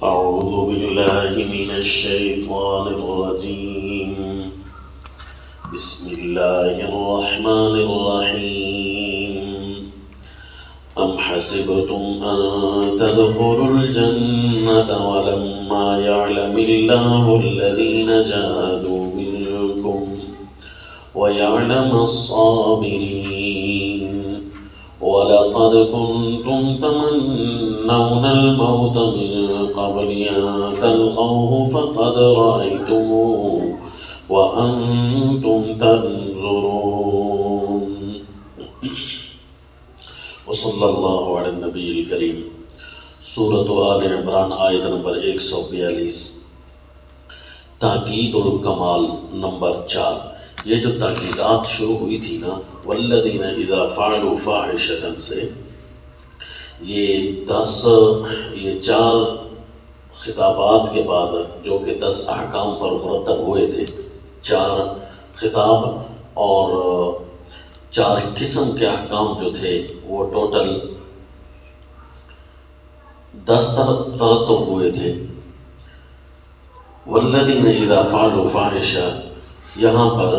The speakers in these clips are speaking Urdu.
أعوذ بالله من الشيطان الرجيم. بسم الله الرحمن الرحيم. أم حسبتم أن تدخلوا الجنة ولما يعلم الله الذين جاهدوا منكم ويعلم الصابرين ولقد كنتم تمنون الموت من قبل أن تلقوه فقد رأيتموه وأنتم تنظرون. وصلی اللہ علی النبی الکریم. سورۃ آل عمران آیت نمبر 142. تاکید الکمال نمبر 4. یہ جو تاکیدات شروع ہوئی تھی نا والذین اذا فعلوا فاحشۃ سے، یہ 4 خطابات کے بعد جو کہ 10 احکام پر مرتب ہوئے تھے، 4 خطاب اور 4 قسم کے احکام جو تھے وہ ٹوٹل 10 ترتب ہوئے تھے. والذین اذا فعلوا فاحشۃ، یہاں پر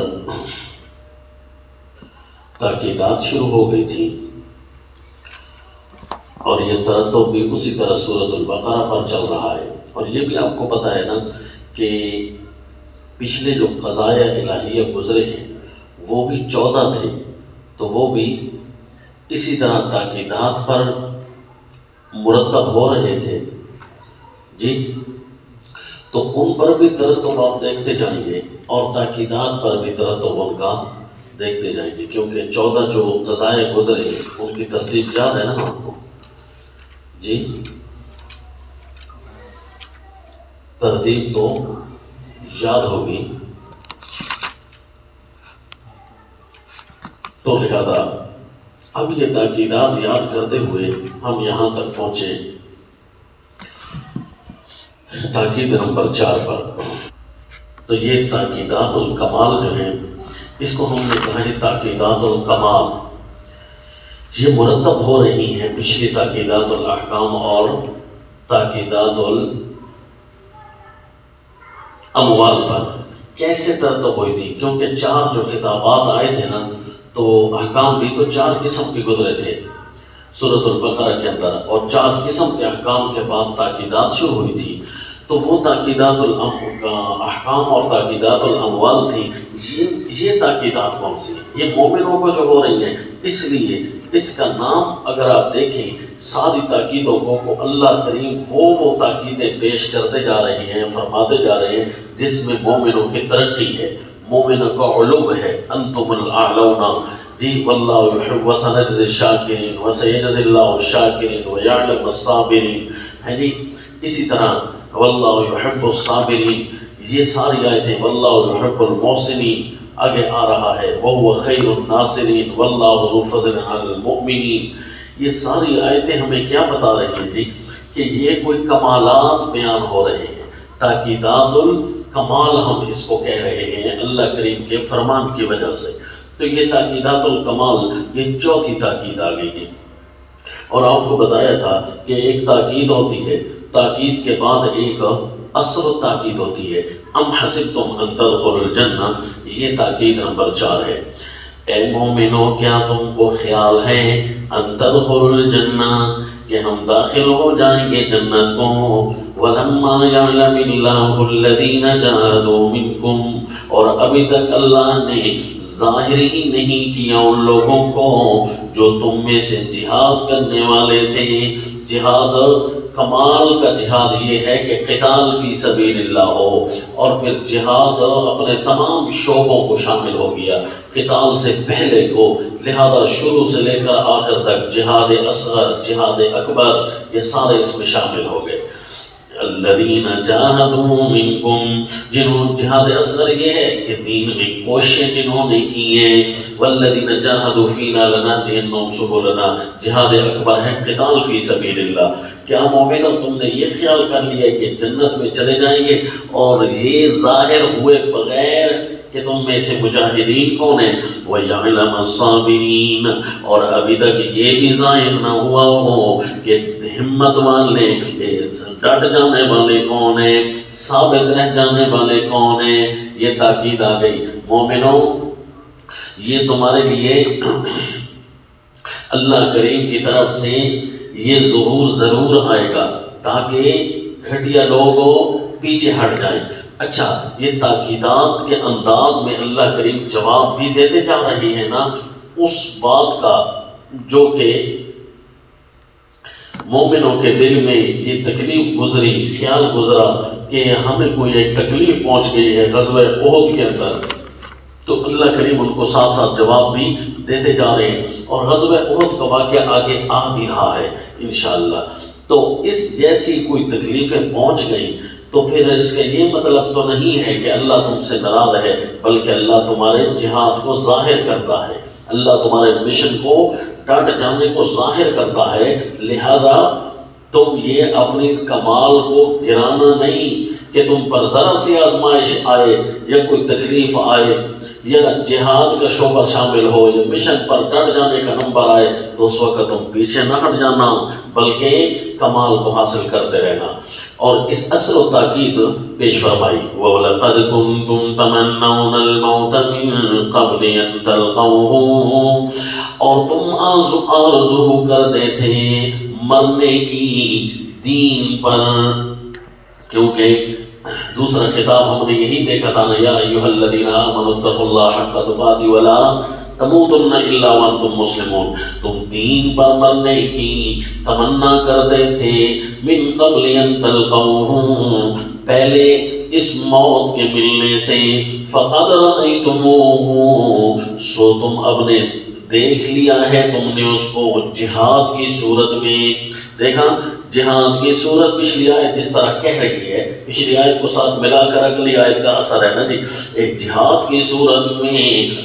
تاکیدات شروع ہو گئی تھی اور یہ ترتب بھی اسی طرح سورۃ البقرہ پر چل رہا ہے. اور یہ بھی آپ کو پتہ ہے نا کہ پچھلے جو قضایا الہیہ گزرے ہیں وہ بھی 14 تھے، تو وہ بھی اسی طرح تاکیدات پر مرتب ہو رہے تھے جی. تو ان پر بھی ترتب آپ دیکھتے جائیں گے اور تاکیدات پر بھی ترتب ان کا دیکھتے جائیں گے، کیونکہ 14 جو قضائے گزرے ان کی ترتیب یاد ہے نا آپ کو جی. ترتیب تو یاد ہوگی، تو لہذا اب یہ تاکیدات یاد کرتے ہوئے ہم یہاں تک پہنچے تاکید نمبر 4 پر. تو یہ تاکیدات الکمال جو ہیں، اس کو ہم نے کہا یہ تاکیدات الکمال یہ مرتب ہو رہی ہیں پچھلی تاکیدات الاحکام اور تاکیدات الاموال پر. کیسے ترتب ہوئی تھی؟ کیونکہ 4 جو خطابات آئے تھے نا، تو احکام بھی تو 4 قسم کے گزرے تھے سورۃ البقرہ کے اندر، اور 4 قسم کے احکام کے بعد تاکیدات شروع ہوئی تھی. تو وہ تاکیدات الاحکام اور تاکیدات الاموال تھی. یہ تاکیدات کون سی؟ یہ مومنوں کو جو ہو رہی ہیں، اس لیے اس کا نام اگر آپ دیکھیں ساری تاکیدوں کو اللہ کریم وہ تاکیدیں پیش کرتے جا رہے ہیں، فرماتے جا رہے ہیں جس میں مومنوں کی ترقی ہے، مومنوں کا علو ہے. انتم الاعلون جی، واللہ یحب وسنجزی الشاکرین وسیجزی اللہ الشاکرین ویعلم الصابرین ہے جی. اسی طرح واللہ یحب الصابرین، یہ ساری آیتیں، واللہ یحب المحسنین آگے آ رہا ہے، وہو خیر الناصرین واللہ ذو فضل علی المؤمنین. یہ ساری آیتیں ہمیں کیا بتا رہی ہیں جی؟ کہ یہ کوئی کمالات بیان ہو رہے ہیں. تاکیدات الکمال ہم اس کو کہہ رہے ہیں اللہ کریم کے فرمان کی وجہ سے. تو یہ تاکیدات الکمال یہ 4تھی تاکید آ گئی ہے. اور آپ کو بتایا تھا کہ ایک تاکید ہوتی ہے، تاکید کے بعد ایک اثر تاکید ہوتی ہے. ام حسبتم ان تدخلوا الجنہ، یہ تاکید نمبر 4 ہے. اے مومنو، کیا تم کو خیال ہے ان تدخلوا الجنہ کہ ہم داخل ہو جائیں گے جنت کو؟ ولما يعلم الله الذين جاهدوا منكم، اور ابھی تک اللہ نے ظاہر ہی نہیں کیا ان لوگوں کو جو تم میں سے جہاد کرنے والے تھے. جہاد کمال کا جہاد یہ ہے کہ قتال فی سبیل اللہ ہو، اور پھر جہاد اپنے تمام شعبوں کو شامل ہو گیا قتال سے پہلے کو. لہذا شروع سے لے کر آخر تک جہاد اصغر، جہاد اکبر، یہ سارے اس میں شامل ہو گئے. الذین جاہدوا منکم، جنہوں جہاد اصغر یہ ہے کہ دین میں کوششیں جنہوں نے کی ہیں، والذین جاہدوا فینا لنہدینہم سبلنا، جہاد اکبر ہے قتال فی سبیل اللہ. کیا مومنو، تم نے یہ خیال کر لیا کہ جنت میں چلے جائیں گے اور یہ ظاہر ہوئے بغیر کہ تم میں سے مجاہدین کون ہیں، وَيَعْلَمَ الصَّابِرِينَ، اور ابھی تک یہ بھی ظاہر نہ ہوا ہو کہ ہمت والے، ڈٹ جانے والے کون ہیں، ثابت رہ جانے والے کون ہیں۔ یہ تاکید آ گئی۔ مومنوں، یہ تمہارے لیے اللہ کریم کی طرف سے یہ ظہور ضرور آئے گا تاکہ گھٹیا لوگ پیچھے ہٹ جائیں۔ اچھا، یہ تاکیدات کے انداز میں اللہ کریم جواب بھی دیتے جا رہے ہیں نا اس بات کا جو کہ مومنوں کے دل میں یہ تکلیف گزری، خیال گزرا کہ ہمیں کوئی ایک تکلیف پہنچ گئی ہے غزوہ احد کے اندر، تو اللہ کریم ان کو ساتھ ساتھ جواب بھی دیتے جا رہے ہیں، اور غزوہ احد کا واقعہ آگے آ بھی رہا ہے انشاءاللہ۔ تو اس جیسی کوئی تکلیفیں پہنچ گئیں تو پھر اس کا یہ مطلب تو نہیں ہے کہ اللہ تم سے ناراض ہے، بلکہ اللہ تمہارے جہاد کو ظاہر کرتا ہے، اللہ تمہارے مشن کو ڈٹ جانے کو ظاہر کرتا ہے، لہذا تم یہ اپنی کمال کو گرانا نہیں کہ تم پر ذرا سی آزمائش آئے یا کوئی تکلیف آئے یا جہاد کا شعبہ شامل ہو یا مشن پر ڈٹ جانے کا نمبر آئے تو اس وقت تم پیچھے نہ ہٹ جانا بلکہ کمال کو حاصل کرتے رہنا۔ اور اس اثر و تاکید پیش فرمائی، وَلَقَدْ كُنْتُمْ تَمَنَّوْنَ الْمَوْتَ مِن قَبْلِ أَن تَلْقَوْهُ، اور تم آرزو کرتے تھے مرنے کی دین پر، کیونکہ دوسرا خطاب ہم نے یہی دیکھا تھا نا، یا ایھا الذین آمنوا اتقوا اللہ حق تقاته ولا تموتن الا وانتم مسلمون، تم دین پر مرنے کی تمنا کرتے تھے، من قبل ان تلقوه، پہلے اس موت کے ملنے سے، فقد رأیتموہ، سو تم اب نے دیکھ لیا ہے، تم نے اس کو جہاد کی صورت میں دیکھا۔ جہاد کی صورت پچھلی آیت جس طرح کہہ رہی ہے، پچھلی آیت کو ساتھ ملا کر اگلی آیت کا اثر ہے نا جی، ایک جہاد کی صورت میں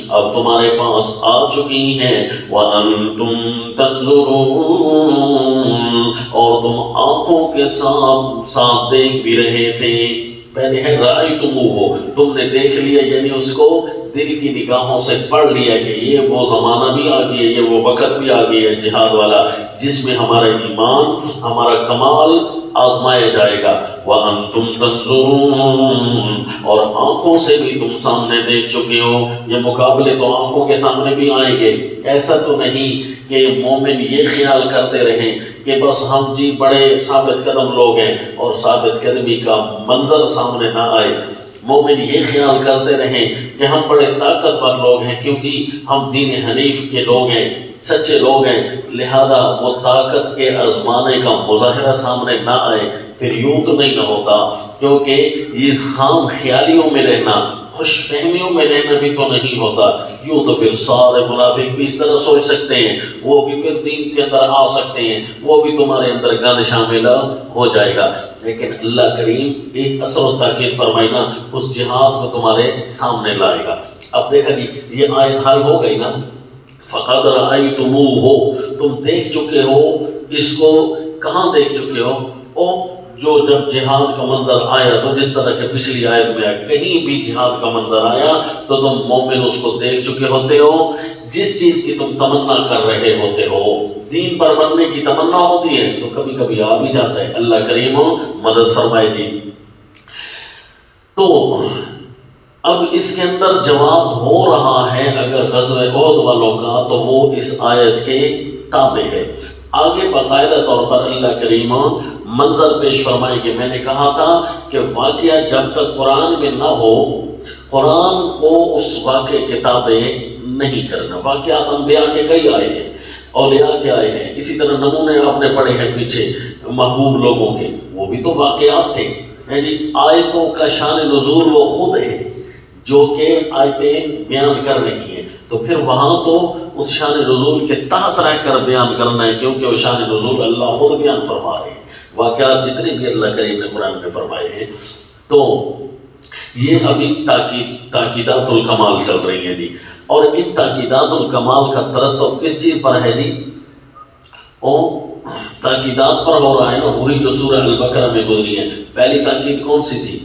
اب تمہارے پاس آ چکی ہیں، وَأَنْتُمْ تَنْظُرُونَ، اور تم آنکھوں کے ساتھ دیکھ بھی رہے تھے۔ پہلے ہے رأیتموہ، تم نے دیکھ لیا، یعنی اس کو دل کی نگاہوں سے پڑھ لیا کہ یہ وہ زمانہ بھی آ گیا ہے، یہ وہ وقت بھی آ گیا ہے جہاد والا جس میں ہمارا ایمان، ہمارا کمال آزمایا جائے گا۔ وَأَنْتُمْ تَنْظُرُونَ، اور آنکھوں سے بھی تم سامنے دیکھ چکے ہو، یہ مقابلے تو آنکھوں کے سامنے بھی آئیں گے۔ ایسا تو نہیں کہ مومن یہ خیال کرتے رہیں کہ بس ہم جی بڑے ثابت قدم لوگ ہیں اور ثابت قدمی کا منظر سامنے نہ آئے۔ مومن یہ خیال کرتے رہیں کہ ہم بڑے طاقتور لوگ ہیں، کیوں جی ہم دین حنیف کے لوگ ہیں، سچے لوگ ہیں، لہذا وہ طاقت کے آزمانے کا مظاہرہ سامنے نہ آئے۔ پھر یوں تو نہیں نہ ہوتا، کیونکہ یہ خام خیالیوں میں رہنا، خوش فہمیوں میں رہنا بھی تو نہیں ہوتا۔ یوں تو پھر سارے منافق بھی اس طرح سوچ سکتے ہیں، وہ بھی پھر دین کے اندر آ سکتے ہیں، وہ بھی تمہارے اندر گند شامل ہو جائے گا۔ لیکن اللہ کریم ایک اثر و تاکید فرمائی نا، اس جہاد کو تمہارے سامنے لائے گا۔ اب دیکھا جی یہ آیت حل ہو گئی نا، فقد رأیتموہ، تم دیکھ چکے ہو اس کو، کہاں دیکھ چکے ہو؟ او جو جب جہاد کا منظر آیا تو جس طرح کہ پچھلی آیت میں آیا، کہیں بھی جہاد کا منظر آیا تو تم مومن اس کو دیکھ چکے ہوتے ہو، جس چیز کی تم تمنا کر رہے ہوتے ہو، دین پر مرنے کی تمنا ہوتی ہے تو کبھی کبھی آ بھی جاتا ہے۔ اللہ کریم مدد فرمائے جی۔ تو اب اس کے اندر جواب ہو رہا ہے اگر غزوہ احد والوں کا تو وہ اس آیت کے تابع ہے۔ آگے باقاعدہ طور پر اللہ کریم منظر پیش فرمائے کہ میں نے کہا تھا کہ واقعہ جب تک قرآن میں نہ ہو، قرآن کو اس واقعے کے تابع نہیں کرنا۔ واقعات انبیاء کے کئی آئے ہیں، اولیاء کے آئے ہیں، اسی طرح نمونے آپ نے پڑھے ہیں پیچھے محبوب لوگوں کے، وہ بھی تو واقعات تھے۔ آیتوں کا شان نزول وہ خود ہے جو کہ آیتیں بیان کر رہی ہیں، تو پھر وہاں تو اس شان نزول کے تحت رہ کر بیان کرنا ہے، کیونکہ وہ شان نزول اللہ خود بیان فرما رہے ہیں۔ واقعات جتنے بھی اللہ کریم نے قرآن میں فرمائے ہیں، تو یہ ابھی تاکیدات الکمال چل رہی ہیں جی، اور ان تاکیدات الکمال کا ترتب کس چیز پر ہے جی؟ تاکیدات پر ہو رہا ہے نا، وہی جو سورہ البقرہ میں گزری ہے۔ پہلی تاکید کون سی تھی؟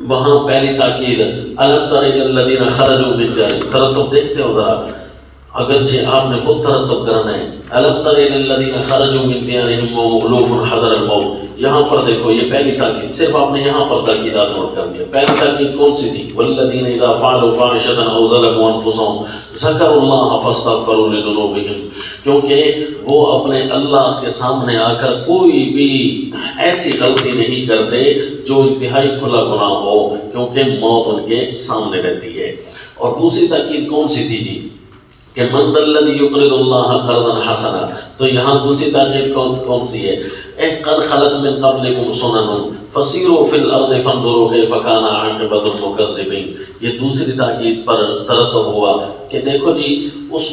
وہاں پہلی تاکید الم تر الی الذین خرجوا من دیارہم، ترتب دیکھتے ہو ذرا، اگرچہ آپ نے خود ترتب کرنا ہے، الم تر الی الذین خرجوا من دیارہم وهم حذر الموت، یہاں پر دیکھو یہ پہلی تاکید، صرف آپ نے یہاں پر تاکیدات نوٹ کر دیا۔ پہلی تاکید کون سی تھی؟ والذین اذا فعلوا فاحشۃ او ظلموا انفسهم ذکروا اللہ فاستغفروا لذنوبهم، کیونکہ وہ اپنے اللہ کے سامنے آ کر کوئی بھی ایسی غلطی نہیں کرتے جو انتہائی کھلا گناہ ہو، کیونکہ موت ان کے سامنے رہتی ہے۔ اور دوسری تاکید کون سی تھی جی؟ کہ من ذا الذی یقرض اللہ قرضا حسنا، تو یہاں دوسری تاکید کون سی ہے؟ اے قد خلت من قبلکم سنن فسیروا فی الارض فانظروا کیف کان عاقبۃ المکذبین، یہ دوسری تاکید پر ترتب ہوا کہ دیکھو جی اس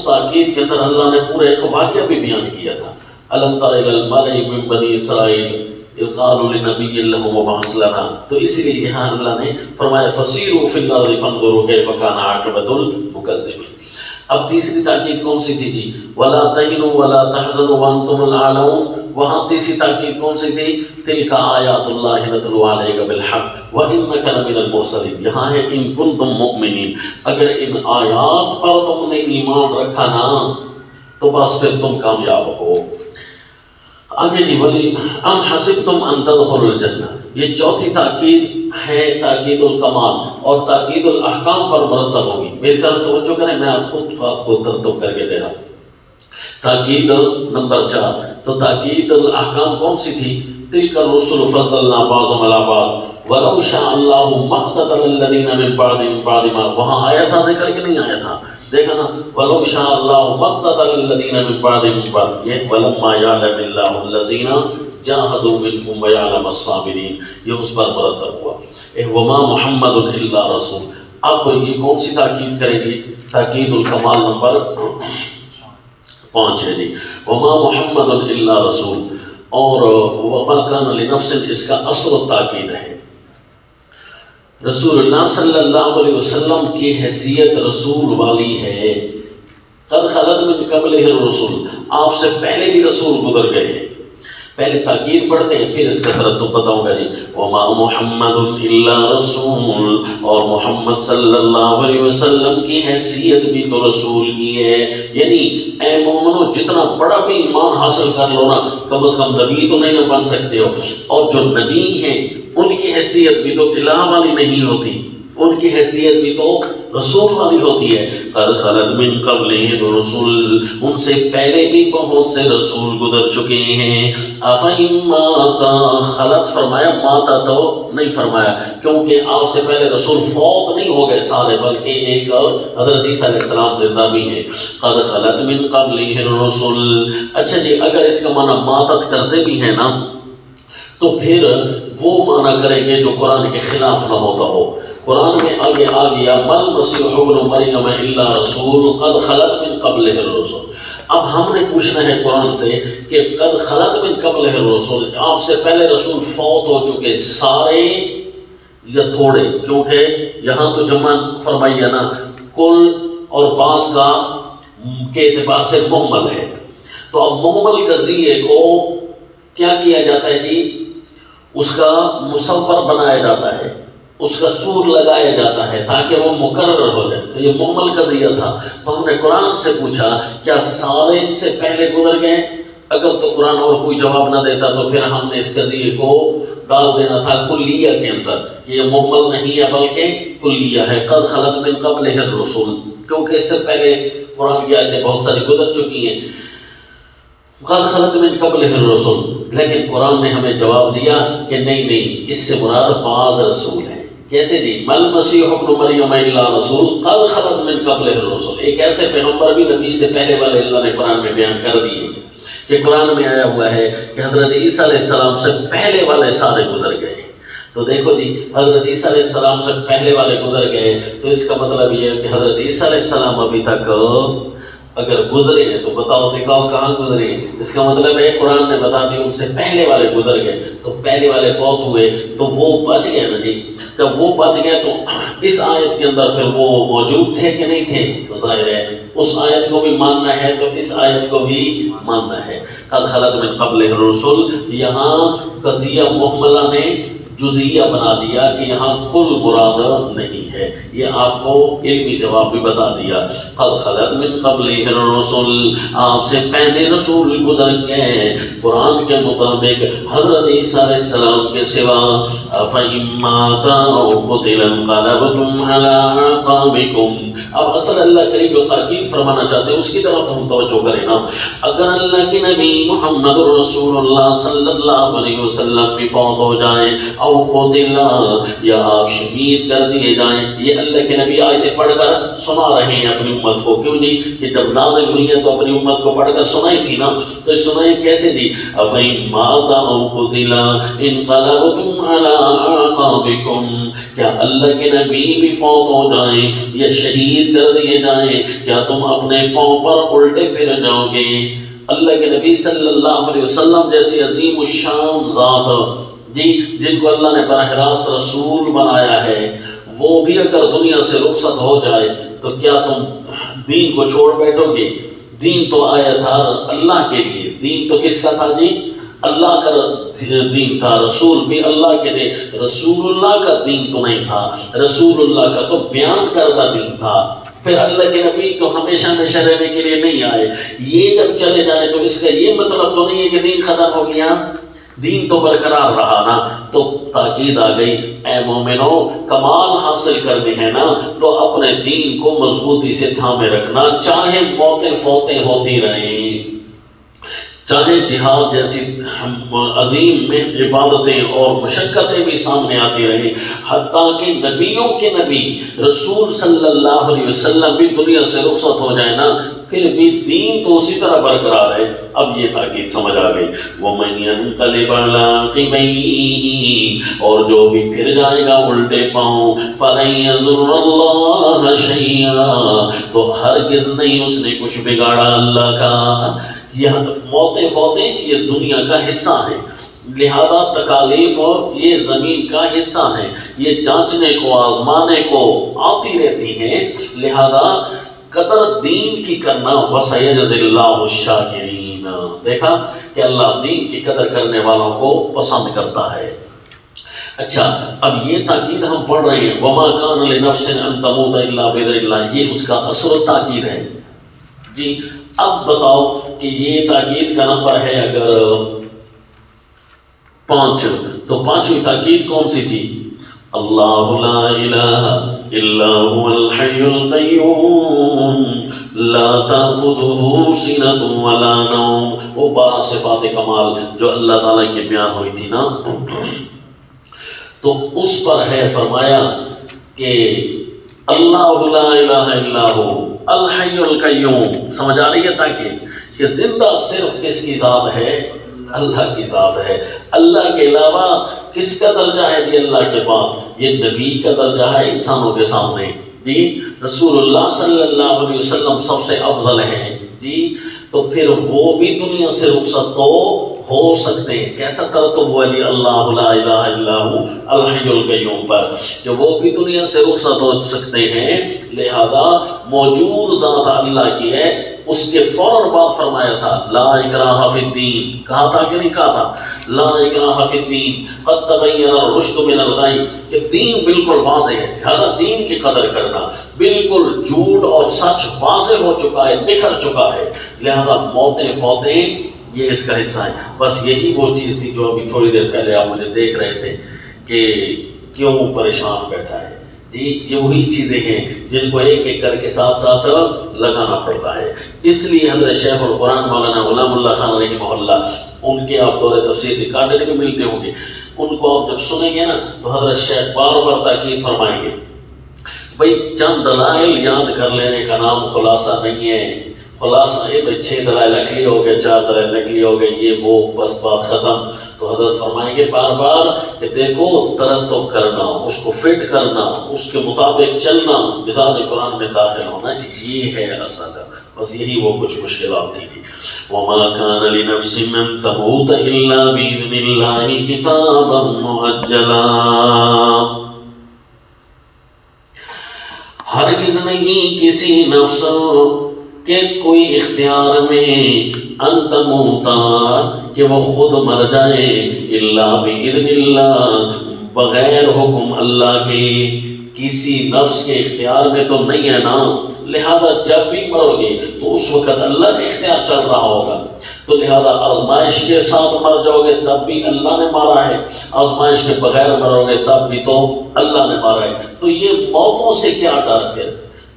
تاکید کے اندر اللہ نے پورا ایک واقعہ بھی بیان کیا تھا۔ الم تر الی الملأ من بنی اسرائیل اذ قالوا لنبی لهم ابعث لنا، تو اسی لیے یہاں اللہ نے فرمایا فسیروا فی الارض فانظروا کیف کان عاقبۃ المکذبین۔ اب تیسری تاکید کون سی تھی جی؟ ولا تہنوا ولا تحزنوا وانتم الاعلون، وہاں تیسری تاکید کون سی تھی؟ تلک آیات اللہ نتلوها علیک بالحق وانک لمن المرسلین، یہاں ہے ان کنتم مؤمنین، اگر ان آیات پر تم نے ایمان رکھا نا تو بس پھر تم کامیاب ہو۔ آگے جی ولی ام حسبتم ان تدخلوا الجنہ، یہ چوتھی تاکید ہے تاکید الکمال، اور تاکید الاحکام پر مرتب ہوگی۔ میری طرف توجہ کریں، میں آپ کو ترتب کر کے دے رہا ہوں۔ تاکید نمبر 4، تو تاکید الاحکام کون سی تھی؟ تلک الرسل فضلنا بعضهم علی بعض ولو شاء اللہ ما اقتتل الذین من بعد ما، وہاں آیا تھا ذکر کہ نہیں آیا تھا؟ دیکھا نا، ولو شاء اللہ ما اقتتل الذین من بعد، یہ ولما یعلم اللہ الذین جاہدوا منکم ویعلم الصابرین، یہ اس پر مرتب ہوا۔ وما محمد الا رسول، اب یہ کون سی تاکید کرے گی؟ تاکید الکمال نمبر 5 ہے جی، وما محمد الا رسول، اور وما کان لنفس اس کا اصل تاکید ہے۔ رسول اللہ صلی اللہ علیہ وسلم کی حیثیت رسول والی ہے۔ قد خلت من قبلہ الرسل، آپ سے پہلے بھی رسول گزر گئے ہیں۔ پہلے تاکید پڑھتے ہیں پھر اس کا ترتب بتاؤں گا جی۔ وما محمد الا رسول، اور محمد صلی اللہ علیہ وسلم کی حیثیت بھی تو رسول کی ہے، یعنی اے مومنو جتنا بڑا بھی ایمان حاصل کر لو نا، کم از کم نبی تو نہیں بن سکتے ہو، اور جو نبی ہیں ان کی حیثیت بھی تو الہ والی نہیں ہوتی، ان کی حیثیت بھی تو رسول والی ہوتی ہے۔ قد خلت من قبلہ الرسل، ان سے پہلے بھی بہت سے رسول گزر چکے ہیں۔ افئن ماتا، خلت فرمایا، ماتا تو نہیں فرمایا، کیونکہ آپ سے پہلے رسول فوت نہیں ہو گئے سارے، بلکہ ایک حضرت عیسیٰ علیہ السلام زندہ بھی ہیں۔ قد خلت من قبلہ الرسل، اچھا جی اگر اس کا معنی ماتت کرتے بھی ہیں نا تو پھر وہ معنی کریں گے جو قرآن کے خلاف نہ ہوتا ہو۔ قرآن میں آگے آ گیا مل مسیح ابن مریم الا رسول قد خلت من قبلہ الرسل، اب ہم نے پوچھنا ہے قرآن سے کہ قد خلت من قبلہ الرسل، آپ سے پہلے رسول فوت ہو چکے سارے یا تھوڑے؟ کیونکہ یہاں تو جمع فرمائی ہے نا، کل اور بعض کا کے اعتبار سے محمل ہے، تو اب محمل قضیے کو کیا کیا جاتا ہے جی؟ اس کا مصور بنایا جاتا ہے، اس کا سور لگایا جاتا ہے تاکہ وہ مقرر ہو جائے، تو یہ محمل قضیہ تھا۔ تو ہم نے قرآن سے پوچھا کیا سارے ان سے پہلے گزر گئے؟ اگر تو قرآن اور کوئی جواب نہ دیتا تو پھر ہم نے اس قضیے کو ڈال دینا تھا کلیہ کے اندر، کہ یہ محمل نہیں ہے بلکہ کلیہ ہے۔ قد خلت من قبلہ الرسل، کیونکہ اس سے پہلے قرآن کی آیتیں بہت ساری گزر چکی ہیں۔ قد خلت من قبلہ الرسل، لیکن قرآن نے ہمیں جواب دیا کہ نہیں، اس سے مراد بعض رسول ہیں۔ کیسے جی؟ مل مسیح ابن مریم الا رسول قد خلت من قبلہ الرسل، ایک ایسے پیغمبر بھی نبی سے پہلے والے اللہ نے قرآن میں بیان کر دیے کہ قرآن میں آیا ہوا ہے کہ حضرت عیسیٰ علیہ السلام سے پہلے والے سارے گزر گئے۔ تو دیکھو جی حضرت عیسیٰ علیہ السلام سے پہلے والے گزر گئے، تو اس کا مطلب یہ ہے کہ حضرت عیسیٰ علیہ السلام ابھی تک اگر گزرے ہیں تو بتاؤ دکھاؤ کہاں گزرے؟ اس کا مطلب ہے قرآن نے بتا دی ان سے پہلے والے گزر گئے، تو پہلے والے فوت ہوئے تو وہ بچ گئے نا جی۔ جب وہ بچ گئے تو اس آیت کے اندر پھر وہ موجود تھے کہ نہیں تھے؟ تو ظاہر ہے اس آیت کو بھی ماننا ہے تو اس آیت کو بھی ماننا ہے۔ قد خلت من قبلہ الرسل، یہاں قضیہ محملہ نے جزیہ بنا دیا کہ یہاں کل مراد نہیں ہے. یہ آپ کو علمی جواب بھی بتا دیا. قد خلت من قبلہ الرسل، آپ سے پہلے رسول گزر گئے. قرآن کے مطابق حضرت عیسیٰ علیہ السلام کے سوا فَإِن مَّاتَ أَوْ قُتِلَ انقلبتم عَلَىٰ أَعْقَابِكُمْ. اب اصل اللہ کریم جو تاکید فرمانا چاہتے ہیں اس کی طرف ہم توجہ کریں نا. اگر اللہ کے نبی محمد رسول اللہ صلی اللہ علیہ وسلم بھی فوت ہو جائیں او قتل یا آپ شہید کر دیے جائیں، یہ اللہ کے نبی آیتیں پڑھ کر سنا رہے ہیں اپنی امت کو. کیوں جی؟ کہ جب نازل ہوئی ہے تو اپنی امت کو پڑھ کر سنائی تھی نا. تو سنائی کیسے دی؟ افَإِن مَّاتَ أَوْ قُتِلَ انقلبتم عَلَىٰ أَعْقَابِكُمْ. کیا اللہ کے نبی بھی فوت ہو جائیں یا شہید کر دیے جائیں، کیا تم اپنے پاؤں پر الٹے پھر جاؤ گے؟ اللہ کے نبی صلی اللہ علیہ وسلم جیسے عظیم الشان ذات جی، جن کو اللہ نے براہ راست رسول بنایا ہے، وہ بھی اگر دنیا سے رخصت ہو جائے تو کیا تم دین کو چھوڑ بیٹھو گے؟ دین تو آیا تھا اللہ کے لیے. دین تو کس کا تھا جی؟ اللہ کا دین تھا. رسول بھی اللہ کے تھے. رسول اللہ کا دین تو نہیں تھا، رسول اللہ کا تو بیان کردہ دین تھا. پھر اللہ کے نبی کو ہمیشہ ہمیشہ رہنے کے لیے نہیں آئے. یہ جب چلے جائیں تو اس کا یہ مطلب تو نہیں ہے کہ دین ختم ہو گیا. دین تو برقرار رہا نا. تو تاکید آ گئی، اے مومنو کمال حاصل کرنے ہیں نا تو اپنے دین کو مضبوطی سے تھامے رکھنا، چاہے موتیں فوتیں ہوتی رہیں، چاہے جہاد جیسی عظیم عبادتیں اور مشقتیں بھی سامنے آتی رہیں، حتیٰ کہ نبیوں کے نبی رسول صلی اللہ علیہ وسلم بھی دنیا سے رخصت ہو جائے نا، پھر بھی دین تو اسی طرح برقرار ہے. اب یہ تاکید سمجھ آ گئی. وَمَن يَنقَلِبْ عَلَىٰ عَقِبَيْهِ، اور جو بھی پھر جائے گا الٹے پاؤں، فَلَن يَضُرَّ اللَّهَ شَيْئًا، تو ہرگز نہیں اس نے کچھ بگاڑا اللہ کا. یہ موتیں فوتیں یہ دنیا کا حصہ ہیں، لہذا تکالیف یہ زمین کا حصہ ہیں، یہ جانچنے کو آزمانے کو آتی رہتی ہیں. لہذا قدر دین کی کرنا وَسَيَجْزِي اللَّهُ الشَّاكِرِينَ. دیکھا کہ اللہ دین کی قدر کرنے والوں کو پسند کرتا ہے. اچھا، اب یہ تاکید ہم پڑھ رہے ہیں وَمَا كَانَ لِنَفْسٍ أَن تَمُوتَ إِلَّا بِإِذْنِ اللَّهِ، یہ اس کا اصل تاکید ہے جی. اب بتاؤ کہ یہ تاکید کا نمبر ہے اگر 5، تو 5ویں تاکید کون سی تھی؟ اللہ لا الہ الا هو الحی القیوم لا تأخذه سنۃ ولا نوم. وہ 12 صفات کمال جو اللہ تعالیٰ کی بیان ہوئی تھی نا، تو اس پر ہے فرمایا کہ اللہ لا الہ الا هو الحی القیوم. سمجھ آ رہی ہے تاکہ کہ زندہ صرف کس کی ذات ہے؟ اللہ کی ذات ہے. اللہ کے علاوہ کس کا درجہ ہے جی؟ اللہ کے بعد یہ نبی کا درجہ ہے انسانوں کے سامنے جی. رسول اللہ صلی اللہ علیہ وسلم سب سے افضل ہیں جی. تو پھر وہ بھی دنیا سے رخصت تو ہو سکتے ہیں. کیسا ترتب ہوا جی اللہ لا الہ الا هو الحی القیوم پر، کہ وہ بھی دنیا سے رخصت ہو سکتے ہیں. لہذا موجود ذات اللہ کی ہے. اس کے فوراً بعد فرمایا تھا لا اکراہ فی الدین. کہا تھا کہ نہیں کہا تھا؟ لا اکراہ فی الدین قد تبین الرشد من الغی، کہ دین بالکل واضح ہے. لہذا دین کی قدر کرنا، بالکل جھوٹ اور سچ واضح ہو چکا ہے، نکھر چکا ہے. لہذا موتیں فوتیں یہ اس کا حصہ ہے. بس یہی وہ چیز تھی جو ابھی تھوڑی دیر پہلے آپ مجھے دیکھ رہے تھے کہ کیوں پریشان بیٹھا ہے جی. یہ وہی چیزیں ہیں جن کو ایک ایک کر کے ساتھ ساتھ لگانا پڑتا ہے. اس لیے حضرت شیخ القرآن مولانا غلام اللہ خان رحمہ اللہ، ان کے آپ دور تفسیر ریکارڈر بھی ملتے ہوں گے، ان کو آپ جب سنیں گے نا تو حضرت شیخ بار بار تاکید فرمائیں گے بھائی چند دلائل یاد کر لینے کا نام خلاصہ نہیں ہے. خلاصہ یہ بھائی 6 دلائل نقلی ہو گئے، 4 دلائل نقلی ہو گئے، یہ وہ بس بات ختم. تو حضرت فرمائیں گے بار بار کہ دیکھو ترتب کرنا، اس کو فٹ کرنا، اس کے مطابق چلنا، مزاج قرآن میں داخل ہونا، یہ ہے اصل. بس یہی وہ کچھ مشکلات تھی. وَمَا كَانَ لِنَفْسٍ أَن تَمُوتَ إِلَّا بِإِذْنِ اللَّهِ كِتَابًا مُّؤَجَّلًا. ہرگز نہیں کسی نفس کہ کوئی اختیار میں ان تموتا کہ وہ خود مر جائے، الا باذن اللہ بغیر حکم اللہ کے کسی نفس کے اختیار میں تو نہیں ہے نا، لہذا جب بھی مرو گے تو اس وقت اللہ کا اختیار چل رہا ہوگا، تو لہذا آزمائش کے ساتھ مر جاؤ گے تب بھی اللہ نے مارا ہے، آزمائش کے بغیر مرو گے تب بھی تو اللہ نے مارا ہے۔ تو یہ موتوں سے کیا ڈر پھر،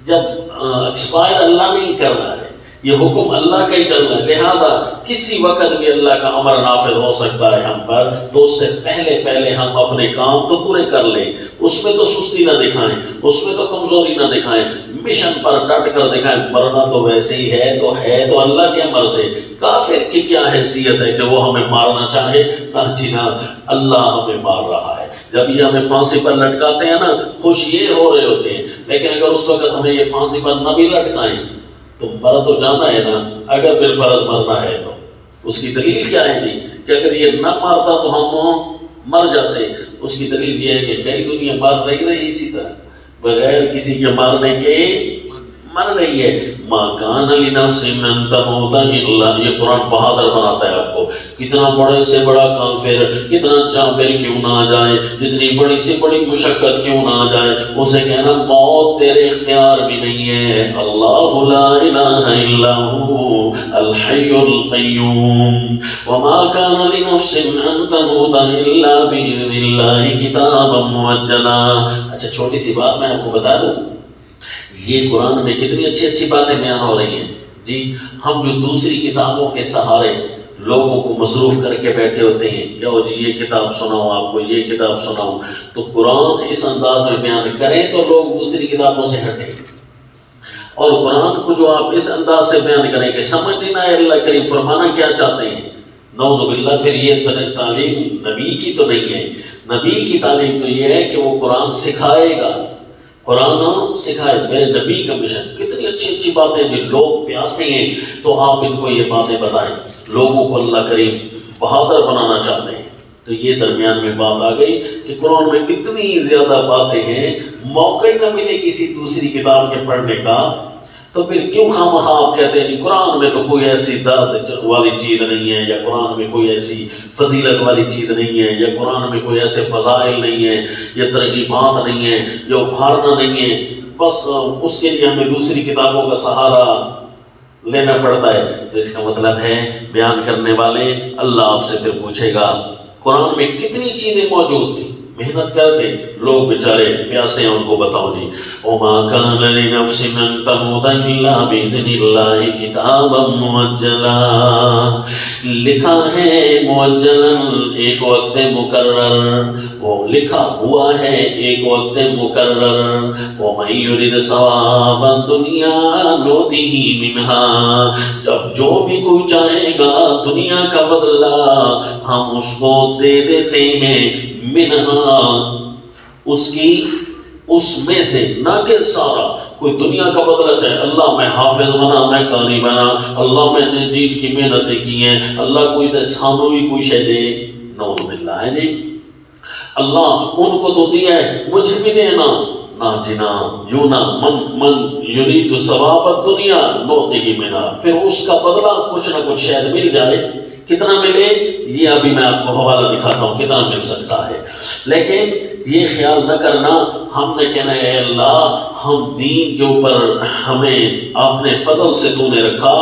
جب ایکسپائر اللہ نہیں کرنا ہے، یہ حکم اللہ کا ہی چل رہا ہے، لہذا کسی وقت بھی اللہ کا امر نافذ ہو سکتا ہے ہم پر، تو اس سے پہلے ہم اپنے کام تو پورے کر لیں، اس میں تو سستی نہ دکھائیں، اس میں تو کمزوری نہ دکھائیں، مشن پر ڈٹ کر دکھائیں، مرنا تو ویسے ہی ہے تو اللہ کے امر سے۔ کافر کی کیا حیثیت ہے کہ وہ ہمیں مارنا چاہے؟ نہ جی نہ، اللہ ہمیں مار رہا ہے۔ جب یہ ہمیں پھانسی پر لٹکاتے ہیں نا، خوش یہ ہو رہے ہوتے ہیں، لیکن اگر اس وقت ہمیں یہ پھانسی پر نہ بھی لٹکائیں تو مر تو جانا ہے نا، اگر بالفرض مرنا ہے تو۔ اس کی دلیل کیا ہے جی کہ اگر یہ نہ مارتا تو ہم مر جاتے؟ اس کی دلیل یہ ہے کہ کئی دنیا مر رہی اسی طرح بغیر کسی کے مارنے کے مر رہی ہے۔ ما کان لنفس ان تموت الا، یہ قرآن بہادر بناتا ہے آپ کو، کتنا بڑے سے بڑا کافر، کتنا جابر کیوں نہ آ جائے، جتنی بڑی سے بڑی مشقت کیوں نہ آ جائے، اسے کہنا موت تیرے اختیار بھی نہیں ہے۔ اللہ لا الہ الا هو الحی القیوم وما کان لنفس ان تموت الا باذن اللہ کتابا مؤجلا۔ اچھا چھوٹی سی بات میں آپ کو بتا دوں، یہ قرآن میں کتنی اچھی باتیں بیان ہو رہی ہیں جی۔ ہم جو دوسری کتابوں کے سہارے لوگوں کو مصروف کر کے بیٹھے ہوتے ہیں، کیا ہو جی یہ کتاب سناؤں آپ کو، یہ کتاب سناؤں، تو قرآن اس انداز میں بیان کریں تو لوگ دوسری کتابوں سے ہٹیں، اور قرآن کو جو آپ اس انداز سے بیان کریں کہ سمجھ نہ آئے اللہ کریم فرمانا کیا چاہتے ہیں، نعوذ باللہ، پھر یہ تعلیم نبی کی تو نہیں ہے۔ نبی کی تعلیم تو یہ ہے کہ وہ قرآن سکھائے گا، قرآن سکھائے، میرے نبی کا مشن۔ کتنی اچھی باتیں، جو لوگ پیاسے ہیں تو آپ ان کو یہ باتیں بتائیں، لوگوں کو اللہ کریم بہادر بنانا چاہتے ہیں۔ تو یہ درمیان میں بات آ گئی کہ قرآن میں اتنی زیادہ باتیں ہیں، موقع نہ ملے کسی دوسری کتاب کے پڑھنے کا، تو پھر کیوں خواہ آپ کہتے ہیں قرآن میں تو کوئی ایسی درد والی چیز نہیں ہے، یا قرآن میں کوئی ایسی فضیلت والی چیز نہیں ہے، یا قرآن میں کوئی ایسے فضائل نہیں ہے، یا ترغیبات نہیں ہے، یا ابھارنا نہیں ہے، بس اس کے لیے ہمیں دوسری کتابوں کا سہارا لینا پڑتا ہے۔ تو اس کا مطلب ہے بیان کرنے والے اللہ آپ سے پھر پوچھے گا قرآن میں کتنی چیزیں موجود تھیں، محنت کرتے لوگ بیچارے پیاسے ہیں، ان کو بتاؤ جی۔ وَمَا كَانَ لِنَفْسٍ أَن تَمُوتَ إِلَّا بِإِذْنِ اللَّهِ كِتَابًا مُؤَجَّلًا، لکھا ہے مؤجلاً، ایک وقت مقرر، وہ لکھا ہوا ہے ایک وقت مقرر۔ وَمَن يُرِدْ ثَوَابَ الدُّنْيَا نُؤْتِهِ مِنْهَا، جب جو بھی کوئی چاہے گا دنیا کا بدلہ ہم اس کو دے دیتے ہیں، منہا اس میں سے، نہ کہ سارا۔ کوئی دنیا کا بدلہ چاہے، اللہ میں حافظ بنا، میں قاری بنا، اللہ میں نے دین کی محنتیں کی ہیں، اللہ کوئی ثانوی کوئی شے دے، نعوذ باللہ ہے جی، اللہ ان کو تو دیا ہے مجھے بھی دینا، نہ جنا یوں نہ، من یرید ثواب الدنیا نؤتہ منہا، پھر اس کا بدلہ کچھ نہ کچھ شاید مل جائے، کتنا ملے یہ ابھی میں آپ کو حوالہ دکھاتا ہوں کتنا مل سکتا ہے، لیکن یہ خیال نہ کرنا ہم نے کہنا ہے اے اللہ ہم دین کے اوپر ہمیں اپنے فضل سے تو نے رکھا،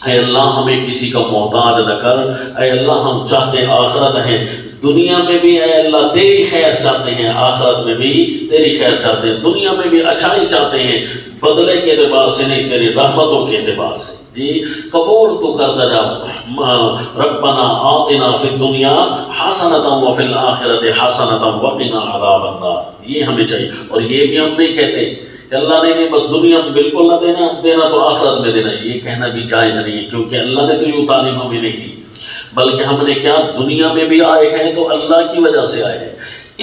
اے اللہ ہمیں کسی کا محتاج نہ کر، اے اللہ ہم چاہتے آخرت ہیں، دنیا میں بھی اے اللہ تیری خیر چاہتے ہیں، آخرت میں بھی تیری خیر چاہتے ہیں، دنیا میں بھی اچھائی چاہتے ہیں، بدلے کے اعتبار سے نہیں، تیری رحمتوں کے اعتبار سے جی، قبول تو کرتا جا، ربنا آتنا فی الدنیا حسنۃ وفی الآخرۃ حسنۃ وقنا عذاب النار، یہ ہمیں چاہیے، اور یہ بھی ہم نہیں کہتے کہ اللہ نے بس دنیا میں بالکل نہ دینا تو آخرت میں دینا، یہ کہنا بھی جائز نہیں ہے، کیونکہ اللہ نے تو یہ تعلیم ہمیں نہیں دی، بلکہ ہم نے کیا دنیا میں بھی آئے ہیں تو اللہ کی وجہ سے آئے ہیں،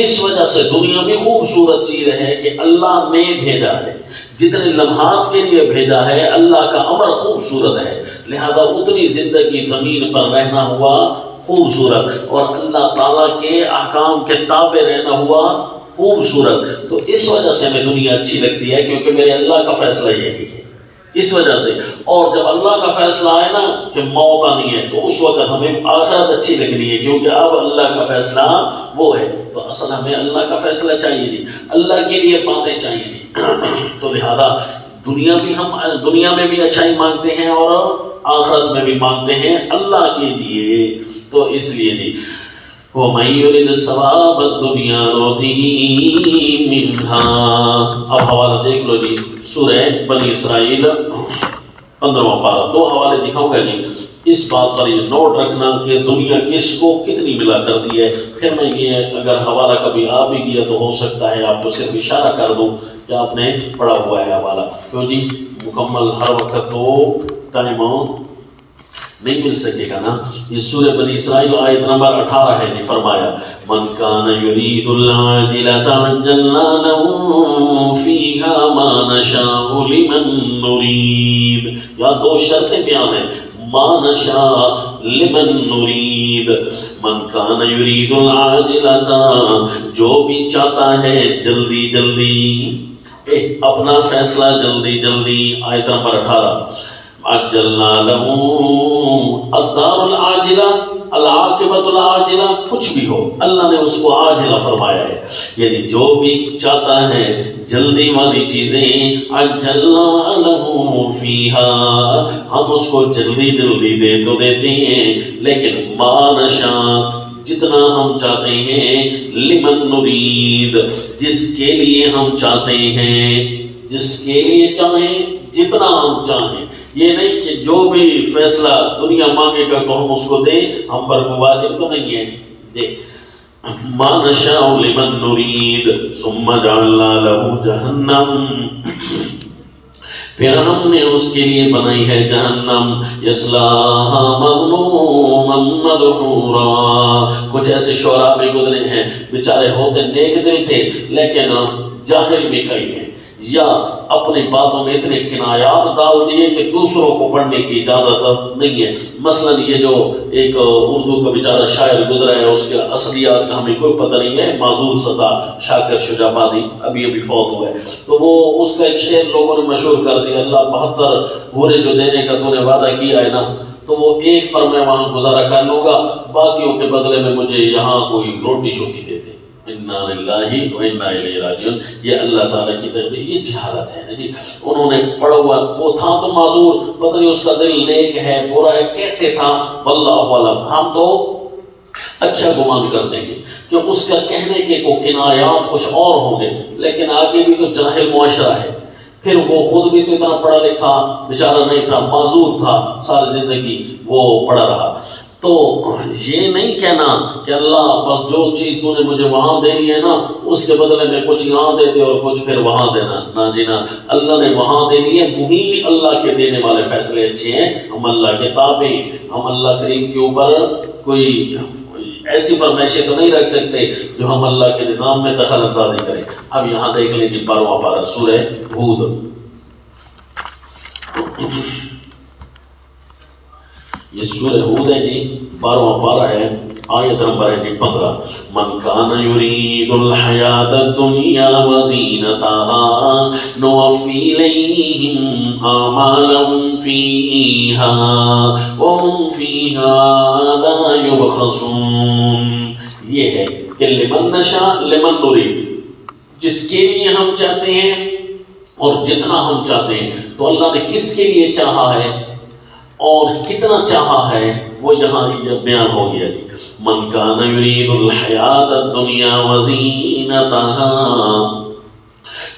اس وجہ سے دنیا بھی خوبصورت چیز ہے کہ اللہ نے بھیجا ہے، جتنے لمحات کے لیے بھیجا ہے، اللہ کا امر خوبصورت ہے، لہذا اتنی زندگی زمین پر رہنا ہوا خوبصورت، اور اللہ تعالیٰ کے احکام کے تابع رہنا ہوا خوبصورت، تو اس وجہ سے ہمیں دنیا اچھی لگتی ہے، کیونکہ میرے اللہ کا فیصلہ یہی ہے اس وجہ سے۔ اور جب اللہ کا فیصلہ آئے نا کہ موت آنی ہے تو اس وقت ہمیں آخرت اچھی لگنی ہے، کیونکہ اب اللہ کا فیصلہ وہ ہے۔ تو اصل ہمیں اللہ کا فیصلہ چاہیے نہیں، اللہ کے لیے باتیں چاہیے نہیں۔ تو لہذا دنیا میں بھی اچھائی مانگتے ہیں اور آخرت میں بھی مانگتے ہیں اللہ کے لیے۔ تو اس لیے جی وَمَن يُرِدْ ثَوَابَ الدُّنْيَا نُؤْتِهِ مِنْهَا۔ اب حوالہ دیکھ لو جی، سورہ بنی اسرائیل 15واں پارہ، دو حوالے دکھاؤں گا جی، اس بات پر یہ نوٹ رکھنا کہ دنیا کس کو کتنی ملا کرتی ہے۔ پھر میں یہ اگر حوالہ کبھی آ بھی گیا تو ہو سکتا ہے آپ کو صرف اشارہ کر دوں کہ آپ نے پڑھا ہوا ہے حوالہ، کیوں جی مکمل ہر وقت تو ٹائم نہیں مل سکے گا نا۔ یہ سورہ بنی اسرائیل آیت نمبر 18 ہے، نے فرمایا من کان یرید العاجلۃ عجلنا له فیہا ما نشاء لمن نرید۔ یا دو شرطیں بیان ہیں، ما نشاء لمن نرید۔ من کان یرید العاجلۃ، جو بھی چاہتا ہے جلدی جلدی، اپنا فیصلہ جلدی جلدی، آیت نمبر 18 عجلنا له الدار العاجلہ العاقبۃ العاجلہ، کچھ بھی ہو اللہ نے اس کو عاجلہ فرمایا ہے، یعنی جو بھی چاہتا ہے جلدی والی چیزیں عجلنا له فیہا، ہم اس کو جلدی جلدی دے تو دیتے ہیں، لیکن ما نشاء، جتنا ہم چاہتے ہیں، لمن نرید، جس کے لیے ہم چاہتے ہیں، جس کے لیے چاہیں، جتنا ہم چاہیں۔ یہ نہیں کہ جو بھی فیصلہ دنیا مانگے گا تو ہم اس کو دیں، ہم پر کو واجب تو نہیں ہے دے۔ ما نشاء لمن نرید ثم جعلنا له جہنم، پھر ہم نے اس کے لیے بنائی ہے جہنم، یصلاھا مذموما مدحورا۔ کچھ ایسے شعراء بھی گزرے ہیں، بیچارے ہوتے نیک دل تھے لیکن جاہل بھی کئی ہیں، یا اپنی باتوں میں اتنے کنایات ڈال دیے کہ دوسروں کو پڑھنے کی اجازت نہیں ہے۔ مثلا یہ جو ایک اردو کا بیچارہ شاعر گزرا ہے، اس کے اصلیات کا ہمیں کوئی پتہ نہیں ہے، معذور سزا شاکر شجاع آبادی ابھی فوت ہوا ہے، تو وہ اس کا ایک شعر لوگوں نے مشہور کر دیا، اللہ 72 بورے جو دینے کا تو نے وعدہ کیا ہے نا، تو وہ ایک پر میں وہاں گزارا کر لوں گا، باقیوں کے بدلے میں مجھے یہاں کوئی روٹی شوکی دے دے۔ انا للہ و انا الیہ راجعون، یہ اللہ تعالیٰ کی تقدیر، یہ جہالت ہے نا جی۔ انہوں نے پڑھا ہوا، وہ تھا تو معذور، پتہ نہیں اس کا دل نیک ہے برا ہے کیسے تھا، واللہ اعلم۔ ہم تو اچھا گمان کرتے ہیں کہ اس کا کہنے کے کو کنایات کچھ اور ہوں گے، لیکن آگے بھی تو جاہل معاشرہ ہے، پھر وہ خود بھی تو اتنا پڑھا لکھا بیچارہ نہیں تھا، معذور تھا، ساری زندگی وہ پڑھا رہا۔ تو یہ نہیں کہنا کہ اللہ بس جو چیز تو نے مجھے وہاں دینی ہے نا اس کے بدلے میں کچھ یہاں دے دے اور کچھ پھر وہاں دینا، نہ جینا، اللہ نے وہاں دینی ہے، وہی اللہ کے دینے والے فیصلے اچھے ہیں، ہم اللہ کے تابع، ہم اللہ کریم کے اوپر کوئی ایسی فرمائشیں تو نہیں رکھ سکتے جو ہم اللہ کے نظام میں دخل اندازی کریں۔ اب یہاں دیکھ لیں کہ 12واں پارہ سورہ ہود، یہ سورہ ہود ہے جی، 12واں پارہ ہے، آیت نمبر ہے جی 15 من کان یرید الحیات الدنیا وزینتها نوفی الیہم اعمالهم فیہا وهم فیہا لا یبخسون۔ یہ ہے کہ لمن نشاء لمن نرید، جس کے لیے ہم چاہتے ہیں اور جتنا ہم چاہتے ہیں، تو اللہ نے کس کے لیے چاہا ہے اور کتنا چاہا ہے وہ یہاں بیان ہو گیا جی۔ من کان یرید الحیات الدنیا وزینتها،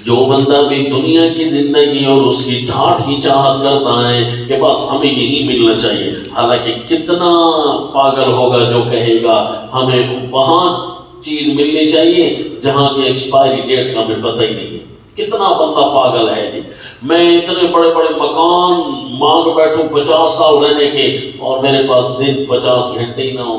جو بندہ بھی دنیا کی زندگی اور اس کی ٹھاٹھ کی چاہت کرتا ہے کہ بس ہمیں یہی ملنا چاہیے، حالانکہ کتنا پاگل ہوگا جو کہے گا ہمیں وہاں چیز ملنی چاہیے جہاں کی ایکسپائری ڈیٹ کا ہمیں پتہ ہی نہیں ہے۔ کتنا بندہ پاگل ہے جی، میں اتنے بڑے بڑے مکان مانگ بیٹھوں 50 سال رہنے کے اور میرے پاس دن 50 گھنٹے ہی نہ ہو،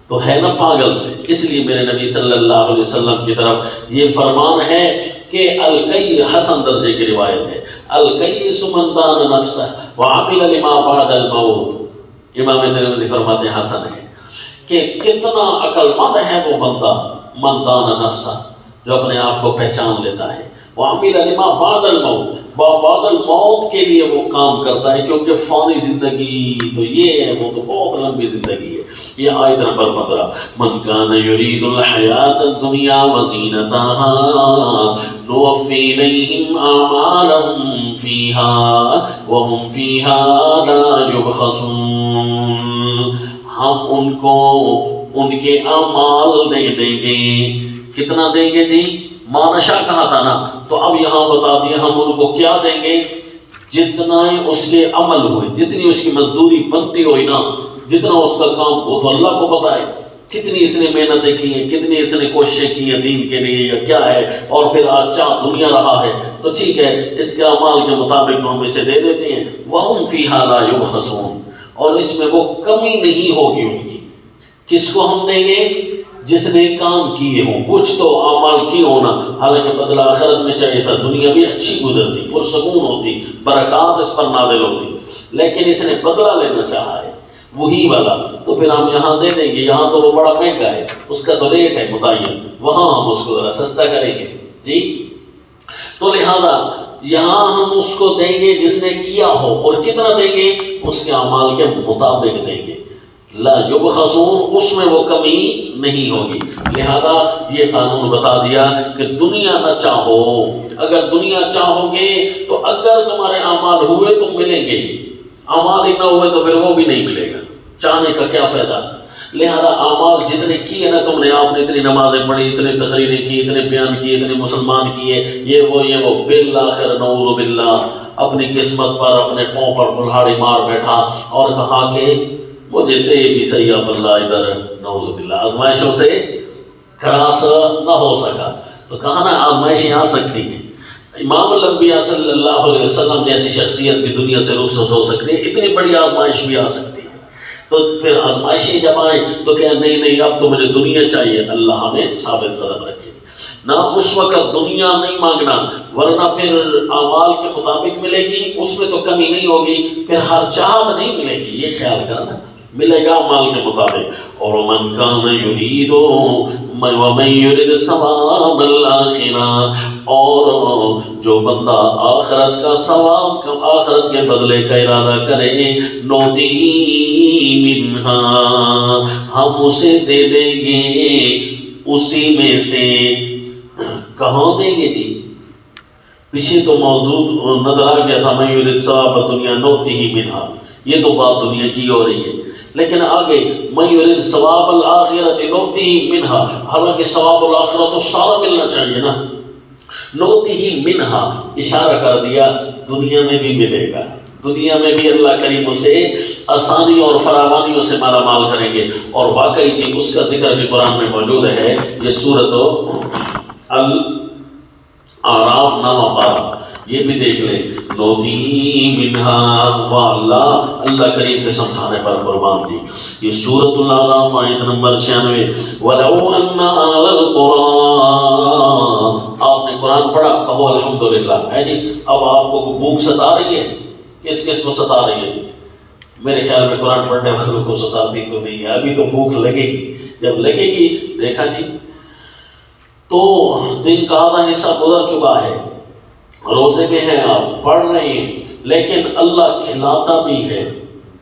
تو ہے نا پاگل۔ اس لیے میرے نبی صلی اللہ علیہ وسلم کی طرف یہ فرمان ہے کہ القی، حسن درجے کی روایت ہے، القیس من دان نفسہ وعمل لما بعد الموت۔ امام ترمذی فرماتے ہیں حسن ہے کہ کتنا عقل مند ہے وہ بندہ، من دان نفسہ، جو اپنے آپ کو پہچان لیتا ہے. وَعَمِلَ لِمَا بَعْدَ الْمَوْتِ، بعد الموت کے لیے وہ کام کرتا ہے، کیونکہ فانی زندگی تو یہ ہے، وہ تو بہت لمبی زندگی ہے. یہ آیت نمبر 15. مَنْ كَانَ يُرِيدُ الْحَيَاةَ الدُّنْيَا وَزِينَتَهَا نُوَفِّي إِلَيْهِمْ أَعْمَالَهُمْ فِيهَا وَهُمْ فِيهَا لَا يُبْخَسُونَ. ہم ان کو ان کے اعمال دیں گے. کتنا دیں گے جی؟ مانشا کہا تھا نا، تو اب یہاں بتا دیا ہم ان کو کیا دیں گے، جتنا اس کے عمل ہوئے، جتنی اس کی مزدوری بنتی ہوئی نا، جتنا اس کا کام، وہ تو اللہ کو پتا ہے کتنی اس نے محنتیں کی ہیں، کتنی اس نے کوششیں کی ہیں دین کے لیے یا کیا ہے، اور پھر آج چاند دنیا رہا ہے تو ٹھیک ہے، اس کے اعمال کے مطابق ہم اسے دے دیتے ہیں. وَهُمْ فِيهَا لَا يُبْخَسُونَ، اور اس میں وہ کمی نہیں ہوگی ان کی. کس کو ہم دیں گے؟ جس نے کام کیے ہوں، کچھ تو اعمال کی ہونا، حالانکہ بدلہ آخرت میں چاہیے تھا، دنیا بھی اچھی گزرتی، پرسکون ہوتی، برکات اس پر نازل ہوتی، لیکن اس نے بدلہ لینا چاہا ہے وہی والا، تو پھر ہم یہاں دے دیں گے. یہاں تو وہ بڑا مہنگا ہے، اس کا تو ریٹ ہے متعین، وہاں ہم اس کو ذرا سستا کریں گے جی. تو لہذا یہاں ہم اس کو دیں گے جس نے کیا ہو، اور کتنا دیں گے؟ اس کے اعمال کے مطابق دیں گے. لا یبخسون، اس میں وہ کمی نہیں ہوگی. لہذا یہ قانون بتا دیا کہ دنیا نہ چاہو، اگر دنیا چاہو گے تو اگر تمہارے اعمال ہوئے تو ملیں گے، اعمال ہی نہ ہوئے تو پھر وہ بھی نہیں ملے گا. چاہنے کا کیا فائدہ؟ لہذا اعمال جتنے کیے نا تم نے، آپ نے اتنی نمازیں پڑھی، اتنے تقریریں کی، اتنے بیان کیے، اتنے مسلمان کیے، یہ وہ بالآخر نعوذ باللہ اپنی قسمت پر اپنے پاؤں پر کلہاڑی مار بیٹھا اور کہا کہ مجھے دے بھی صحیح اللہ ادھر، نعوذ باللہ آزمائشوں سے خلاص نہ ہو سکا. تو کہا نا آزمائشیں آ سکتی ہیں. امام الانبیاء صلی اللہ علیہ وسلم جیسی شخصیت بھی دنیا سے رخصت ہو سکتی ہے، اتنی بڑی آزمائش بھی آ سکتی ہے. تو پھر آزمائشیں جب آئیں تو کہ نہیں اب تو مجھے دنیا چاہیے، اللہ ہمیں ثابت قدم رکھے. نہ اس وقت دنیا نہیں مانگنا، ورنہ پھر اعمال کے مطابق ملے گی، اس میں تو کمی نہیں ہوگی، پھر ہر چاہت نہیں ملے گی، یہ خیال کرنا، ملے گا اعمال کے مطابق. اور من کان یرید ومن یرید ثواب الآخرہ، اور جو بندہ آخرت کا ثواب، آخرت کے بدلے کا ارادہ کرے، نوتی منہا، ہم اسے دے دیں گے اسی میں سے. کہاں دیں گے جی؟ پیچھے تو موضوع نظر آ گیا تھا، من یرید ثواب الدنیا نوتیہ منہا، یہ تو بات دنیا کی ہو رہی ہے. لیکن آگے من یرید ثواب الآخرۃ نوتیہ منہا، حالانکہ ثواب الآخرۃ تو سارا ملنا چاہیے نا. نوتیہ منہا اشارہ کر دیا دنیا میں بھی ملے گا، دنیا میں بھی اللہ کریم اسے آسانی اور فراوانیوں سے مالا مال کریں گے. اور واقعی جی اس کا ذکر بھی قرآن میں موجود ہے. یہ سورۃ الاعراف نامہ 12، یہ بھی دیکھ لیں. نوتی منہا، اللہ کریم کے سمجھانے پر قربان دی. یہ سورۃ الاعراف آیت نمبر 96. وَلَوْ أَنَّ أَهْلَ الْقُرَىٰ، آپ نے قرآن پڑھا، کہو الحمدللہ. ہے جی اب آپ کو بھوک ستا رہی ہے؟ کس کس کو ستا رہی ہے؟ میرے خیال میں قرآن پڑھنے والوں کو ستاتی تو نہیں ہے. ابھی تو بھوک لگے گی، جب لگے گی دیکھا جی تو دن کا آدھا حصہ گزر چکا ہے، روزے میں ہیں آپ، پڑھ رہے ہیں، لیکن اللہ کھلاتا بھی ہے.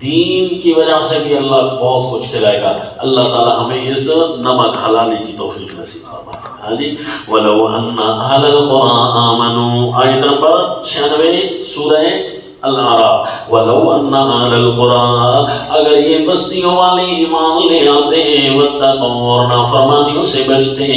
دین کی وجہ سے بھی اللہ بہت کچھ کھلائے گا. اللہ تعالی ہمیں اس نمک حلالی کی توفیق نصیب فرمائے. ہاں جی. وَلَوْ أَنَّ أَهْلَ الْقُرَىٰ آمَنُوا، آیت نمبر 96 سورہ الاعراف. وَلَوْ أَنَّ أَهْلَ الْقُرَىٰ، اگر یہ بستیوں والے ایمان لے آتے واتقوا، اور نافرمانیوں سے بچتے،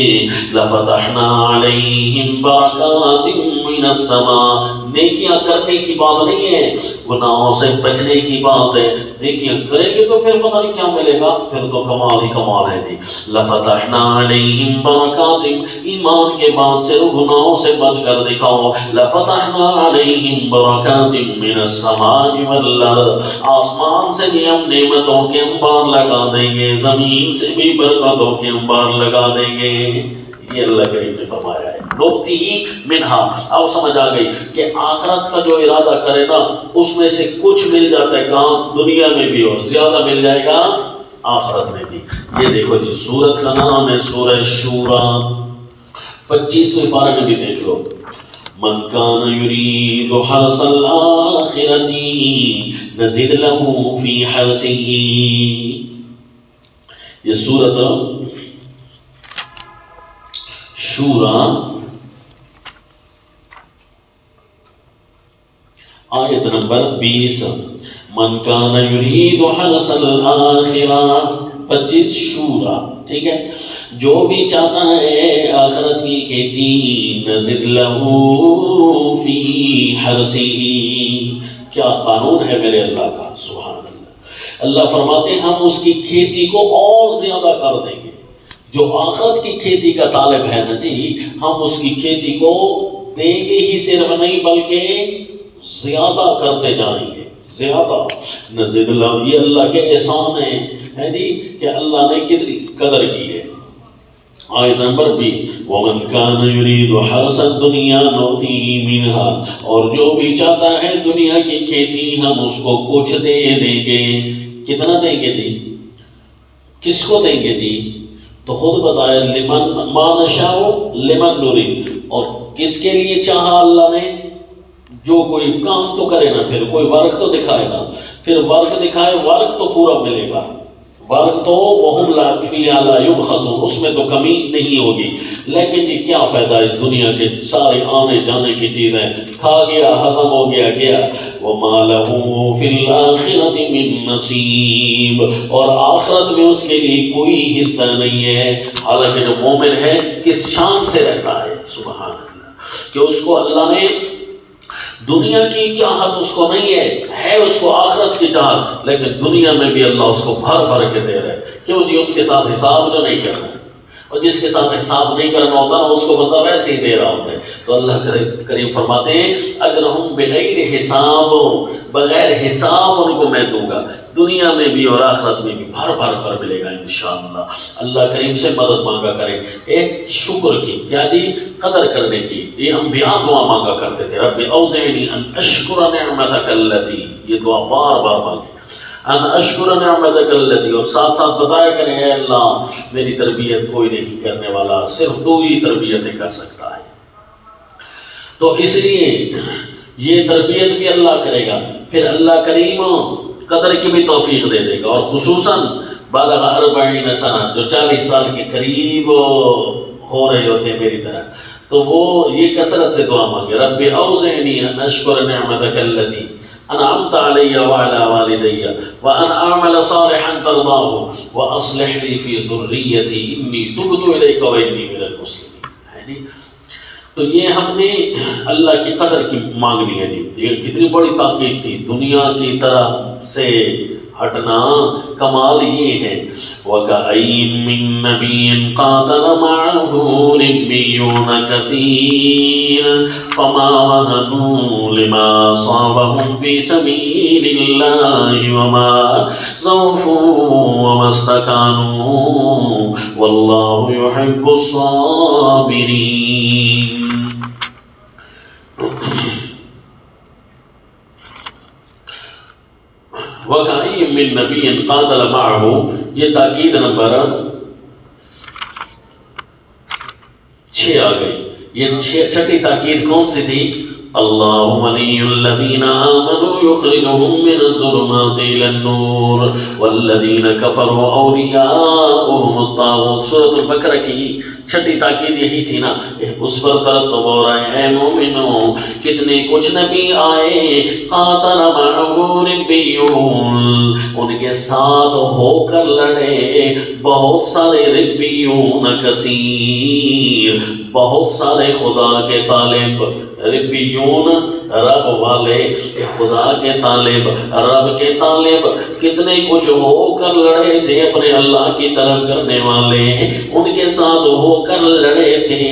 لَفَتَحْنَا عَلَيْهِمْ بَرَكَاتٍ مِّنَ السَّمَاءِ، نیکیاں کرنے کی بات نہیں ہے، گناہوں سے بچنے کی بات ہے. نیکیاں کریں گے تو پھر پتہ نہیں کیا ملے گا، پھر تو کمال ہی کمال ہے جی. لَفَتَحْنَا عَلَيْهِمْ بَرَكَاتٍ، ایمان کے بعد صرف گناہوں سے بچ کر دکھاؤ. لَفَتَحْنَا عَلَيْهِمْ بَرَكَاتٍ مِّنَ السَّمَاءِ وَالْأَرْضِ، آسمان سے بھی ہم نعمتوں کے انبار لگا دیں گے، زمین سے بھی برکتوں کے انبار لگا دیں گے. یہ اللہ کریم نے فرمایا ہے. نوتی منہا، اب سمجھ آ گئی کہ آخرت کا جو ارادہ کرے نا اس میں سے کچھ مل جاتا ہے، کام دنیا میں بھی اور زیادہ مل جائے گا آخرت میں بھی. یہ دیکھو جی سورت کا نام ہے سورہ شورا. 25ویں پارہ میں بھی دیکھ لو، من کان یرید حرث الآخرۃ نزد له فی حرثہ. یہ سورۃ شورى آیت نمبر 20. من کان یرید حرث الآخرہ 25 شورى. ٹھیک ہے، جو بھی چاہتا ہے آخرت کی کھیتی، نزد لہ فی حرثہ. کیا قانون ہے میرے اللہ کا، سبحان اللہ. اللہ فرماتے ہیں ہم اس کی کھیتی کو اور زیادہ کر دیں گے. جو آخرت کی کھیتی کا طالب ہے نا جی، ہم اس کی کھیتی کو دیں گے ہی صرف نہیں بلکہ زیادہ کرتے جائیں گے، زیادہ. نزد لہ، یہ اللہ کے احسان ہے جی کہ اللہ نے کتنی قدر کی ہے. آیت نمبر 20. وَمَنْ كَانَ يُرِيدُ حَرْثَ الدُّنْيَا نُؤْتِهِ مِنْهَا. اور جو بھی چاہتا ہے دنیا کی کھیتی ہم اس کو کچھ دے دیں گے. کتنا دیں گے جی؟ کس کو دیں گے جی؟ تو خود بتائے، لمن ما نشاء لمن نريد. اور کس کے لیے چاہا اللہ نے؟ جو کوئی کام تو کرے نا، پھر کوئی ورک تو دکھائے نا، پھر ورک دکھائے، ورک تو پورا ملے گا. ورک تو وہم لا فیہا لا یبخسون، اس میں تو کمی نہیں ہوگی. لیکن یہ کیا فائدہ اس دنیا کے سارے آنے جانے کی چیزیں، کھا گیا ختم ہو گیا گیا. وما لہ فی الآخرۃ من نصیب. اور آخرت میں اس کے لیے کوئی حصہ نہیں ہے. حالانکہ جو مومن ہے کس شان سے رہتا ہے، سبحان اللہ، کہ اس کو اللہ نے دنیا کی چاہت اس کو نہیں ہے اس کو آخرت کی چاہت. لیکن دنیا میں بھی اللہ اس کو بھر بھر کے دے رہے. کیوں جی؟ اس کے ساتھ حساب جو نہیں کرنا، اور جس کے ساتھ حساب نہیں کرنا ہوتا نا اس کو بندہ ویسے ہی دے رہا ہوتا ہے. تو اللہ کریم فرماتے ہیں اگر ہم بغیر حساب، بغیر حساب ان کو میں دوں گا، دنیا میں بھی اور آخرت میں بھی بھر بھر کر ملے گا انشاءاللہ. اللہ کریم سے مدد مانگا کریں، ایک شکر کی، کیا جی؟ قدر کرنے کی. یہ انبیاء دعا مانگا کرتے تھے، رب اوزعنی ان اشکر نعمتک التی. یہ دعا بار بار مانگے، ان اشکر نعمتک التی. اور ساتھ ساتھ بتایا کریں اے اللہ میری تربیت کوئی نہیں کرنے والا، صرف تو ہی تربیتیں کر سکتا ہے. تو اس لیے یہ تربیت بھی اللہ کرے گا، پھر اللہ کریم قدر کی بھی توفیق دے دے گا. اور خصوصاً بالغ 40 سنہ، جو 40 سال کے قریب ہو رہے ہوتے ہیں میری طرح، تو وہ یہ کثرت سے دعا مانگے، رب اوزعنی ان اشکر نعمتک التی انعمت علی وعلی والدی وان اعمل صالحا ترضاہ واصلح لی فی ذریتی انی تبت الیک وانی من المسلمین. تو یہ ہم نے اللہ کی قدر کی مانگنی ہے جی. یہ کتنی بڑی تاکید تھی. دنیا کی طرح سے ہٹنا کمال یہ ہے. وَكَأَيٍّ مِّن نَّبِيٍّ قَاتَلَ مَعَهُ رِبِّيُّونَ كَثِيرٌ فَمَا وَهَنُوا لِمَا أَصَابَهُمْ فِي سَبِيلِ اللَّهِ وَمَا ضَعُفُوا وَمَا اسْتَكَانُوا وَاللَّهُ يُحِبُّ الصَّابِرِينَ. وَكَأَيٍّ مِّن نَّبِيٍّ قَاتَلَ مَعَهُ، یہ تاکید نمبر 6 آ گئی. یہ چھٹی تاکید کون سی تھی؟ اللہ ولی الذین آمنوا یخرجهم من الظلمات الى النور والذین کفروا اولیاؤهم الطاغوت. سورۃ البقرہ کی چھٹی تاکید یہی تھی نا. اس پر ترتب ہو رہے ہیں مومنوں، کتنے کچھ نبی آئے، قاتل معه ربیون، ان کے ساتھ ہو کر لڑے بہت سارے ربیون کثیر، بہت سارے خدا کے طالب. ربیون رب والے، خدا کے طالب، رب کے طالب کتنے کچھ ہو کر لڑے تھے، اپنے اللہ کی طرف کرنے والے ان کے ساتھ ہو کر لڑے تھے.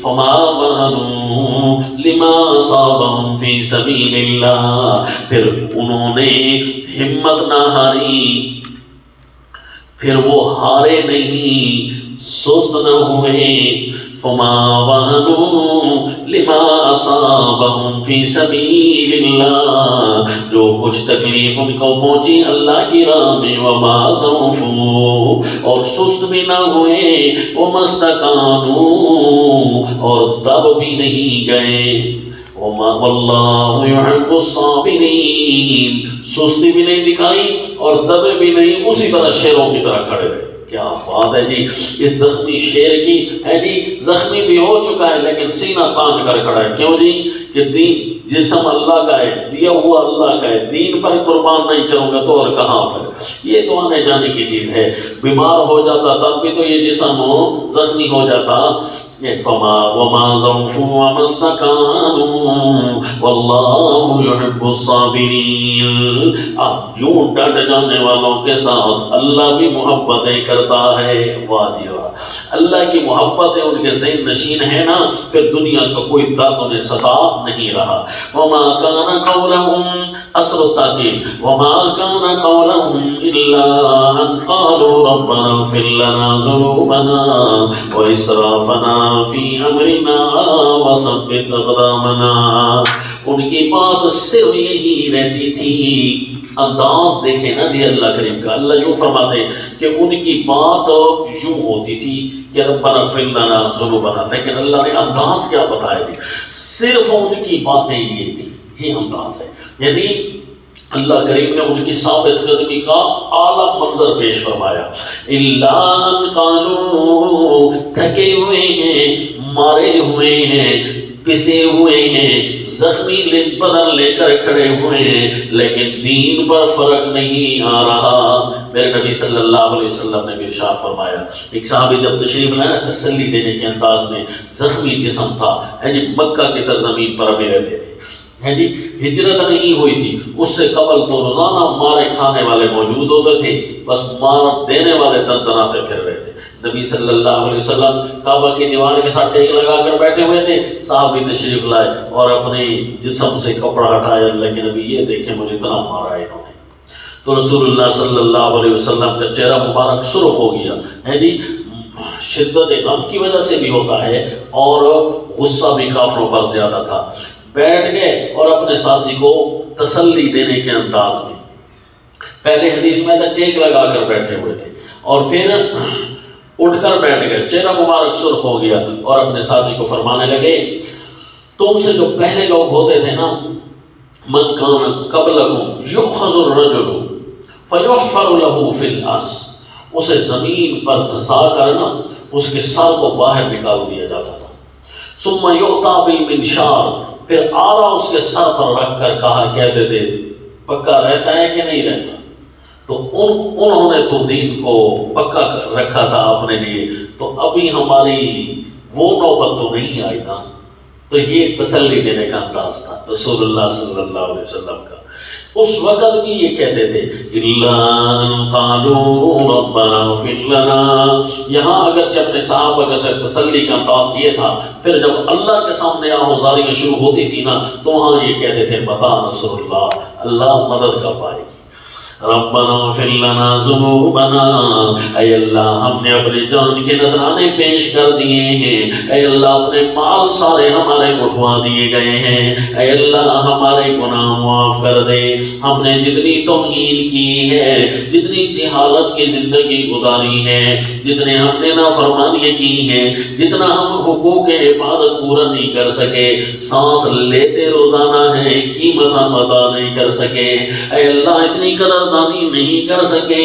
فما وهنوا لما أصابهم في سبيل الله، پھر انہوں نے ہمت نہ ہاری، پھر وہ ہارے نہیں، سست نہ ہوئے. فما وهنوا لما أصابهم فی سبیل اللہ، جو کچھ تکلیف ان کو پہنچی اللہ کی راہ میں، وما ضعفوا، اور سست بھی نہ ہوئے، وما استکانوا، اور دب بھی نہیں گئے، واللہ یحب الصابرین، سستی بھی نہیں دکھائی اور دبے بھی نہیں، اسی طرح شیروں کی طرح کھڑے رہے۔ کیا بات ہے جی، اس زخمی شیر کی ہے جی، زخمی بھی ہو چکا ہے لیکن سینہ تان کر کھڑا ہے۔ کیوں جی؟ کہ دین جسم اللہ کا ہے، دیا ہوا اللہ کا ہے، دین پر قربان نہیں کروں گا تو اور کہاں پر؟ یہ تو آنے جانے کی چیز ہے۔ بیمار ہو جاتا تب بھی تو یہ جسم زخمی ہو جاتا۔ وما ضعفوا وما استکانوا واللہ یحب الصابرین، اب یوں ڈٹ جانے والوں کے ساتھ اللہ بھی محبتیں کرتا ہے۔ واہ جی واہ، اللہ کی محبتیں ان کے ذہن نشین ہے نا، پھر دنیا کا کوئی درد انہیں ستا نہیں رہا۔ وما کان قولهم، اثر التاکید، وما کان قولهم الا ان قالوا ربنا اغفر لنا ذنوبنا واسرافنا فی امرنا وثبت اقدامنا، ان کی بات صرف یہی رہتی تھی۔ انداز دیکھیں نا جی اللہ کریم کا، اللہ یوں فرماتے ہیں کہ ان کی بات یوں ہوتی تھی کہ ربنا اغفر لنا ذنوبنا، لیکن اللہ نے انداز کیا بتایا جی، صرف ان کی باتیں یہ تھی، یہ انداز ہے۔ یعنی اللہ کریم نے ان کی ثابت قدمی کا اعلیٰ منظر پیش فرمایا۔ الا ان قالوا، تھکے ہوئے ہیں، مارے ہوئے ہیں، پسے ہوئے ہیں، زخمی بدن لے کر کھڑے ہوئے ہیں، لیکن دین پر فرق نہیں آ رہا۔ میرے نبی صلی اللہ علیہ وسلم نے بھی ارشاد فرمایا، ایک صحابی جب تشریف لائے تسلی دینے کے انداز میں، زخمی جسم تھا، جی مکہ کی سرزمین پر ابھی رہتے تھے، ہے جی ہجرت نہیں ہوئی تھی، اس سے قبل تو روزانہ مارے کھانے والے موجود ہوتے تھے، بس مار دینے والے دندناتے پھر رہے تھے۔ نبی صلی اللہ علیہ وسلم کعبہ کی دیوار کے ساتھ ٹیک لگا کر بیٹھے ہوئے تھے، صحابی تشریف لائے اور اپنے جسم سے کپڑا ہٹایا، لیکن ابھی یہ دیکھیں مجھے اتنا مارا ہے انہوں نے۔ تو رسول اللہ صلی اللہ علیہ وسلم کا چہرہ مبارک سرخ ہو گیا، ہے جی شدت غم کی وجہ سے بھی ہوتا ہے اور غصہ بھی کافروں پر زیادہ تھا۔ بیٹھ گئے اور اپنے ساتھی کو تسلی دینے کے انداز میں، پہلے حدیث میں تک ٹیک لگا کر بیٹھے ہوئے تھے اور پھر اٹھ کر بیٹھ گئے، چہرہ مبارک سرخ ہو گیا اور اپنے ساتھی کو فرمانے لگے، تم سے جو پہلے لوگ ہوتے تھے نا، من کان قبلکم یؤخذ الرجل فیحفر له فی الارض، اسے زمین پر دھسا کر نا اس کے سر کو باہر نکال دیا جاتا تھا، ثم یؤتی بالمنشار، پھر آلہ اس کے سر پر رکھ کر کہا کہتے تھے پکا رہتا ہے کہ نہیں رہتا؟ تو انہوں نے تو دین کو پکا رکھا تھا اپنے لیے، تو ابھی ہماری وہ نوبت تو نہیں آئی نا۔ تو یہ تسلی دینے کا انداز تھا رسول اللہ صلی اللہ علیہ وسلم کا۔ اس وقت بھی یہ کہتے تھے اِلَّا أَن قَالُوا رَبَّنَا اغْفِرْ لَنَا، یہاں اگرچہ اپنے صحابہ کا سے تسلی کا انداز یہ تھا، پھر جب اللہ کے سامنے آہوزاریاں شروع ہوتی تھی نا تو وہاں یہ کہتے تھے مَتَىٰ نَصْرُ اللَّہِ، اللہ مدد کب آئے گی۔ ربنا اغفر لنا ذنوبنا، اے اللہ ہم نے اپنے جان کے نذرانے پیش کر دیے ہیں، اے اللہ اپنے مال سارے ہمارے اٹھوا دیے گئے ہیں، اے اللہ ہمارے گناہ معاف کر دے، ہم نے جتنی توہین کی ہے، جتنی جہالت کی زندگی گزاری ہے، جتنے ہم نے نافرمانیاں کی ہیں، جتنا ہم حقوق عبادت پورا نہیں کر سکے، سانس لیتے روزانہ ہے قیمت ہم ادا نہیں کر سکے، اے اللہ اتنی قدر نہیں کر سکے،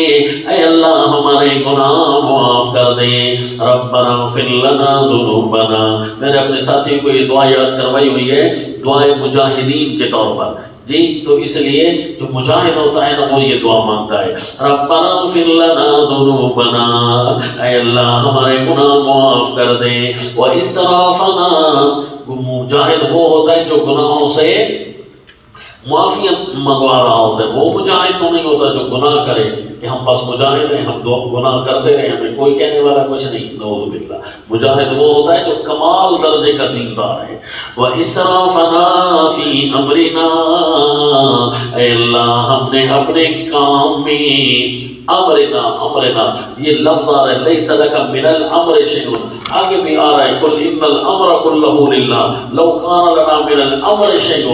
اے اللہ ہمارے گناہ معاف کر دے۔ ربنا اغفر لنا ذنوبنا، میں نے اپنے ساتھی کو یہ دعا یاد کروائی ہوئی ہے، دعائے مجاہدین کے طور پر جی، تو اس لیے جو مجاہد ہوتا ہے نا وہ یہ دعا مانگتا ہے، ربنا اغفر لنا ذنوبنا، اے اللہ ہمارے گناہ معاف کر دے، واسرافنا، مجاہد وہ ہوتا ہے جو گناہوں سے معافی منگوا رہا ہوتا ہے، وہ مجاہد تو نہیں ہوتا جو گناہ کرے کہ ہم بس مجاہد ہیں، ہم دو گناہ کرتے رہے، ہمیں کوئی کہنے والا کچھ نہیں، نعوذ باللہ۔ مجاہد وہ ہوتا ہے جو کمال درجے کا دیندار ہے۔ وَإِسْرَافَنَا فِي أَمْرِنَا، اے اللہ ہم نے اپنے کام میں امرنا امرنا، یہ لفظ آ رہا ہے لیس لک من الامر شیء، آگے بھی آ رہا ہے قل ان الامر کلہ للہ لو کان لنا من الامر شیء،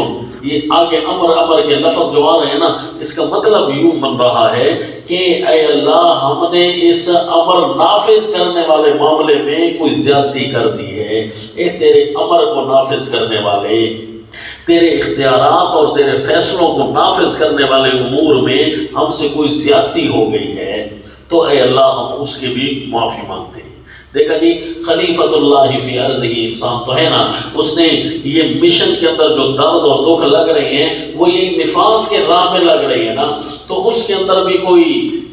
یہ آگے امر کے لفظ جو آ رہے ہیں نا، اس کا مطلب یوں بن رہا ہے کہ اے اللہ ہم نے اس امر نافذ کرنے والے معاملے میں کوئی زیادتی کر دی ہے، اے تیرے امر کو نافذ کرنے والے، تیرے اختیارات اور تیرے فیصلوں کو نافذ کرنے والے امور میں ہم سے کوئی زیادتی ہو گئی ہے، تو اے اللہ ہم اس کی بھی معافی مانگتے ہیں۔ دیکھا جی، خلیفۃ اللہ فی ارضہ انسان تو ہے نا، اس نے یہ مشن کے اندر جو درد اور دکھ لگ رہے ہیں وہ یہ نفاذ کے راہ میں لگ رہی ہے نا، تو اس کے اندر بھی کوئی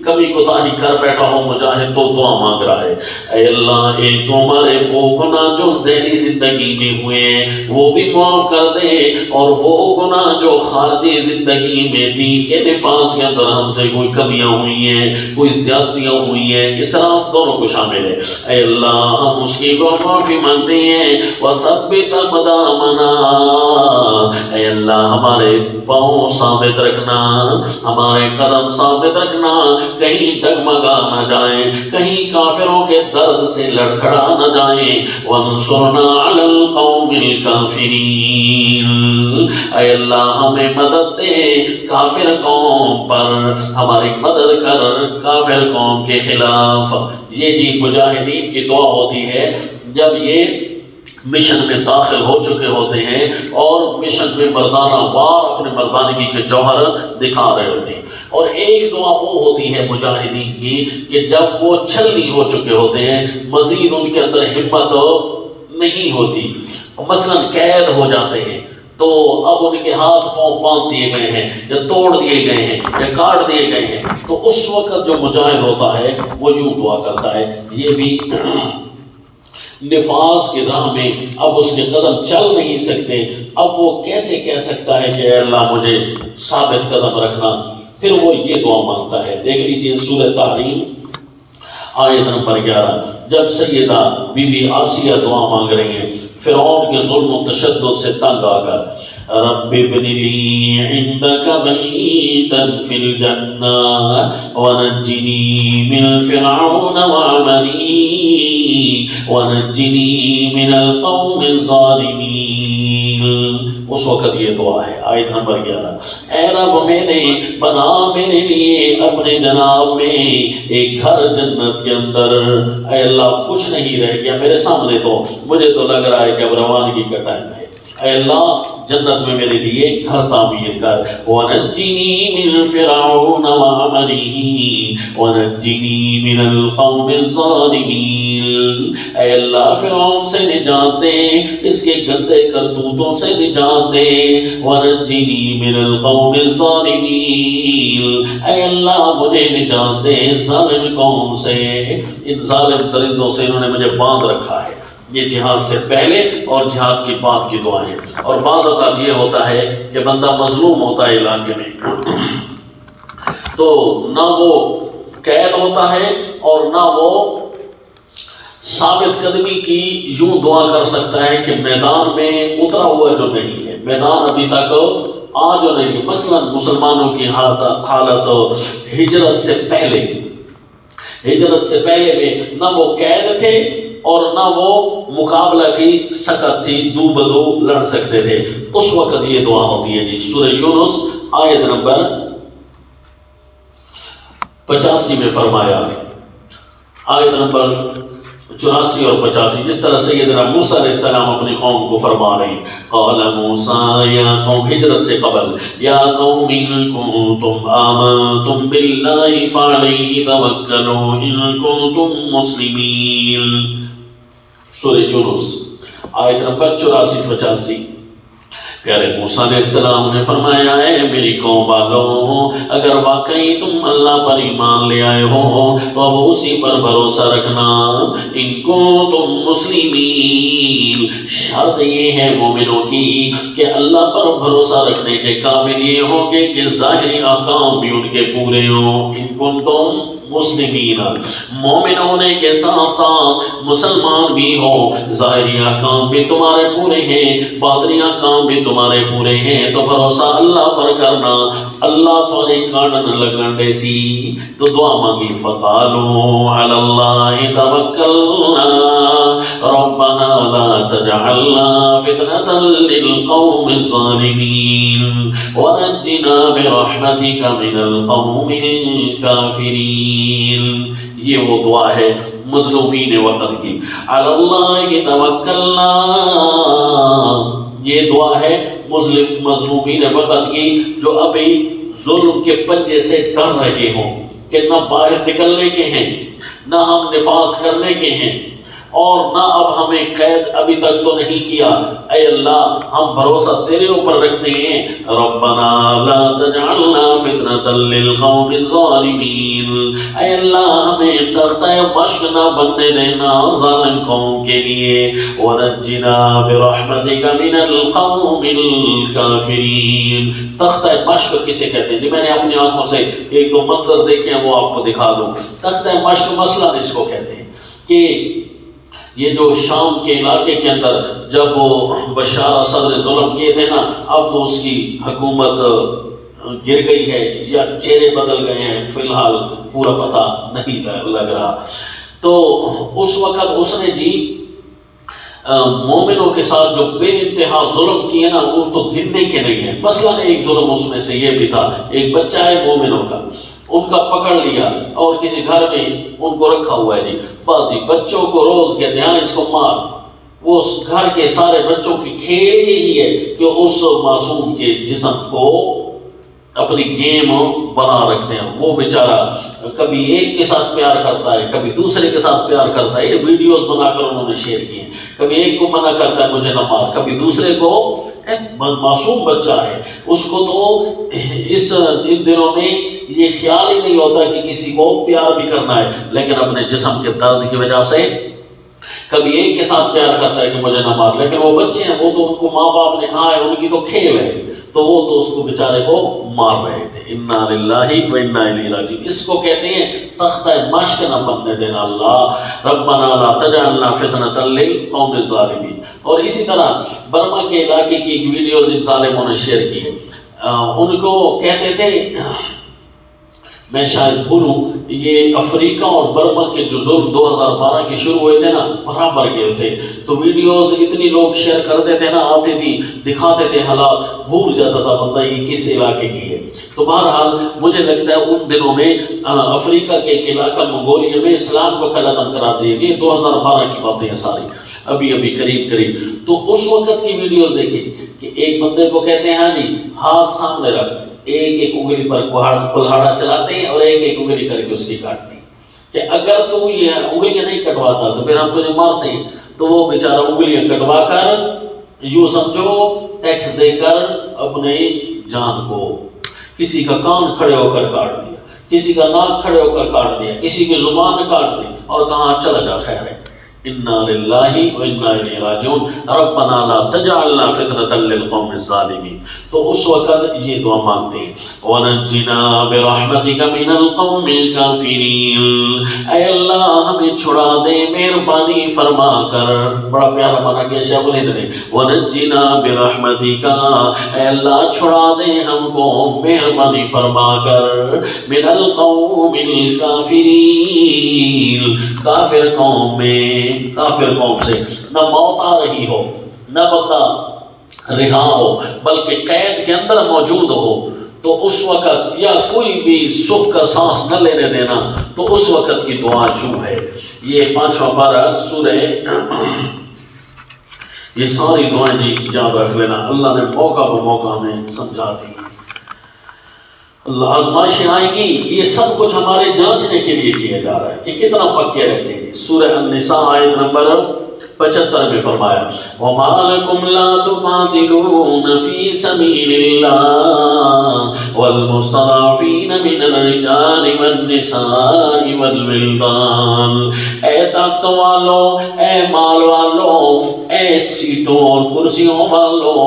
کمی کوتاہی کر بیٹھا ہو مجاہد تو دعا مانگ رہا ہے، اے اللہ ایک تو ہمارے وہ گناہ جو ذہنی زندگی میں ہوئے ہیں وہ بھی معاف کر دے، اور وہ گناہ جو خارجی زندگی میں دین کے نفاذ کے اندر ہم سے کوئی کمیاں ہوئی ہیں، کوئی زیادتیاں ہوئی ہیں، اسراف دونوں کو شامل ہے، اے اللہ ہم اس کی کو معافی مانگتے ہیں۔ وَثَبِّتْ أَقْدَامَنَا، اے اللہ ہمارے پاؤں ثابت رکھنا، ہمارے قدم ثابت رکھنا، کہیں ڈگمگا نہ جائیں، کہیں کافروں کے درد سے لڑکھڑا نہ جائیں۔ وَانصُرْنَا عَلَى الْقَوْمِ الْكَافِرِينَ، اے اللہ ہمیں مدد دے کافر قوم پر، ہماری مدد کر کافر قوم کے خلاف۔ یہ جی مجاہدین کی دعا ہوتی ہے جب یہ مشن میں داخل ہو چکے ہوتے ہیں اور مشن میں مردانہ وار اپنے مردانگی کے جوہر دکھا رہے ہوتے ہیں۔ اور ایک دعا وہ ہوتی ہے مجاہدین کی کہ جب وہ چھلنی ہو چکے ہوتے ہیں، مزید ان کے اندر ہمت نہیں ہوتی، مثلا قید ہو جاتے ہیں تو اب ان کے ہاتھ پاؤں باندھ دیے گئے ہیں یا توڑ دیے گئے ہیں یا کاٹ دیے گئے ہیں، تو اس وقت جو مجاہد ہوتا ہے وہ یوں دعا کرتا ہے، یہ بھی نفاذ کی راہ میں اب اس کے قدم چل نہیں سکتے، اب وہ کیسے کہہ سکتا ہے کہ اے اللہ مجھے ثابت قدم رکھنا، پھر وہ یہ دعا مانگتا ہے۔ دیکھ لیجئے سورہ تحریم آیت نمبر 11، جب سیدہ بی بی آسیہ دعا مانگ رہی ہیں فرعون کے ظلم و تشدد سے تنگ آ کر، رب ابن لی عندک بیتا فی الجنہ ونجنی من فرعون وعملی ونجنی من القوم الظالمین۔ اس وقت یہ دعا ہے آیت نمبر 11، اے رب میں نے بنا میرے لیے اپنے جناب میں ایک گھر جنت کے اندر، اے اللہ کچھ نہیں رہ گیا میرے سامنے، تو مجھے تو لگ رہا ہے کہ اب روانگی کا ٹائم ہے، اے اللہ جنت میں میرے لیے گھر تعمیر کر، وَنَجِّنِي مِن فِرْعَوْنَ وَعَمَلِهِ وَنَجِّنِي مِنَ الْقَوْمِ الظَّالِمِينَ، اے اللہ فرعون سے نجات دے، اس کے گندے کرتوتوں سے نجات دے، وَنَجِّنِي مِنَ الْقَوْمِ الظَّالِمِينَ، اے اللہ مجھے نجات دے ظالم قوم سے، ان ظالم درندوں سے انہوں نے مجھے باندھ رکھا ہے۔ یہ جہاد سے پہلے اور جہاد کے بعد کی دعائیں، اور بعض اوقات یہ ہوتا ہے کہ بندہ مظلوم ہوتا ہے علاقے میں، تو نہ وہ قید ہوتا ہے اور نہ وہ ثابت قدمی کی یوں دعا کر سکتا ہے کہ میدان میں اترا ہوا جو نہیں ہے، میدان ابھی تک آ جو نہیں، مثلا مسلمانوں کی حالت ہجرت سے پہلے میں نہ وہ قید تھے اور نہ وہ مقابلہ کی سکت تھی، دو بدو لڑ سکتے تھے، اس وقت یہ دعا ہوتی ہے جی۔ سورہ یونس آیت نمبر 85 میں فرمایا، آیت نمبر 84 اور 85، جس طرح سیدنا موسیٰ علیہ السلام اپنی قوم کو فرما رہے ہیں، قال موسیٰ یا قوم، ہجرت سے قبل، یا قوم ان کنتم آمنتم باللہ فعلیہ توکلوا ان کنتم مسلمین۔ سورہ یونس آیت نمبر 84-85، پیارے موسیٰ علیہ السلام نے فرمایا، اے میری قوم والوں، اگر واقعی تم اللہ پر ایمان لے آئے ہو تو اب اسی پر بھروسہ رکھنا، ان کو تم مسلمین، شرط یہ ہے مومنوں کی کہ اللہ پر بھروسہ رکھنے کے قابل یہ ہوں گے کہ ظاہری احکام بھی ان کے پورے ہوں، ان کو تم مسلمین، مومن ہونے کے ساتھ ساتھ مسلمان بھی ہو، ظاہری احکام بھی تمہارے پورے ہیں، باطنی احکام بھی تمہارے پورے ہیں، تو بھروسہ اللہ پر کرنا، اللہ تھوڑے کاٹن لگن دے سی تو دعا مانگی فقالوا علی اللہ توکلنا ربنا لا تجعلنا فتنة للقوم الظالمین ونجنا برحمتك من القوم الكافرین. یہ وہ دعا ہے مظلومین وقت کی. علی اللہ توکلنا، یہ دعا ہے مظلومین وقت کی جو ابھی ظلم کے پنجے سے ڈر رہے ہوں کہ نہ باہر نکلنے کے ہیں، نہ ہم نفاذ کرنے کے ہیں، اور نہ اب ہمیں قید ابھی تک تو نہیں کیا. اے اللہ ہم بھروسہ تیرے اوپر رکھتے ہیں. ربنا لا تجعلنا فتنة للقوم الظالمین، اے اللہ ہمیں تختہ مشق نہ بننے دینا ظالم قوم کے لیے. ونجنا برحمتك من القوم الكافرین. تختہ مشق کسے کہتے ہیں؟ میں نے اپنی آنکھوں سے ایک دو منظر دیکھے ہیں، وہ آپ کو دکھا دوں. تختہ مشق مثلا اس کو کہتے ہیں کہ یہ جو شام کے علاقے کے اندر جب وہ بشار اسد نے ظلم کیے تھے نا، اب تو اس کی حکومت گر گئی ہے یا چہرے بدل گئے ہیں، فی الحال پورا پتہ نہیں لگ رہا. تو اس وقت اس نے جی مومنوں کے ساتھ جو بے انتہا ظلم کیے نا، وہ تو گننے کے نہیں ہیں. مثلا ایک ظلم اس میں سے یہ بھی تھا، ایک بچہ ہے مومنوں کا، ان کا پکڑ لیا اور کسی گھر میں ان کو رکھا ہوا ہے. جی بس جی بچوں کو روز کہتے ہیں اس کو مار. وہ اس گھر کے سارے بچوں کی کھیل یہی ہے کہ اس معصوم کے جسم کو اپنی گیم بنا رکھتے ہیں. وہ بیچارہ کبھی ایک کے ساتھ پیار کرتا ہے، کبھی دوسرے کے ساتھ پیار کرتا ہے. یہ ویڈیوز بنا کر انہوں نے شیئر کی ہیں. کبھی ایک کو منع کرتا ہے مجھے نہ مار، کبھی دوسرے کو. معصوم بچہ ہے، اس کو تو ان دنوں میں یہ خیال ہی نہیں ہوتا کہ کسی کو پیار بھی کرنا ہے، لیکن اپنے جسم کے درد کی وجہ سے کبھی ایک کے ساتھ پیار کرتا ہے کہ مجھے نہ مار. لیکن وہ بچے ہیں، وہ تو ان کو ماں باپ نے کہا ہے، ان کی تو کھیل ہے، تو وہ تو اس کو بیچارے کو مار رہے تھے. انا للہ و انا الیہ راجعون. اس کو کہتے ہیں تختہ مشق نہ بننے دینا. اللہ ربنا لا تجعلنا فتنة للقوم الظالمین. اور اسی طرح برما کے علاقے کی ایک ویڈیوز ان ظالموں نے شیئر کی. ان کو کہتے تھے، میں شاید بھولوں، یہ افریقہ اور برما کے جو ظلم 2012 کے شروع ہوئے تھے نا، برابر گئے تھے. تو ویڈیوز اتنی لوگ شیئر کرتے تھے نا، آتے تھی دکھاتے تھے، حالات بھول جاتا تھا بندہ یہ کس علاقے کی ہے. تو بہرحال مجھے لگتا ہے ان دنوں میں افریقہ کے ایک علاقہ منگولیا میں اسلام کو ختم کرا دیے گئے. 2012 کی باتیں ہیں ساری، ابھی قریب. تو اس وقت کی ویڈیوز دیکھیں کہ ایک بندے کو کہتے ہیں ہاں جی ہاتھ سامنے رکھ، ایک انگلی پر کلہاڑا چلاتے ہیں اور ایک انگلی کر کے اس کی کاٹتے ہیں کہ اگر تو یہ انگلیاں نہیں کٹواتا تو پھر ہم تجھے مارتے ہیں. تو وہ بیچارہ انگلیاں کٹوا کر یوں سمجھو ٹیکس دے کر اپنے جان کو، کسی کا کان کھڑے ہو کر کاٹ دیا، کسی کا ناک کھڑے ہو کر کاٹ دیا، کسی کی زبان کاٹ دی اور کہاں چلا جا خیر ہے. انا للہ و انا الیہ راجعون. ربنا لا تجعلنا فتنة للقوم الظالمین. تو اس وقت یہ دعا مانگتے ہیں ونجنا برحمتک من القوم الکافرین. اے اللہ ہمیں چھڑا دے مہربانی فرما کر. بڑا پیارا مانا کیا شیخ الہند نے، ونجنا برحمتک، اے اللہ چھڑا دے ہم کو مہربانی فرما کر من القوم الکافرین، کافر قوم میں، کافر قوم سے. نہ موت آ رہی ہو، نہ بندہ رہا ہو، بلکہ قید کے اندر موجود ہو، تو اس وقت یا کوئی بھی سکھ کا سانس نہ لینے دینا. تو اس وقت کی دعا جو ہے یہ 5واں پارہ سورہ، یہ ساری دعائیں جی یاد رکھ لینا. اللہ نے موقع پر موقع ہمیں سمجھا دی. اللہ آزمائشیں آئیں گی، یہ سب کچھ ہمارے جانچنے کے لیے کیا جا رہا ہے کہ کتنا پکے رہتے ہیں. سورہ النساء آیت نمبر 75 میں فرمایا وَمَا لَكُمْ لَا تُقَاتِلُونَ فِي سَبِيلِ اللَّهِ وَالْمُسْتَضْعَفِينَ مِنَ الرِّجَالِ وَالنِّسَاءِ وَالْوِلْدَانِ. اے طاقت والو، اے مال والو، اے سیٹوں اور کرسیوں والو،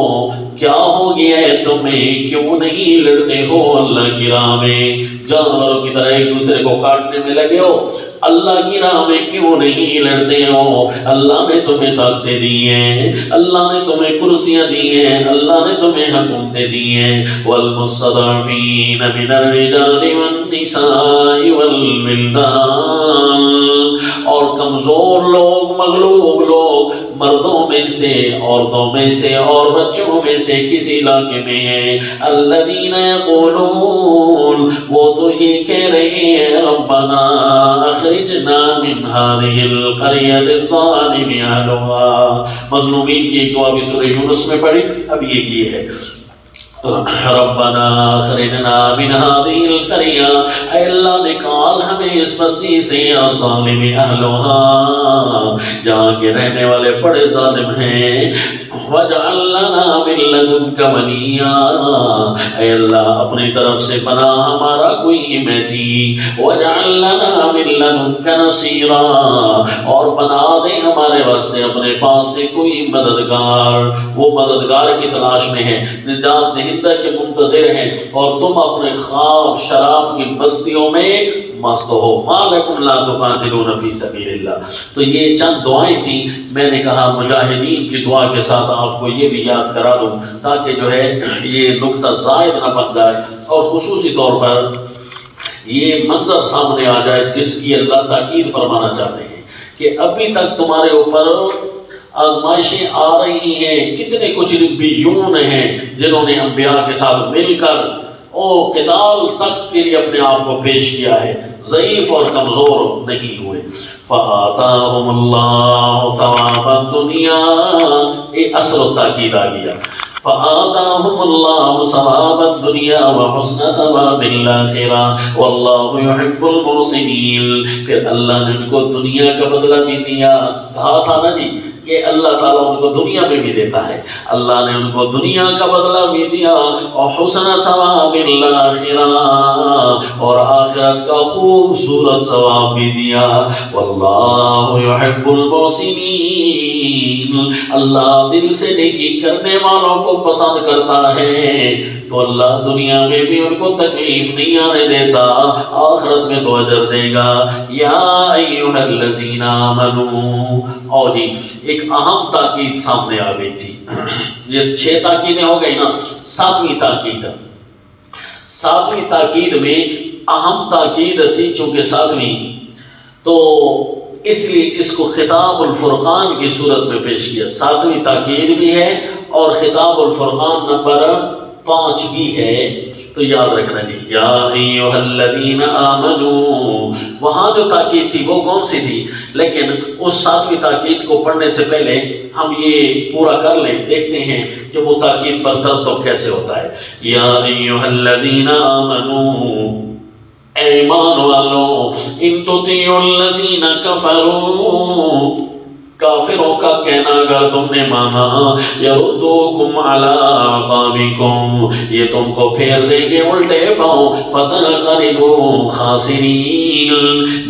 کیا ہو گیا ہے تمہیں؟ کیوں نہیں لڑتے ہو اللہ کی راہ میں؟ جانوروں کی طرح ایک دوسرے کو کاٹنے میں لگے ہو. اللہ کی راہ میں کیوں نہیں لڑتے ہو؟ اللہ نے تمہیں طاقتیں دی ہیں، اللہ نے تمہیں کرسیاں دی ہیں، اللہ نے تمہیں حکومتیں دی ہیں۔ والمستضعفین من الرجال والنساء والولدان، اور کمزور لوگ، مغلوب لوگ مردوں میں سے، عورتوں میں سے اور بچوں میں سے کسی علاقے میں ہیں۔ الذین یقولون، وہ تو یہ کہہ رہے ہیں، ربنا اخرجنا من هذه القرية الظالم اهلها۔ مظلومین کی ایک دعا بھی سورہ یونس میں پڑھی، اب یہ کی ہے، ربنا اخرجنا من هذه القرية، اے اللہ نکال ہمیں اس بستی سے، یا ظالم اہلها، جہاں کے رہنے والے بڑے ظالم ہیں، وَاجْعَلْ لَنَا مِن لَّدُنْكَ وَلِيًّا، اے اللہ اپنی طرف سے بنا ہمارا کوئی حمایتی، وَاجْعَلْ لَنَا مِن لَّدُنْكَ نَصِيرًا، اور بنا دے ہمارے واسطے اپنے پاس سے کوئی مددگار۔ وہ مددگار کی تلاش میں ہے، نجات دہندہ کے منتظر ہیں، اور تم اپنے خواب شراب کی بستیوں میں مست ہو۔ مَا لَكُمْ لَا تُقَاتِلُونَ فِي سَبِيلِ اللَّهِ۔ تو یہ چند دعائیں تھیں، میں نے کہا مجاہدین کی دعا کے ساتھ آپ کو یہ بھی یاد کرا دوں تاکہ جو ہے یہ نقطہ زائد نہ بن جائے، اور خصوصی طور پر یہ منظر سامنے آ جائے جس کی اللہ تاکید فرمانا چاہتے ہیں کہ ابھی تک تمہارے اوپر آزمائشیں آ رہی ہیں، کتنے کچھ ربیون ہیں جنہوں نے انبیاء کے ساتھ مل کر قتال تک کے لیے اپنے آپ کو پیش کیا ہے، ضعیف اور کمزور نہیں ہوئے۔ فَآتَاهُمُ اللَّهُ ثَوَابَ الدُّنْيَا، ایک اثر و تاکید آ گیا، فَآتَاهُمُ اللَّهُ ثَوَابَ الدُّنْيَا وَحُسْنَ ثَوَابِ الْآخِرَةِ وَاللَّهُ يُحِبُّ الْمُحْسِنِينَ۔ پھر اللہ نے ان کو دنیا کا بدلہ بھی دیا، کہا تھا نا جی کہ اللہ تعالیٰ ان کو دنیا میں بھی دیتا ہے، اللہ نے ان کو دنیا کا بدلہ بھی دیا، اور حسن ثواب الآخرہ، اور آخرت کا خوبصورت ثواب بھی دیا۔ واللہ یحب المحسنین، اللہ دل سے نیکی کرنے والوں کو پسند کرتا ہے، تو اللہ دنیا میں بھی ان کو تکلیف نہیں آنے دیتا، آخرت میں تو اجر دے گا۔ یا ایھا الذین آمنوا، اور جی ایک اہم تاکید سامنے آ گئی تھی، یہ 6 تاکیدیں ہو گئی نا، 7ویں تاکید، 7ویں تاکید میں اہم تاکید تھی چونکہ 7ویں، تو اس لیے اس کو خطاب الفرقان کی صورت میں پیش کیا۔ 7ویں تاکید بھی ہے اور خطاب الفرقان نمبر 5 بھی ہے، تو یاد رکھنا جی، یا ایھا الذین آمنوا، وہاں جو تاکید تھی وہ کون سی تھی؟ لیکن اس 7ویں تاکید کو پڑھنے سے پہلے ہم یہ پورا کر لیں، دیکھتے ہیں کہ وہ تاکید پر ترتب کیسے ہوتا ہے۔ یا ایھا الذین آمنوا، اے ایمان والو، ان تطیعوا الذین کفروا، کافروں کا کہنا اگر تم نے مانا، یردوکم علی اعقابکم، یہ تم کو پھیر دیں گے الٹے پاؤں، فتنقلبوا خاسرین،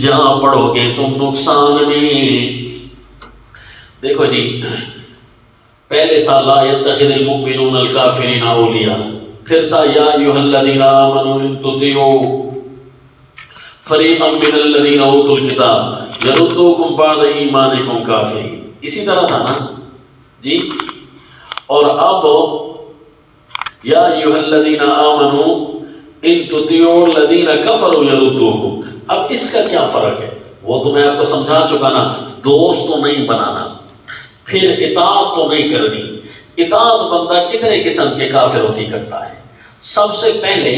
جہاں پڑو گے تم نقصان میں۔ دیکھو جی، پہلے تھا لا يتخذ المؤمنون الکافرین اولیاء، پھر تھا یا ایھا الذین آمنوا ان تطیعوا فریقا من الذین اوتوا الکتاب یردوکم بعد ایمانکم کافرین، اسی طرح تھا نا جی۔ اور اب یا ایھا الذین آمنوا ان تطیعوا الذین کفروا یردوکم، اب اس کا کیا فرق ہے؟ وہ تو میں آپ کو سمجھا چکا نا، دوست تو نہیں بنانا، پھر اطاعت تو نہیں کرنی۔ اطاعت بندہ کتنے قسم کے کافروں کی کرتا ہے؟ سب سے پہلے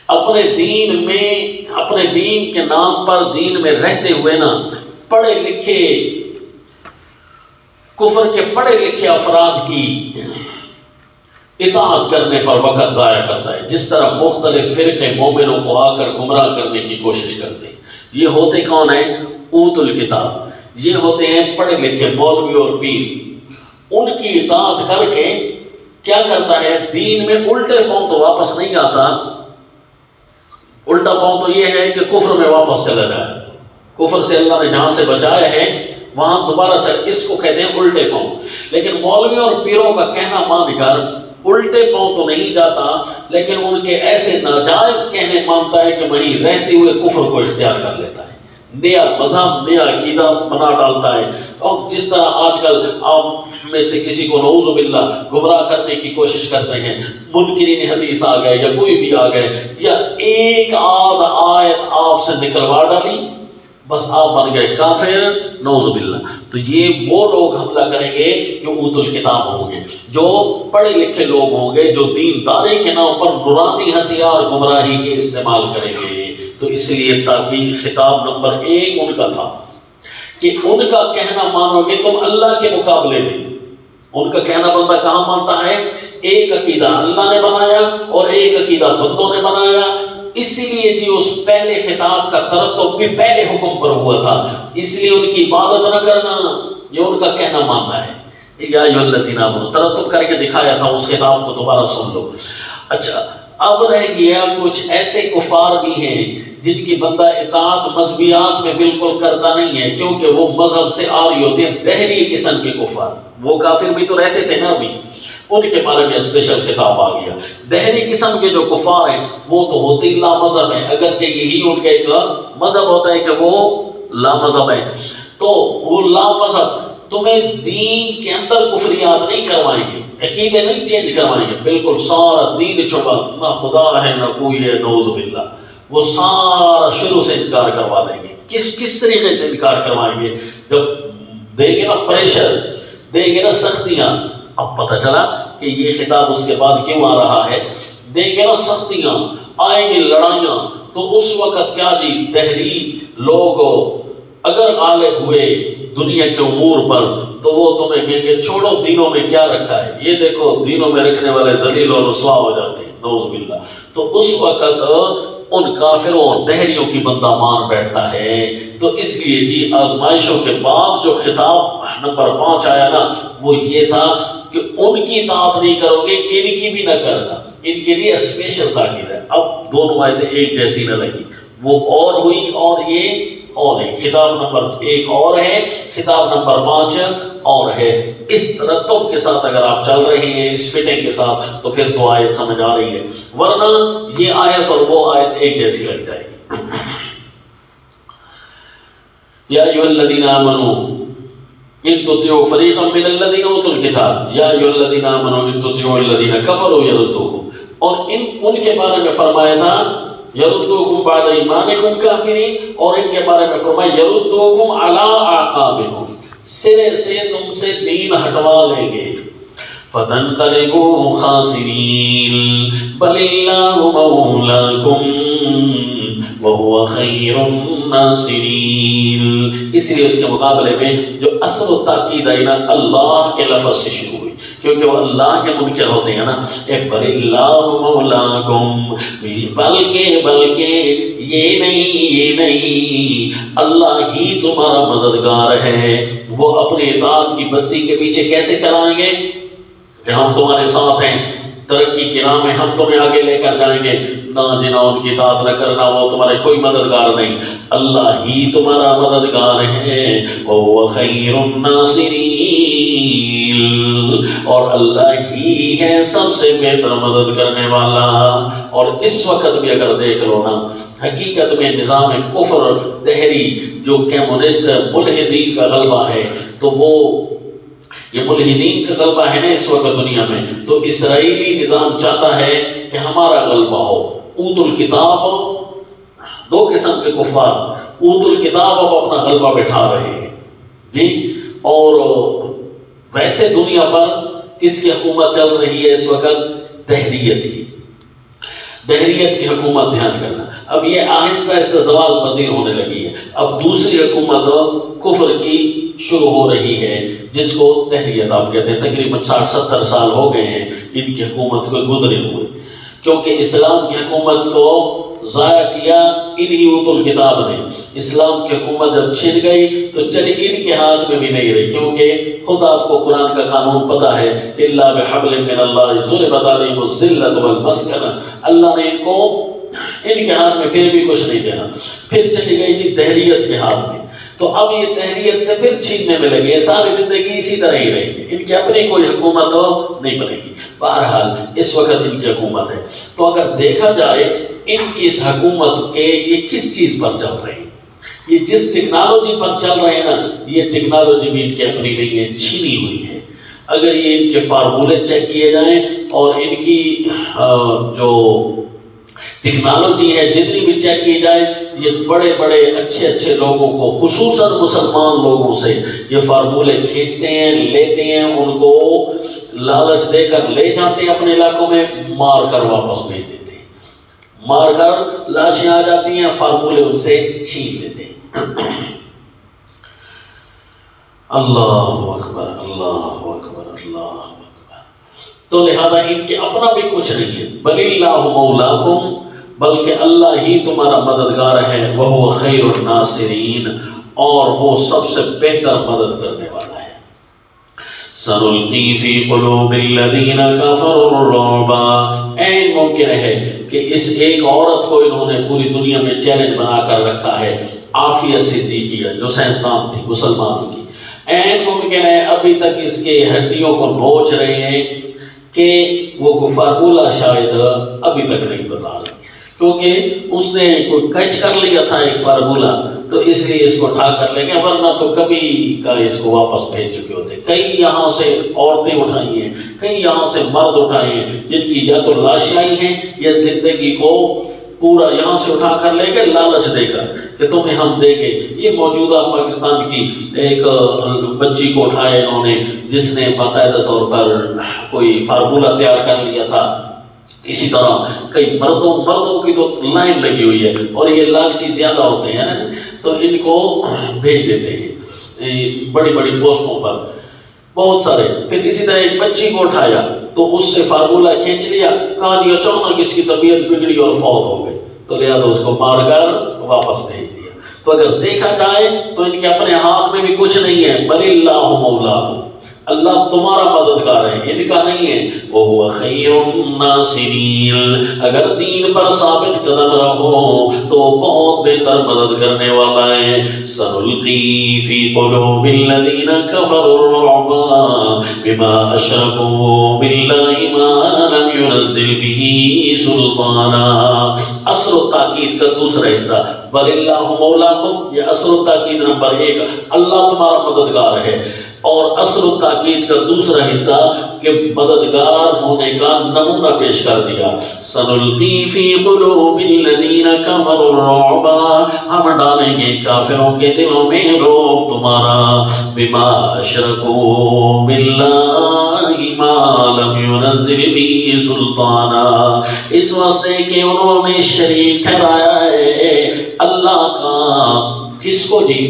اپنے دین میں، اپنے دین کے نام پر دین میں رہتے ہوئے نا، پڑھے لکھے کفر کے پڑھے لکھے افراد کی اطاعت کرنے پر وقت ضائع کرتا ہے، جس طرح مختلف فرقے مومنوں کو آ کر گمراہ کرنے کی کوشش کرتے ہیں۔ یہ ہوتے کون ہیں؟ اوت الکتاب، یہ ہوتے ہیں پڑھے لکھے مولوی اور پیر۔ ان کی اطاعت کر کے کیا کرتا ہے؟ دین میں الٹے پاؤں تو واپس نہیں آتا، الٹا پاؤں تو یہ ہے کہ کفر میں واپس چلا جائے، کفر سے اللہ نے جہاں سے بچایا ہے وہاں دوبارہ چل، اس کو کہتے ہیں الٹے پاؤں۔ لیکن مولوی اور پیروں کا کہنا مان کر الٹے پاؤں تو نہیں جاتا، لیکن ان کے ایسے ناجائز کہنے مانتا ہے کہ وہیں رہتے ہوئے کفر کو اختیار کر لیتا ہے۔ نیا مذہب نیا عقیدہ بنا ڈالتا ہے. اور جس طرح آج کل آپ میں سے کسی کو نعوذ باللہ گمراہ کرنے کی کوشش کرتے ہیں، منکرین حدیث آ گئے یا کوئی بھی آ گئے، یا ایک آدھ آیت آپ سے نکلوا ڈالی، بس آپ بن گئے کافر نعوذ باللہ. تو یہ وہ لوگ حملہ کریں گے جو اوت الکتاب ہوں گے، جو پڑھے لکھے لوگ ہوں گے، جو دین داری کے نام پر نورانی ہتھیار گمراہی کے استعمال کریں گے. تو اس لیے تاکید خطاب نمبر 1 ان کا تھا کہ ان کا کہنا مانو گے تم اللہ کے مقابلے میں. ان کا کہنا بندہ کہاں مانتا ہے؟ ایک عقیدہ اللہ نے بنایا اور ایک عقیدہ بندوں نے بنایا. اسی لیے جی اس پہلے خطاب کا ترتب بھی پہلے حکم پر ہوا تھا، اس لیے ان کی عبادت نہ کرنا، یہ ان کا کہنا ماننا ہے. یا ایھا الذین آمنوا ترتب کر کے دکھایا تھا، اس خطاب کو دوبارہ سن لو. اچھا اب رہ گیا کچھ ایسے کفار بھی ہیں جن کی بندہ اطاعت مذہبیات میں بالکل کرتا نہیں ہے، کیونکہ وہ مذہب سے آری ہوتے ہیں، دہری قسم کے کفار. وہ کافر بھی تو رہتے تھے نا ابھی، ان کے بارے میں اسپیشل خطاب آ گیا. دہری قسم کے جو کفار ہیں وہ تو ہوتے ہی لا مذہب ہیں، اگرچہ یہی ان کا ایک مذہب ہوتا ہے کہ وہ لا مذہب ہے. تو وہ لا مذہب تمہیں دین کے اندر کفریات نہیں کروائیں گے، عقیدے نہیں چینج کروائیں گے، بالکل سارا دین چھوڑا، نہ خدا ہے نہ کوئی ہے نعوذ باللہ، وہ سارا شروع سے انکار کروا دیں گے. کس طریقے سے انکار کروائیں گے؟ جب دیں گے نا پریشر، دیں گے نا سختیاں. اب پتہ چلا کہ یہ خطاب اس کے بعد کیوں آ رہا ہے. دیں گے نا سختیاں، آئیں گی لڑائیاں، تو اس وقت کیا جی دہری لوگ اگر غالب ہوئے دنیا کے امور پر تو وہ تمہیں کہیں گے چھوڑو دینوں میں کیا رکھا ہے، یہ دیکھو دینوں میں رکھنے والے ذلیل اور رسوا ہو جاتے ہیں نعوذ باللہ. تو اس وقت ان کافروں اور دہریوں کی بندہ مان بیٹھتا ہے. تو اس لیے جی آزمائشوں کے بعد جو خطاب نمبر 5 آیا نا وہ یہ تھا کہ ان کی اطاعت نہیں کرو گے، ان کی بھی نہ کرنا. ان کے لیے اسپیشل تاکید ہے. اب دونوں آیتیں ایک جیسی نہ لگی، وہ اور ہوئی اور یہ اور ہے. خطاب نمبر 1 اور ہے، خطاب نمبر 5 اور ہے. اس ترتب کے ساتھ اگر آپ چل رہے ہیں، اس فٹنگ کے ساتھ، تو پھر تو آیت سمجھ آ رہی ہے، ورنہ یہ آیت اور وہ آیت ایک جیسی لگ جائے گی. یا ایھا الذین آمنوا ان تطیعوا فریقا من الذین اوتوا الکتاب یا ایھا الذین آمنوا ان تطیعوا الذین کفروا یردوکم. اور ان کے بارے میں فرمایا تھا یردوکم بعد ایمانکم کافرین، اور ان کے بارے میں فرمایا یردوکم علی اعقابکم، سرے سے تم سے دین ہٹوا لیں گے. فتنقلبوا خاسرین بل اللہ مولاکم وہو خیر الناصرین. اس لیے اس کے مقابلے میں جو اصل و تاکید آئی نا اللہ کے لفظ سے شروع ہوئی، کیونکہ وہ اللہ کے منکر ہوتے ہیں نا. بل اللہ مولاکم، بلکہ یہ نہیں اللہ ہی تمہارا مددگار ہے. وہ اپنی اطاعت کی بتی کے پیچھے کیسے چلائیں گے کہ ہم تمہارے ساتھ ہیں، ترقی کی راہ میں ہم تمہیں آگے لے کر جائیں گے. نہ جنا ان کی اطاعت نہ کرنا، وہ تمہارے کوئی مددگار نہیں، اللہ ہی تمہارا مددگار ہے. وَهُوَ خَيْرُ النَّاصِرِينَ، اور اللہ ہی ہے سب سے بہتر مدد کرنے والا. اور اس وقت بھی اگر دیکھ لو نا، حقیقت میں نظام کفر دہری جو کمیونسٹ ملحدین کا غلبہ ہے، تو وہ یہ ملحدین کا غلبہ ہے نا اس وقت دنیا میں، تو اسرائیلی نظام چاہتا ہے کہ ہمارا غلبہ ہو. اوت الکتاب، 2 قسم کے کفار اوت الکتاب اب اپنا غلبہ بٹھا رہے ہیں جی. اور ویسے دنیا پر کس کی حکومت چل رہی ہے اس وقت؟ دہریت کی حکومت. دھیان کرنا، اب یہ آہستہ آہستہ زوال پذیر ہونے لگی ہے. اب دوسری حکومت کفر کی شروع ہو رہی ہے جس کو دہریت آپ کہتے ہیں. تقریباً 60-70 سال ہو گئے ہیں ان کی حکومت کو گزرے ہوئے، کیونکہ اسلام کی حکومت کو ضائع کیا انہی اوت الکتاب نے. اسلام کی حکومت جب چھن گئی تو چلی ان کے ہاتھ میں بھی نہیں رہی، کیونکہ خود آپ کو قرآن کا قانون پتا ہے الا بحبل من اللہ ضربت علیہم الذلۃ والمسکنہ. اللہ نے ان کے ہاتھ میں پھر بھی کچھ نہیں دینا، پھر چلی گئی تھی دہریت کے ہاتھ میں. تو اب یہ دہریت سے پھر چھیننے میں لگے، ساری زندگی اسی طرح ہی رہے گی، ان کی اپنی کوئی حکومت نہیں بنے گی. بہرحال اس وقت ان کی حکومت ہے. تو اگر دیکھا جائے ان کی اس حکومت کے یہ کس چیز پر چل رہی ہے؟ یہ جس ٹیکنالوجی پر چل رہے ہیں نا، یہ ٹیکنالوجی بھی ان کی اپنی نہیں ہے، چھینی ہوئی ہے۔ اگر یہ ان کے فارمولے چیک کیے جائیں اور ان کی جو ٹیکنالوجی ہے جتنی بھی چیک کی جائے، یہ بڑے بڑے اچھے اچھے لوگوں کو خصوصاً مسلمان لوگوں سے یہ فارمولے کھینچتے ہیں، لیتے ہیں، ان کو لالچ دے کر لے جاتے ہیں اپنے علاقوں میں، مار کر واپس بھیج دیتے ہیں، مار کر لاشیں آ جاتی ہیں، فارمولے ان سے چھین لیتے ہیں۔ اللہ اکبر، اللہ اکبر، اللہ اکبر۔ تو لہذا ان کے اپنا بھی کچھ نہیں ہے، بل اللہ مولاکم، بلکہ اللہ ہی تمہارا مددگار ہے، وہو خیر الناصرین، اور وہ سب سے بہتر مدد کرنے والا ہے۔ سنلقی فی قلوب الذین کفروا الرعب، این ممکن ہے کہ اس ایک عورت کو انہوں نے پوری دنیا میں چیلنج بنا کر رکھا ہے، عافیہ صدیقیہ جو سائنسدان تھی مسلمانوں کی، این ممکن ہے ابھی تک اس کے ہڈیوں کو نوچ رہے ہیں کہ وہ فارمولہ شاید ابھی تک نہیں بتا رہے، کیونکہ اس نے کوئی کچھ کر لیا تھا ایک فارمولہ، تو اس لیے اس کو اٹھا کر لیں گے، ورنہ تو کبھی کا اس کو واپس بھیج چکے ہوتے۔ کئی یہاں سے عورتیں اٹھائی ہیں، کئی یہاں سے مرد اٹھائے ہیں، جن کی یا تو لاشیں آئی ہیں یا زندگی کو پورا یہاں سے اٹھا کر لے گئے لالچ دے کر کہ تمہیں ہم دیں گے۔ یہ موجودہ پاکستان کی ایک بچی کو اٹھایا انہوں نے، جس نے باقاعدہ طور پر کوئی فارمولہ تیار کر لیا تھا۔ اسی طرح کئی مردوں کی تو لائن لگی ہوئی ہے، اور یہ لالچی زیادہ ہوتے ہیں تو ان کو بھیج دیتے ہیں بڑی بڑی پوسٹوں پر بہت سارے۔ پھر اسی طرح ایک بچی کو اٹھایا تو اس سے فارمولہ کھینچ لیا، کہانی اچانک اس کی طبیعت بگڑی اور فوت ہو گئی، تو لہٰذا اس کو مار کر واپس بھیج دیا۔ تو اگر دیکھا جائے تو ان کے اپنے ہاتھ میں بھی کچھ نہیں ہے، بل اللہ مولاکم، اللہ تمہارا مددگار ہے، ان کا نہیں ہے۔ وَهُوَ خَيْرُ النَّاصِرِينَ، اگر دین پر ثابت قدم رہو تو بہت بہتر مدد کرنے والا ہے۔ سَنُلْقِي فِي قُلُوبِ الَّذِينَ كَفَرُوا الرُّعْبَ بِمَا أَشْرَكُوا بِاللَّهِ مَا لَمْ يُنَزِّلْ بِهِ سُلْطَانًا۔ اصل و تاکید کا دوسرا حصہ، بل اللہ مولاکم، یہ اصل و تاکید نمبر 1، اللہ تمہارا مددگار ہے، اور اصل و تاکید کا دوسرا حصہ کہ مددگار ہونے کا نمونہ پیش کر دیا۔ سنلقی فی قلوب الذین کفروا الرعب، ہم ڈالیں گے کافروں کے دلوں میں رعب تمہارا، بما اشرکوا باللہ ما لم ينزل به سلطانا، اس واسطے کہ انہوں نے شریک ٹھہرایا ہے اللہ کا، کس کو جی؟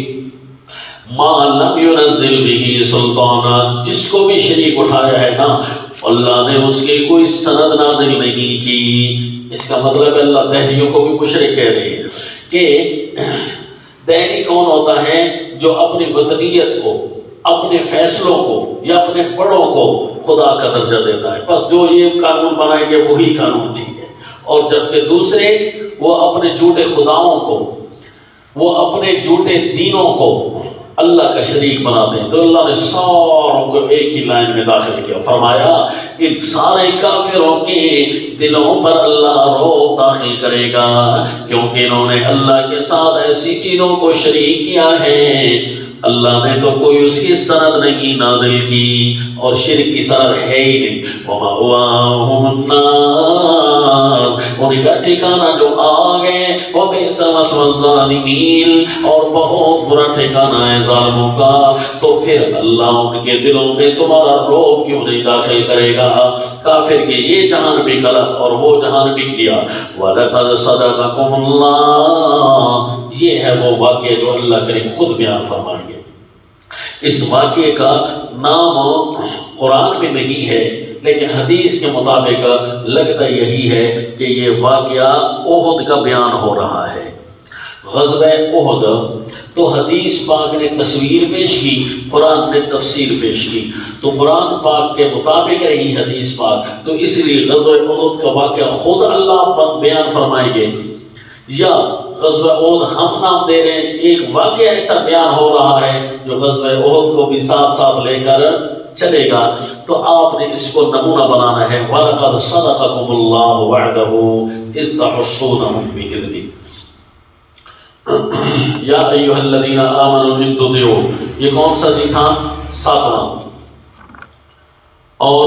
ما لم ينزل به سلطانا، جس کو بھی شریک اٹھایا ہے نا، اللہ نے اس کی کوئی سند نازل نہیں کی۔ اس کا مطلب اللہ دہریوں کو بھی مشرک کہہ رہے ہیں کہ دہری کون ہوتا ہے؟ جو اپنی وطنیت کو، اپنے فیصلوں کو یا اپنے بڑوں کو خدا کا درجہ دیتا ہے، بس جو یہ قانون بنائیں گے وہی قانون ٹھیک ہے، اور جبکہ دوسرے وہ اپنے جھوٹے خداؤں کو، وہ اپنے جھوٹے دینوں کو اللہ کا شریک بنا دیں۔ تو اللہ نے ساروں کو ایک ہی لائن میں داخل کیا، فرمایا ان سارے کافروں کے دلوں پر اللہ رعب داخل کرے گا، کیونکہ انہوں نے اللہ کے ساتھ ایسی چیزوں کو شریک کیا ہے، اللہ نے تو کوئی اس کی سند نہیں نازل کی، اور شرک کی سند ہے ہی نہیں۔ وَمَأْوَاهُمُ النَّارُ، ان کا ٹھکانہ جو آگ ہے، وَبِئْسَ مَثْوَى الظَّالِمِينَ، اور بہت برا ٹھکانہ ہے ظالموں کا۔ تو پھر اللہ ان کے دلوں میں تمہارا رعب کیوں نہیں داخل کرے گا؟ کافر کے یہ جہان بھی غلط اور وہ جہان بھی کیا۔ وَلَقَدْ صَدَقَكُمُ اللَّهُ، یہ ہے وہ واقعہ جو اللہ کریم خود بیان فرمائیں گے۔ اس واقعے کا نام قرآن میں نہیں ہے، لیکن حدیث کے مطابق لگتا یہی ہے کہ یہ واقعہ احد کا بیان ہو رہا ہے، غزوہ احد۔ تو حدیث پاک نے تصویر پیش کی، قرآن نے تفسیر پیش کی، تو قرآن پاک کے مطابق رہی حدیث پاک، تو اس لیے غزوہ احد کا واقعہ خود اللہ بیان فرمائیں گے، یا غزوہ احد ہم نام دے رہے ہیں۔ ایک واقعہ ایسا بیان ہو رہا ہے جو غزوہ احد کو بھی ساتھ ساتھ لے کر چلے گا، تو آپ نے اس کو نمونہ بنانا ہے۔ وَلَقَدْ صَدَقَكُمُ اللَّهُ وَعْدَهُ إِذْ تَحُسُّونَهُم بِإِذْنِهِ، یا ایھا الذین آمنوا ان تطیعوا، یہ کون سا جی تھا؟ 7واں۔ اور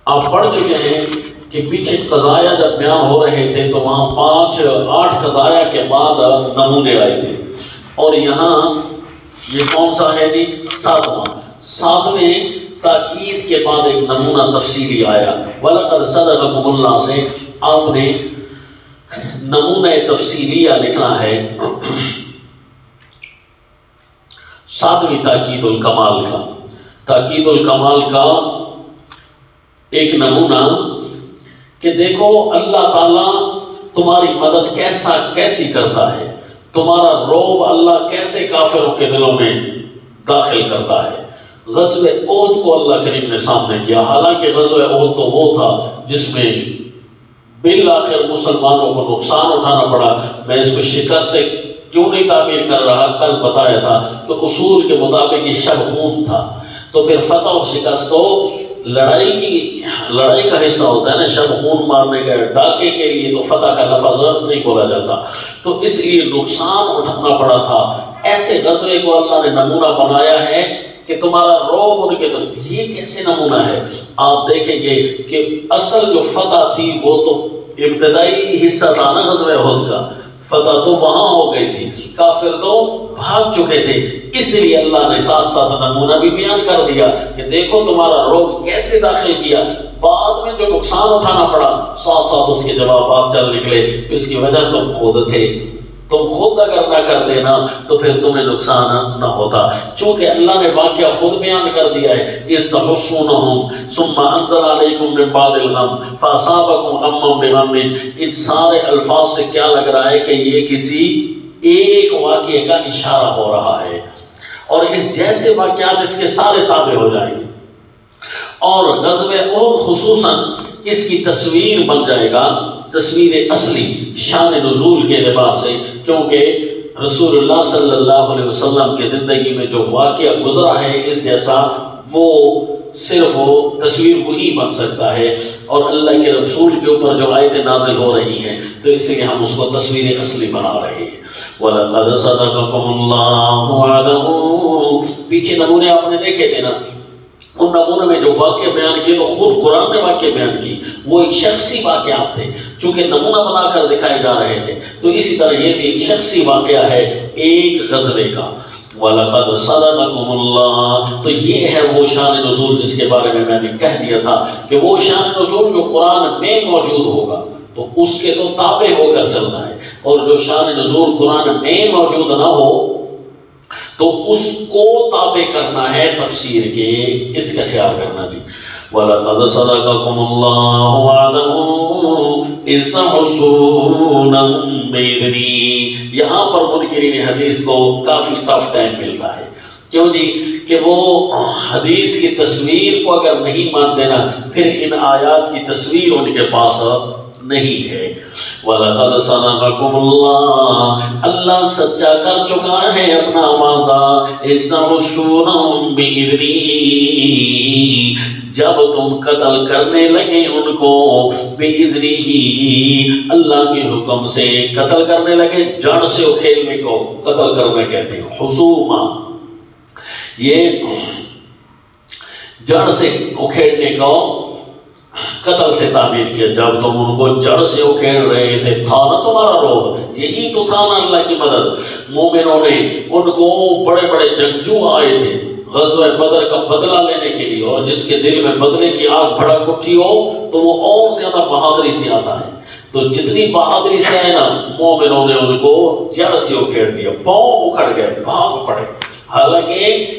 آپ پڑھ چکے ہیں کہ پیچھے قضایا جب بیان ہو رہے تھے تو وہاں 8 قضایا کے بعد نمونے آئے تھے، اور یہاں یہ کون سا ہے جی؟ 7واں۔ 7ویں تاکید کے بعد ایک نمونہ تفصیلی آیا، وَلَقَدْ صَدَقَكُمُ اللَّهُ سے آپ نے نمونہ تفصیلیہ لکھنا ہے 7ویں تاکید الکمال کا۔ تاکید الکمال کا ایک نمونہ کہ دیکھو اللہ تعالیٰ تمہاری مدد کیسی کرتا ہے، تمہارا روب اللہ کیسے کافروں کے دلوں میں داخل کرتا ہے۔ غزوہ احد کو اللہ کریم نے سامنے کیا، حالانکہ غزوہ احد تو وہ تھا جس میں بالآخر مسلمانوں کو نقصان اٹھانا پڑا۔ میں اس کو شکست سے کیوں نہیں تعبیر کر رہا، کل بتایا تھا کہ اصول کے مطابق یہ شب خون تھا، تو پھر فتح و شکست تو لڑائی کا حصہ ہوتا ہے نا، شب خون مارنے کا ڈاکے کے لیے تو فتح کا لفظ نہیں بولا جاتا، تو اس لیے نقصان اٹھانا پڑا تھا۔ ایسے غزوے کو اللہ نے نمونہ بنایا ہے کہ تمہارا روب ان کے دل۔ یہ کیسے نمونہ ہے؟ آپ دیکھیں گے کہ اصل جو فتح تھی وہ تو ابتدائی حصہ تھا نا غزوہ احد کا، فتح تو وہاں ہو گئی تھی، کافر تو بھاگ چکے تھے، اس لیے اللہ نے ساتھ ساتھ نمونہ بھی بیان کر دیا کہ دیکھو تمہارا روب کیسے داخل کیا، بعد میں جو نقصان اٹھانا پڑا ساتھ ساتھ اس کے جوابات چل نکلے۔ اس کی وجہ تم خود تھے، تم خود اگر نہ کرتے نا تو پھر تمہیں نقصان نہ ہوتا، چونکہ اللہ نے واقعہ خود بیان کر دیا ہے۔ اِذْ تَحُسُّونَهُمْ ثُمَّ أَنزَلَ عَلَيْكُمْ مِن بَعْدِ الْغَمِّ فَأَصَابَكُمْ غَمًّا بِغَمٍّ۔ ان سارے الفاظ سے کیا لگ رہا ہے کہ یہ کسی ایک واقعے کا اشارہ ہو رہا ہے، اور اس جیسے واقعات اس کے سارے تابع ہو جائیں گے، اور غزوہ احد خصوصاً اس کی تصویر بن جائے گا، تصویر اصلی شان نزول کے اعتبار سے، کیونکہ رسول اللہ صلی اللہ علیہ وسلم کی زندگی میں جو واقعہ گزرا ہے اس جیسا، وہ صرف وہ تصویر وہی بن سکتا ہے، اور اللہ کے رسول کے اوپر جو آیتیں نازل ہو رہی ہیں تو اس لیے ہم اس کو تصویر اصلی بنا رہے ہیں۔ وَلَقَدْ صَدَقَكُمُ اللَّهُ وَعْدَهُ، پیچھے نمونے آپ نے دیکھے تھے نا، ان نمونوں میں جو واقعہ بیان کیے تو خود قرآن نے واقعہ بیان کی، وہ ایک شخصی واقعات تھے چونکہ نمونہ بنا کر دکھائے جا رہے تھے، تو اسی طرح یہ بھی ایک شخصی واقعہ ہے ایک غزوے کا۔ وَلَقَدْ صَدَقَكُمُ اللَّهُ، تو یہ ہے وہ شان نزول جس کے بارے میں نے کہہ دیا تھا کہ وہ شان نزول جو قرآن میں موجود ہوگا تو اس کے تو تابع ہو کر چلنا ہے، اور جو شان نزول قرآن میں موجود نہ ہو تو اس کو تابع کرنا ہے تفسیر کے، اس کا خیال کرنا جی۔ وَلَقَدْ صَدَقَكُمُ اللَّهُ وَعْدَهُ إِذْ تَحُسُّونَهُم بِإِذْنِهِ، یہاں پر منکرین حدیث کو کافی ٹف ٹائم ملتا ہے، کیوں جی؟ کہ وہ حدیث کی تصویر کو اگر نہیں مانتے نا پھر ان آیات کی تصویر ان کے پاس نہیں ہے۔ وَلَقَدْ صَدَقَكُمُ اللَّهُ، اللہ سچا کر چکا ہے اپنا وعدہ، إِذْ تَحُسُّونَهُم بِإِذْنِهِ، جب تم قتل کرنے لگے ان کو، بِإِذْنِهِ، اللہ کے حکم سے قتل کرنے لگے، جڑ سے اکھیلنے کو قتل کرنے کہتے ہیں، حسوما، یہ جڑ سے اکھیڑنے کو قتل سے تعبیر کیا، جب تم ان کو جڑ سے اکھیڑ رہے تھے، تھا نا تمہارا روب، یہی تو تھا نا اللہ کی مدد۔ مومنوں نے ان کو بڑے بڑے جنگجو آئے تھے غزوہ بدر کا بدلہ لینے کے لیے، اور جس کے دل میں بدلے کی آگ بھڑک اٹھی ہو تو وہ اور زیادہ بہادری سے آتا ہے، تو جتنی بہادری سے ہے نا مومنوں نے ان کو جڑ سے اکھیڑ دیا، پاؤں اکھڑ گئے، بھاگ پڑے، حالانکہ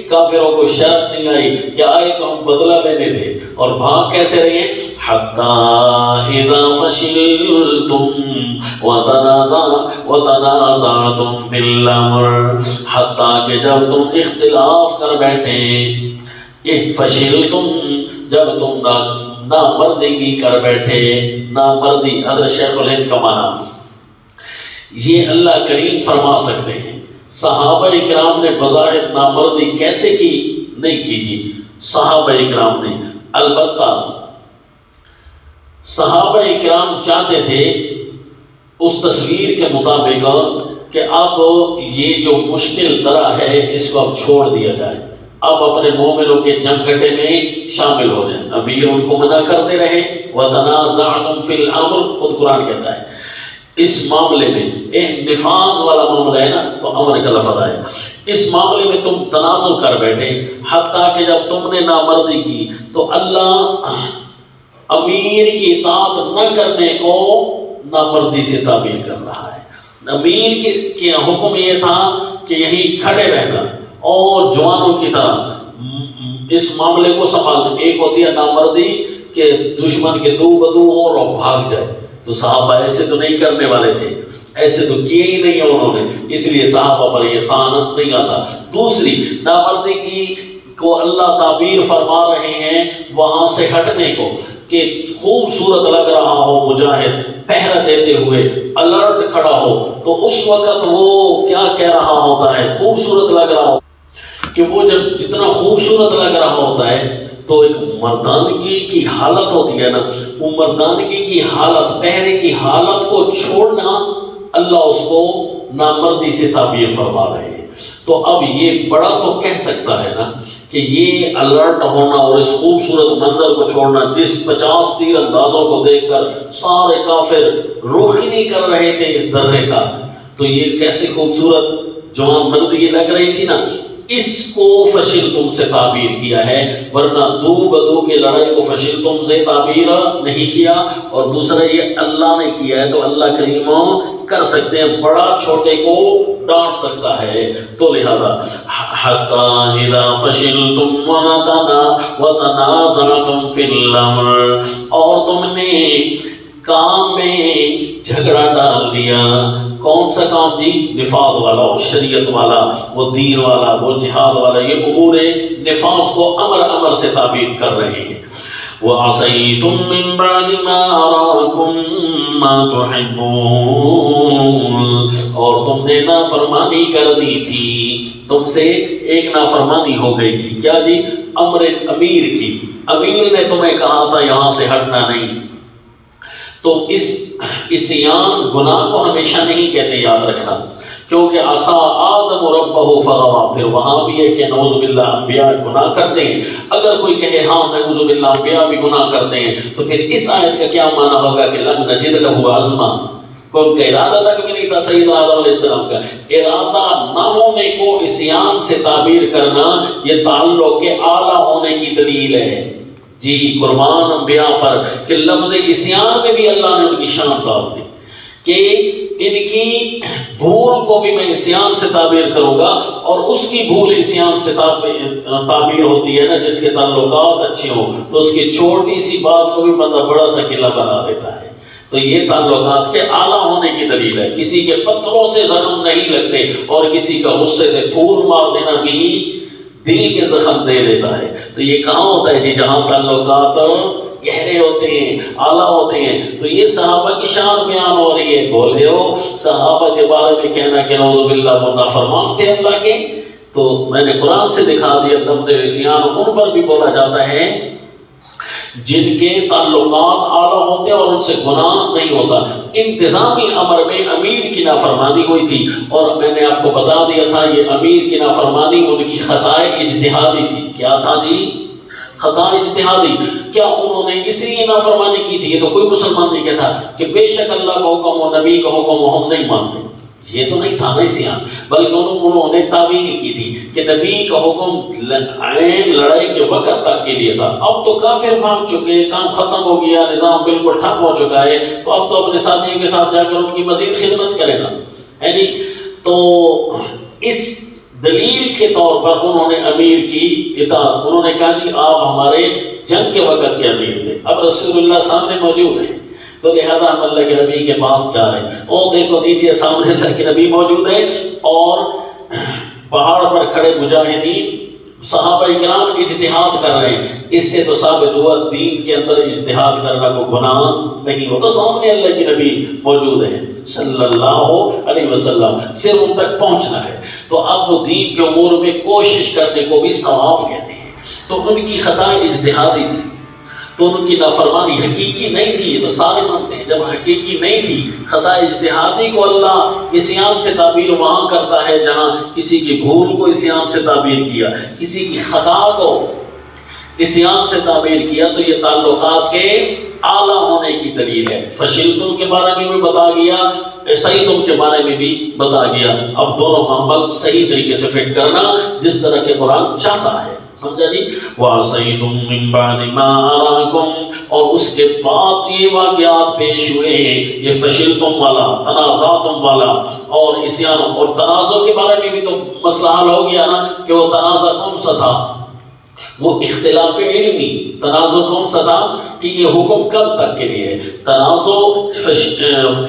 کافروں کو شرط نہیں آئی کہ آئے تو ہم بدلہ لینے تھے، اور بھاگ کیسے رہے؟ حَتَّى إِذَا فَشِلْتُمْ وَتَنَازَعْتُمْ فِي الْأَمْرِ، حتیٰ کہ جب تم اختلاف کر بیٹھے، فَشِلْتُمْ، جب تم نامردگی کر بیٹھے، نامردی حضرت شیخ الہند کا معنی یہ اللہ کریم فرما سکتے ہیں۔ صحابہ اکرام نے بظاہر نامردی کیسے کی؟ نہیں کی جی صحابہ اکرام نے، البتہ صحابہ اکرام چاہتے تھے اس تصویر کے مطابق کہ اب یہ جو مشکل درہ ہے اس کو اب چھوڑ دیا جائے، اب اپنے مومنوں کے جمگھٹے میں شامل ہو جائیں۔ امیر ان کو منع کرتے رہے، وَتَنَازَعْتُمْ فِي الْأَمْرِ، خود قرآن کہتا ہے اس معاملے میں، نفاذ والا معاملہ ہے نا تو امر کا لفظ آئے، اس معاملے میں تم تنازع کر بیٹھے، حتیٰ کہ جب تم نے نامردی کی تو اللہ امیر کی اطاعت نہ کرنے کو نامردی سے تعبیر کر رہا ہے۔ امیر کے حکم یہ تھا کہ یہیں کھڑے رہنا اور جوانوں کی طرح اس معاملے کو سنبھالنا۔ ایک ہوتی ہے نامردی کہ دشمن کے دو بدو ہو اور بھاگ جائے، تو صحابہ ایسے تو نہیں کرنے والے تھے، ایسے تو کیے ہی نہیں انہوں نے، اس لیے صحابہ پر یہ طعنت نہیں آتا۔ دوسری نامردی کی کو اللہ تعبیر فرما رہے ہیں وہاں سے ہٹنے کو، کہ خوبصورت لگ رہا ہو مجاہد پہرا دیتے ہوئے الرٹ کھڑا ہو، تو اس وقت وہ کیا کہہ رہا ہوتا ہے، خوبصورت لگ رہا ہو کہ وہ جب جتنا خوبصورت لگ رہا ہوتا ہے تو ایک مردانگی کی حالت ہوتی ہے نا، وہ مردانگی کی حالت، پہرے کی حالت کو چھوڑنا اللہ اس کو نامردی سے تعبیر فرما رہے ہیں۔ تو اب یہ بڑا تو کہہ سکتا ہے نا کہ یہ الرٹ ہونا اور اس خوبصورت منظر کو چھوڑنا، جس 50 تیر اندازوں کو دیکھ کر سارے کافر روحنی کر رہے تھے اس درے کا، تو یہ کیسے خوبصورت جوان مردی لگ رہی تھی نا، اس کو فشل تم سے تعبیر کیا ہے، ورنہ دو بدو کی لڑائی کو فشل تم سے تعبیر نہیں کیا۔ اور دوسرا یہ اللہ نے کیا ہے تو اللہ کریم کر سکتے ہیں، بڑا چھوٹے کو ڈانٹ سکتا ہے۔ تو لہذا حَتَّى إِذَا فَشِلْتُمْ وَتَنَازَعْتُمْ فِي الْأَمْرِ، اور تم نے کام میں جھگڑا ڈال دیا۔ کون سا کام جی؟ نفاذ والا، وہ شریعت والا، وہ دین والا، وہ جہاد والا، یہ امور نفاذ کو امر سے تعبیر کر رہے ہیں۔ وَعَصَيْتُم مِّن بَعْدِ مَا أَرَاكُم مَّا تُحِبُّونَ، اور تم نے نافرمانی کر دی تھی، تم سے ایک نافرمانی ہو گئی تھی، کیا جی؟ امیر کی، امیر نے تمہیں کہا تھا یہاں سے ہٹنا نہیں، تو اس عصیان گناہ کو ہمیشہ نہیں کہتے، یاد رکھنا، کیونکہ عصا آدم ربہ فغوا، پھر وہاں بھی ہے کہ نعوذ باللہ انبیاء گناہ کرتے ہیں۔ اگر کوئی کہے ہاں نعوذ باللہ انبیاء بھی گناہ کرتے ہیں، تو پھر اس آیت کا کیا معنی ہوگا کہ لم نجد لہ عزما، کون کا ارادہ تک بھی نہیں تھا سیدنا آدم علیہ السلام کا، ارادہ نہ ہونے کو عصیان سے تعبیر کرنا یہ تعلق کے اعلیٰ ہونے کی دلیل ہے جی قربان انبیاء پر، کہ لفظ عصیان میں بھی اللہ نے ان کی شان ڈال دی کہ ان کی بھول کو بھی میں عصیان سے تعبیر کروں گا، اور اس کی بھول عصیان سے تعبیر ہوتی ہے نا، جس کے تعلقات اچھے ہوں تو اس کی چھوٹی سی بات کو بھی بندہ بڑا سا قلعہ بنا دیتا ہے۔ تو یہ تعلقات کے اعلیٰ ہونے کی دلیل ہے۔ کسی کے پتھروں سے زخم نہیں لگتے، اور کسی کا غصے سے پھول مار دینا بھی دل کے زخم دے دیتا ہے۔ تو یہ کہاں ہوتا ہے جی؟ جہاں تعلقات گہرے ہوتے ہیں، اعلیٰ ہوتے ہیں۔ تو یہ صحابہ کی شان بیان ہو رہی ہے، بولے ہو صحابہ کے بارے میں کہنا کہ نعوذ باللہ وہ نافرمان تھے اللہ کے، تو میں نے قرآن سے دکھا دیا لفظ عصیان ان پر بھی بولا جاتا ہے جن کے تعلقات اعلیٰ ہوتے ہیں اور ان سے گناہ نہیں ہوتا۔ انتظامی امر میں امیر کی نافرمانی ہوئی تھی، اور میں نے آپ کو بتا دیا تھا یہ امیر کی نافرمانی ان کی خطائے اجتہادی تھی۔ کیا تھا جی؟ خطا اجتہادی۔ کیا انہوں نے اس لیے نافرمانی کی تھی؟ یہ تو کوئی مسلمان نہیں کہتا کہ بے شک اللہ کا حکم و نبی کا حکم ہم نہیں مانتے، یہ تو نہیں تھا نا عصیان، بلکہ انہوں نے تعویل کی تھی کہ نبی کا حکم عین لڑائی کے وقت تک کے لیے تھا، اب تو کافر بھاگ چکے، کام ختم ہو گیا، نظام بالکل ٹھپ ہو چکا ہے، تو اب تو اپنے ساتھیوں کے ساتھ جا کر ان کی مزید خدمت کرے گا، ہے نہیں؟ تو اس دلیل کے طور پر انہوں نے امیر کی اطاعت، انہوں نے کہا جی آپ ہمارے جنگ کے وقت کے امیر تھے، اب رسول اللہ سامنے موجود ہیں، تو لہذا ہم اللہ کے نبی کے پاس جا رہے ہیں، اور دیکھو نیچے سامنے اللہ کے نبی موجود ہے، اور پہاڑ پر کھڑے مجاہدین صحابہ اکرام اجتہاد کر رہے ہیں۔ اس سے تو ثابت ہوا دین کے اندر اجتہاد کرنا کو گناہ نہیں ہوتا، سامنے اللہ کے نبی موجود ہیں صلی اللہ علیہ وسلم، صرف ان تک پہنچنا ہے۔ تو اب وہ دین کے امور میں کوشش کرنے کو بھی ثواب کہتے ہیں۔ تو ان کی خطا اجتہادی تھی، تو ان کی نافرمانی حقیقی نہیں تھی، یہ تو سارے مانتے ہیں، جب حقیقی نہیں تھی، خطا اجتہادی کو اللہ عصیان سے تعبیر وہاں کرتا ہے جہاں کسی کی بھول کو عصیان سے تعبیر کیا، کسی کی خطا کو عصیان سے تعبیر کیا، تو یہ تعلقات کے اعلیٰ ہونے کی دلیل ہے۔ فشلتم کے بارے میں بھی بتا گیا، سعیتم کے بارے میں بھی بتا گیا۔ اب دونوں معامل صحیح طریقے سے فٹ کرنا جس طرح کے قرآن چاہتا ہے، سمجھا جی؟ وَعَصَيْتُم مِّن بَعْدِ مَا أَرَاكُمْ، اور اس کے بعد یہ واقعات پیش ہوئے، یہ فشلتم والا، تنازعتم والا اور عصیان اور تنازع کے بارے میں بھی تو مسئلہ حل ہو گیا نا کہ وہ تنازع کون سا تھا؟ وہ اختلاف علمی تنازع کون سا تھا کہ یہ حکم کب تک کے لیے؟ تنازع،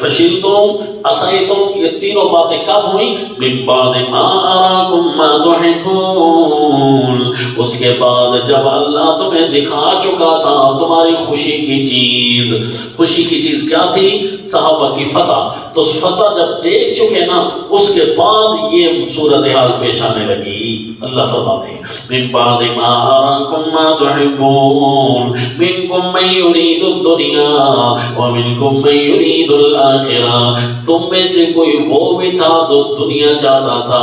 فشلتم، عصیتم، یہ تینوں باتیں کب ہوئیں؟ من بعد ما اراکم ما تحبون، اس کے بعد جب اللہ تمہیں دکھا چکا تھا تمہاری خوشی کی چیز۔ خوشی کی چیز کیا تھی؟ صحابہ کی فتح۔ تو فتح جب دیکھ چکے نا، اس کے بعد یہ صورتحال پیش آنے لگی۔ اللہ فرماتے ہیں من بعد ما اراکم ما تحبون منکم من یرید الدنیا ومنکم من یرید الآخرہ، تم میں سے کوئی وہ بھی تھا جو دنیا چاہتا تھا۔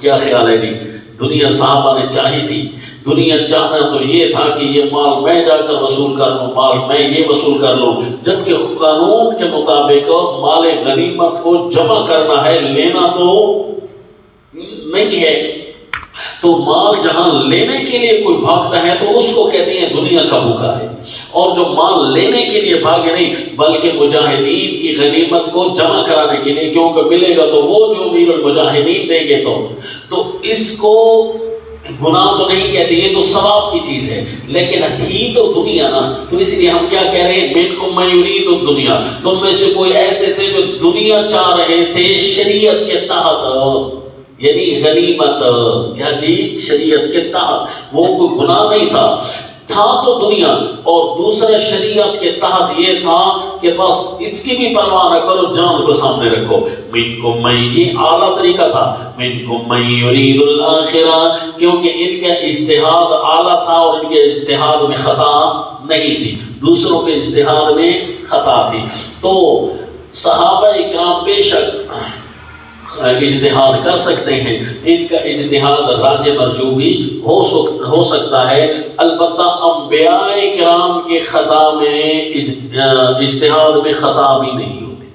کیا خیال ہے جی؟ دنیا صحابہ نے چاہی تھی۔ دنیا چاہنا تو یہ تھا کہ یہ مال میں جا کر وصول کر لوں، مال میں یہ وصول کر لوں، جبکہ قانون کے مطابق مال غنیمت کو جمع کرنا ہے، لینا تو نہیں ہے۔ تو مال جہاں لینے کے لیے کوئی بھاگتا ہے تو اس کو کہتے ہیں دنیا کا بھوکا ہے، اور جو مال لینے کے لیے بھاگے نہیں بلکہ مجاہدین کی غنیمت کو جمع کرانے کے لیے، کیونکہ ملے گا تو وہ جو امیر المجاہدین دیں گے تو اس کو گناہ تو نہیں کہتے، یہ تو ثواب کی چیز ہے، لیکن تھی تو دنیا نا، تو اس لیے ہم کیا کہہ رہے ہیں؟ منکم من یرید الدنیا، تم میں سے کوئی ایسے تھے جو دنیا چاہ رہے تھے شریعت کے تحت، یعنی غنیمت، کیا جی؟ شریعت کے تحت، وہ کوئی گناہ نہیں تھا تو دنیا، اور دوسرا شریعت کے تحت یہ تھا کہ بس اس کی بھی پرواہ نہ کرو، جان کو سامنے رکھو۔ منکم من، یہ اعلیٰ طریقہ تھا، منکم من یرید الآخرہ، کیونکہ ان کا اجتہاد اعلیٰ تھا اور ان کے اجتہاد میں خطا نہیں تھی، دوسروں کے اجتہاد میں خطا تھی۔ تو صحابہ اکرام بے شک اجتہاد کر سکتے ہیں، ان کا اجتہاد راجع مرجو بھی ہو سکتا ہے، البتہ انبیاء کرام کے خطا میں اجتہاد میں خطا بھی نہیں ہوتی۔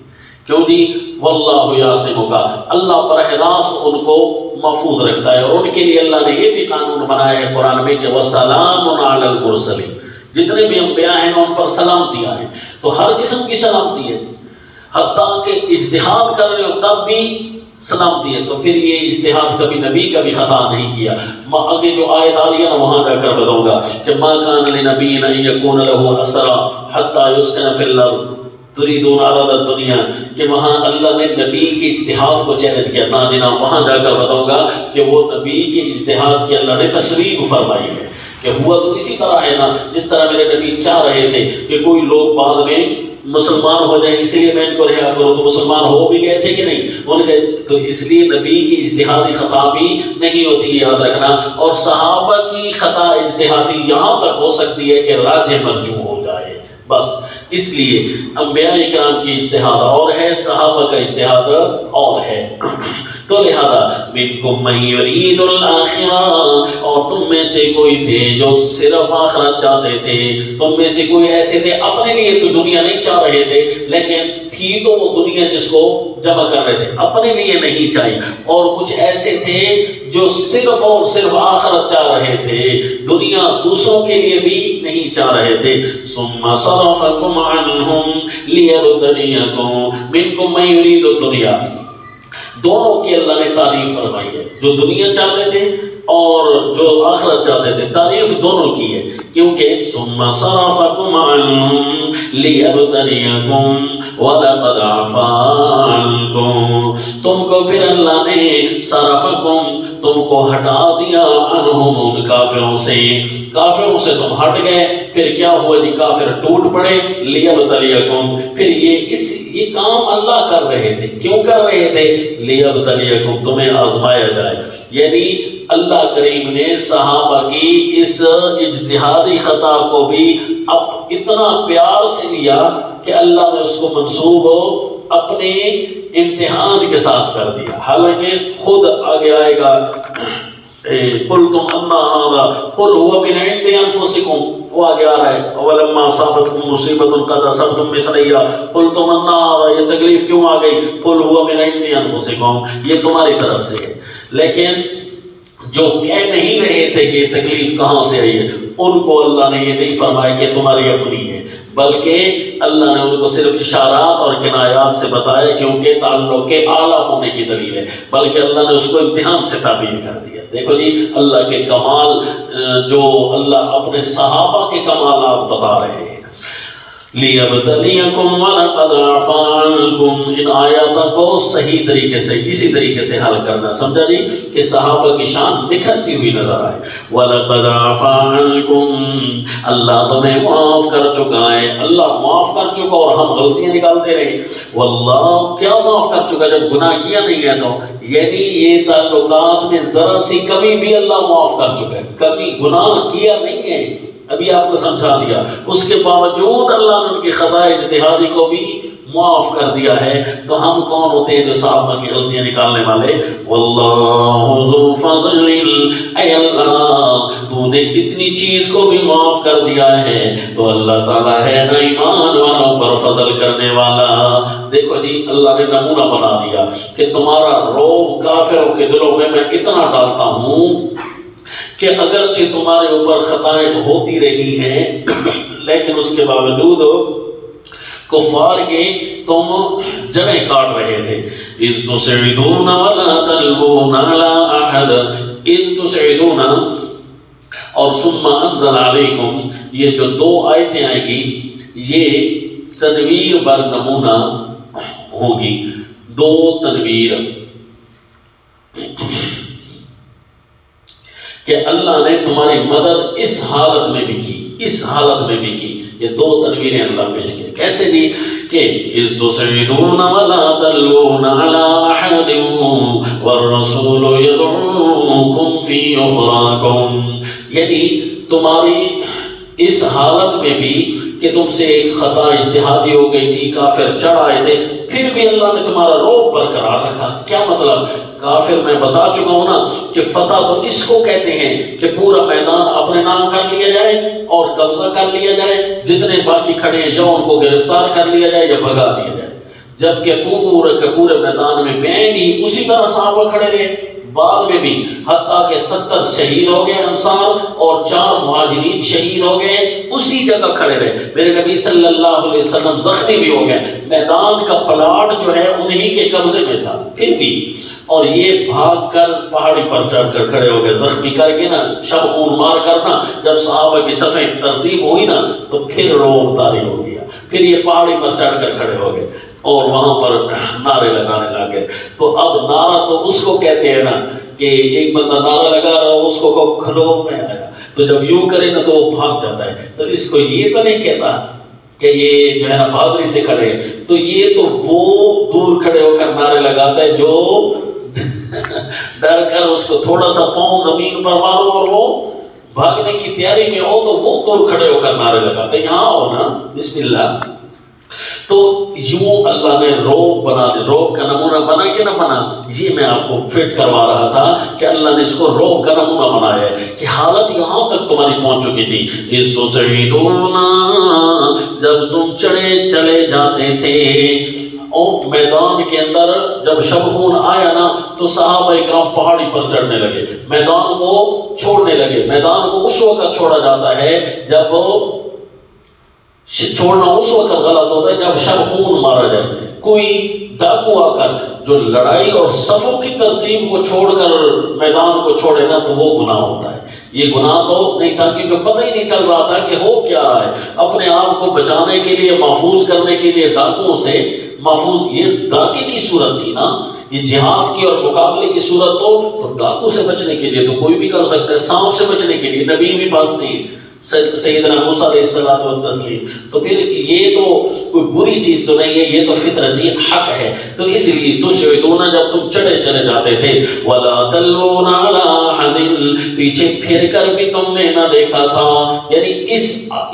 کیوں جی؟ واللہ یعصمک، اللہ براہ راست ان کو محفوظ رکھتا ہے، اور ان کے لیے اللہ نے یہ بھی قانون بنایا ہے قرآن میں کہ وَسَلَامٌ عَلَى الْمُرْسَلِينَ، جتنے بھی انبیاء ہیں ان پر سلامتیاں ہیں، تو ہر قسم کی سلامتی ہے، حتیٰ کہ اجتہاد کر رہے ہو تب بھی سلامتی ہے۔ تو پھر یہ اجتہاد کبھی نبی کا بھی خطا نہیں کیا۔ آگے جو آیت آ رہی ہے نا وہاں جا کر بتاؤں گا کہ ما کان لنبی ان یکون له اسرا حتی یسکن فی الارض تریدون عرض الدنیا، کہ وہاں اللہ نے نبی کے اجتہاد کو چیلنج کیا، نا جنا وہاں جا کر بتاؤں گا کہ وہ نبی کے اجتہاد کی اللہ نے تصویر فرمائی ہے کہ ہوا تو اسی طرح ہے نا جس طرح میرے نبی چاہ رہے تھے کہ کوئی لوگ بعد میں مسلمان ہو جائیں، اسی لیے میں ان کو رہا کرو، تو مسلمان ہو بھی گئے تھے کہ نہیں؟ ان کے تو اس لیے نبی کی اجتہادی خطا بھی نہیں ہوتی، یاد رکھنا۔ اور صحابہ کی خطا اجتہادی یہاں تک ہو سکتی ہے کہ راجع مرجوع ہو جائے، بس اس لیے انبیاء اکرام کی اجتہاد اور ہے، صحابہ کا اجتہاد اور ہے۔ تو لہذا منکم من یرید الآخرہ، اور تم میں سے کوئی تھے جو صرف آخرت چاہتے تھے، تم میں سے کوئی ایسے تھے اپنے لیے تو دنیا نہیں چاہ رہے تھے، لیکن تھی تو وہ دنیا جس کو جمع کر رہے تھے، اپنے لیے نہیں چاہیے، اور کچھ ایسے تھے جو صرف اور صرف آخرت چاہ رہے تھے، دنیا دوسروں کے لیے بھی نہیں چاہ رہے تھے۔ ثم صرفکم عنہم لیبتلیکم منکم من یرید الدنیا، دونوں کی اللہ نے تعریف فرمائی ہے، جو دنیا چاہتے تھے اور جو آخرت چاہتے تھے، تعریف دونوں کی ہے، کیونکہ ثم صرفکم عنہم لیبتلیکم وَلَقَدْ عَفَا عَنْكُمْ، تم کو پھر اللہ نے صرفکم، تم کو ہٹا دیا، عنہم ان کافروں سے، کافروں سے تم ہٹ گئے، پھر کیا ہوا جی؟ کافر ٹوٹ پڑے، لیبتلیکم، پھر یہ کام اللہ کر رہے تھے، کیوں کر رہے تھے؟ لیبتلیکم، تمہیں آزمایا جائے، یعنی اللہ کریم نے صحابہ کی اس اجتہادی خطا کو بھی اب اتنا پیار سے لیا کہ اللہ نے اس کو منسوب اپنے امتحان کے ساتھ کر دیا. حالانکہ خود آگے آئے گا قُلْتُمْ أَنَّا هَذَا قُلْ هُوَ مِنْ عِنْدِ أَنفُسِكُمْ، وہ آگے آ رہا ہے وَلَمَّا أَصَابَتْكُمْ مُصِيبَةٌ قَدْ أَصَبْتُم مِّثْلَيْهَا قُلْتُمْ أَنَّا هَذَا، یہ تکلیف کیوں آ گئی؟ قُلْ هُوَ مِنْ عِنْدِ أَنفُسِكُمْ، یہ تمہاری طرف سے ہے. لیکن جو کہہ نہیں رہے تھے کہ یہ تکلیف کہاں سے آئی ہے، ان کو اللہ نے یہ نہیں فرمایا کہ تمہاری اپنی ہے، بلکہ اللہ نے ان کو صرف اشارات اور کنایات سے بتایا کیونکہ تعلق کے اعلیٰ ہونے کی دلیل ہے، بلکہ اللہ نے اس کو امتحان سے تعبیر کر دیا. دیکھو جی اللہ کے کمال، جو اللہ اپنے صحابہ کے کمالات بتا رہے ہیں. لِيَبْتَلِيَكُمْ وَلَقَدْ عَفَا عَنْكُمْ، ان آیاتوں کو صحیح طریقے سے اسی طریقے سے حل کرنا. سمجھا جی کہ صحابہ کی شان نکھرتی ہوئی نظر آئے. وَلَقَدْ عَفَا عَنْكُمْ، اللہ تمہیں معاف کر چکا ہے. اللہ معاف کر چکا اور ہم غلطیاں نکالتے رہے. واللہ کیا معاف کر چکا جب گناہ کیا نہیں ہے تو؟ یعنی یہ تعلقات میں ذرا سی کمی بھی اللہ معاف کر چکا ہے، کبھی گناہ کیا نہیں ہے. ابھی آپ کو سمجھا دیا، اس کے باوجود اللہ نے ان کی خطا اجتہادی کو بھی معاف کر دیا ہے. تو ہم کون ہوتے ہیں جو صحابہ کی غلطیاں نکالنے والے؟ واللہ ذو فضل، اے اللہ تو نے اتنی چیز کو بھی معاف کر دیا ہے تو اللہ تعالیٰ ہے نا ایمان والوں پر فضل کرنے والا. دیکھو جی اللہ نے نمونہ بنا دیا کہ تمہارا روب کافروں کے دلوں میں اتنا ڈالتا ہوں کہ اگرچہ تمہارے اوپر خطائیں ہوتی رہی ہیں لیکن اس کے باوجود کفار کے تم جڑیں کاٹ رہے تھے. اِذْ تُسْعِدُونَ وَلَا تَلْوُونَ عَلَىٰ أَحَدٍ، اِذْ تُسْعِدُونَ اور ثُمَّ أَنزَلَ عَلَيْكُمْ، یہ جو دو آیتیں آئیں گی یہ تنویر بر نمونہ ہوگی. دو تنویر کہ اللہ نے تمہاری مدد اس حالت میں بھی کی، اس حالت میں بھی کی. یہ دو تنویریں اللہ پیش کی. کیسے دی؟ کہ اِذْ تُسْعِدُونَ وَلَا تَلْوُونَ عَلَىٰ أَحَدٍ وَالرَّسُولُ يَدْعُوكُمْ فِي أُخْرَاكُمْ، یعنی تمہاری اس حالت میں بھی کہ تم سے ایک خطا اجتہادی ہو گئی تھی، کافر چڑھ آئے تھے، پھر بھی اللہ نے تمہارا روب برقرار رکھا. کیا مطلب؟ کافر میں بتا چکا ہوں نا کہ فتح تو اس کو کہتے ہیں کہ پورا میدان اپنے نام کر لیا جائے اور قبضہ کر لیا جائے، جتنے باقی کھڑے ہیں یا ان کو گرفتار کر لیا جائے یا بھگا دیا جائے. جبکہ پورے میدان میں بھی اسی طرح صحابہ کھڑے رہے بعد میں بھی، حتیٰ کہ 70 شہید ہو گئے انصار اور 4 مہاجرین شہید ہو گئے، اسی جگہ کھڑے رہے. میرے نبی صلی اللہ علیہ وسلم زخمی بھی ہو گئے، میدان کا پلاٹ جو ہے انہی کے قبضے میں تھا پھر بھی، اور یہ بھاگ کر پہاڑی پر چڑھ کر کھڑے ہو گئے زخمی کر کے نا، شب خون مار کرنا. جب صحابہ کی صفیں ترتیب ہوئی نا تو پھر روب طاری ہو گیا، پھر یہ پہاڑی پر چڑھ کر کھڑے ہو گئے اور وہاں پر نعرے لگانے لگے. تو اب نعرہ تو اس کو کہتے ہیں نا کہ ایک بندہ نعرہ لگا رہا ہو، اس کو کھلو میں آیا، تو جب یوں کرے نا تو وہ بھاگ جاتا ہے. تو اس کو یہ تو نہیں کہتا کہ یہ جو ہے نا بہادری سے کھڑے، تو یہ تو وہ دور کھڑے ہو کر نعرے لگاتا ہے جو ڈر کر اس کو تھوڑا سا پاؤں زمین پر مارو اور وہ بھاگنے کی تیاری میں ہو تو وہ دور کھڑے ہو کر نعرے لگاتے ہیں. یہاں ہو نا بسم اللہ. تو یوں اللہ نے روب بنا دے. روب کا نمونہ بنا کہ نہ بنا، یہ میں آپ کو فٹ کروا رہا تھا کہ اللہ نے اس کو روب کا نمونہ بنایا ہے کہ حالت یہاں تک تمہاری پہنچ چکی تھی. اِذْ تُسْعِدُونَ، جب تم چلے جاتے تھے اور میدان کے اندر جب شبخون آیا نا تو صحابہ اکرام پہاڑی پر چڑھنے لگے، میدان کو چھوڑنے لگے. میدان کو اس وقت چھوڑا جاتا ہے جب چھوڑنا اس وقت غلط ہوتا ہے جب شبخون مارا جائے. کوئی ڈاکو آ کر جو لڑائی اور صفوں کی ترتیب کو چھوڑ کر میدان کو چھوڑے نا تو وہ گناہ ہوتا ہے. یہ گناہ تو نہیں تھا کیونکہ پتہ ہی نہیں چل رہا تھا کہ ہو کیا رہا ہے. اپنے آپ کو بچانے کے لیے، محفوظ کرنے کے لیے ڈاکوؤں سے محفوظ، یہ ڈاکے کی صورت تھی نا، یہ جہاد کی اور مقابلے کی صورت. تو ڈاکو سے بچنے کے لیے تو کوئی بھی کر سکتا ہے، سانپ سے بچنے کے لیے نبی بھی بھاگتے ہیں، سیدنا موسیٰ علیہ الصلوۃ والتسلیم، تو پھر یہ تو کوئی بری چیز تو نہیں ہے، یہ تو فطرتی حق ہے۔ تو اس لیے تشعدون، جب تم چلے جاتے تھے، ولا تلون علی احد، پیچھے پھر کر بھی تم نے نہ دیکھا تھا، یعنی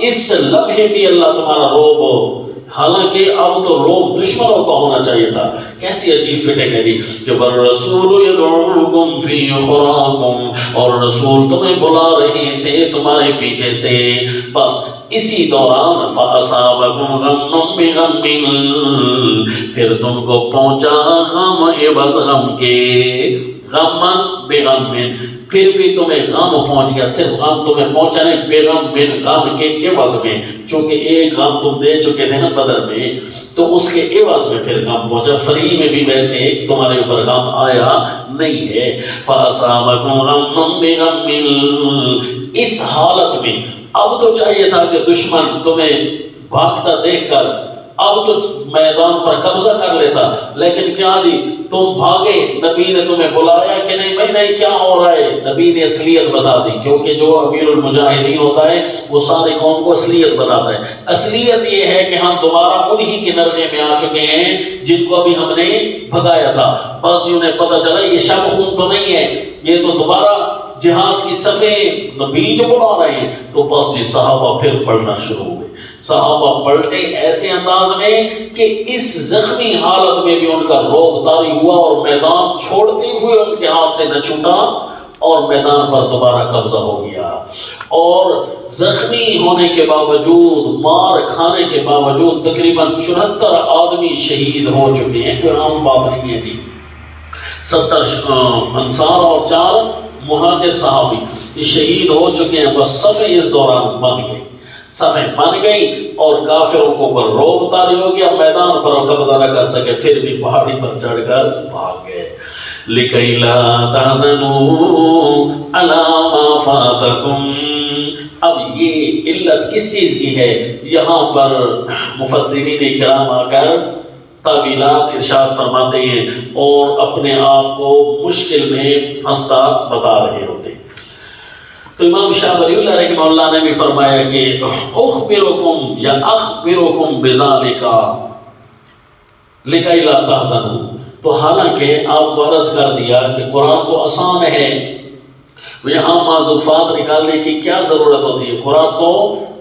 اس لمحے بھی اللہ تمہارا روب، حالانکہ اب تو روب دشمنوں کا ہونا چاہیے تھا۔ کیسی عجیب فٹنگ ہے جی، کہ والرسول یدعوکم فی اخراکم، اور رسول تمہیں بلا رہے تھے تمہارے پیچھے سے، بس اسی دوران فَأَصَابَكُمْ غَمٌّ بِغَمٍّ، پھر تم کو پہنچا غم عوض غم کے، غمًا بغم، پھر بھی تمہیں غم پہنچ گیا، صرف غم تمہیں پہنچا نہیں، بیغم بن غم کے عوض میں، چونکہ ایک غم تم دے چکے تھے نا بدر میں، تو اس کے عوض میں پھر غم پہنچا، فری میں بھی ویسے تمہارے اوپر غم آیا نہیں ہے۔ فَأَصَابَكُمْ غَمٌّ بِغَمٍّ، اس حالت میں اب تو چاہیے تھا کہ دشمن تمہیں بھاگتا دیکھ کر اب تو میدان پر قبضہ کر لیتا، لیکن کیا جی تم بھاگے، نبی نے تمہیں بلایا کہ نہیں بھائی نہیں کیا ہو رہا ہے، نبی نے اصلیت بتا دی، کیونکہ جو امیر المجاہدین ہوتا ہے وہ سارے قوم کو اصلیت بتاتا ہے۔ اصلیت یہ ہے کہ ہم دوبارہ انہی کے نرغے میں آ چکے ہیں جن کو ابھی ہم نے بھگایا تھا، بس انہیں پتہ چلا یہ شب خون تو نہیں ہے، یہ تو دوبارہ جہاد کی صفیں نبی جو بنا رہے ہیں، تو بس جی صحابہ پھر پڑھنا شروع ہوئے، صحابہ پلٹے ایسے انداز میں کہ اس زخمی حالت میں بھی ان کا روب طاری ہوا اور میدان چھوڑتے ہوئے ان کے ہاتھ سے نہ چھوٹا اور میدان پر دوبارہ قبضہ ہو گیا، اور زخمی ہونے کے باوجود، مار کھانے کے باوجود تقریباً 74 آدمی شہید ہو چکے ہیں، کوئی عام بات نہیں ہے جی، 70 انصار اور 4 مہاجر صحابی یہ شہید ہو چکے ہیں، بس صفیں اس دوران بن گئی، صفیں بن گئی اور کافروں کو پر روب طاری ہو گیا، میدان پر قبضہ نہ کر سکے، پھر بھی پہاڑی پر چڑھ کر بھاگ گئے۔ لِكَيْ لَا تَحْزَنُوا عَلَىٰ مَا فَاتَكُمْ، اب یہ علت کس چیز کی ہے، یہاں پر مفسرین کرام آ کر تعویلات ارشاد فرماتے ہیں اور اپنے آپ کو مشکل میں پھنستا بتا رہے ہوتے ہیں۔ تو امام شاہ ولی اللہ رحمہ اللہ نے بھی فرمایا کہ اخبرکم یا اخبرکم بذالک لکی لا تحزنوا، تو حالانکہ آپ کو عرض کر دیا کہ قرآن تو آسان ہے، یہاں معذوفات نکالنے کی کیا ضرورت ہوتی ہے، قرآن تو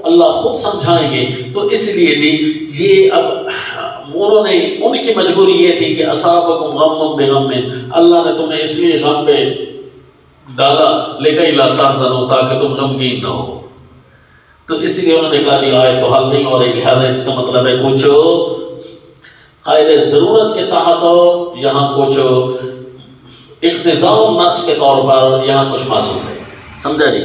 اللہ خود سمجھائیں گے، تو اس لیے جی یہ اب انہوں نے ان کی مجبوری یہ تھی کہ اصابکم غم بغم، اللہ نے تمہیں اس لیے غم پہ ڈالا لِكَيْ لَا تَحْزَنُوا، تاکہ تم غمگین نہ ہو، تو اس لیے انہوں نے کہا کہ آیت تو حل نہیں ہو رہی، لہذا اس کا مطلب ہے کچھ قائد ضرورت کے تحت یہاں کچھ اقتضاء النص کے طور پر یہاں کچھ معصوم ہے، سمجھا جی۔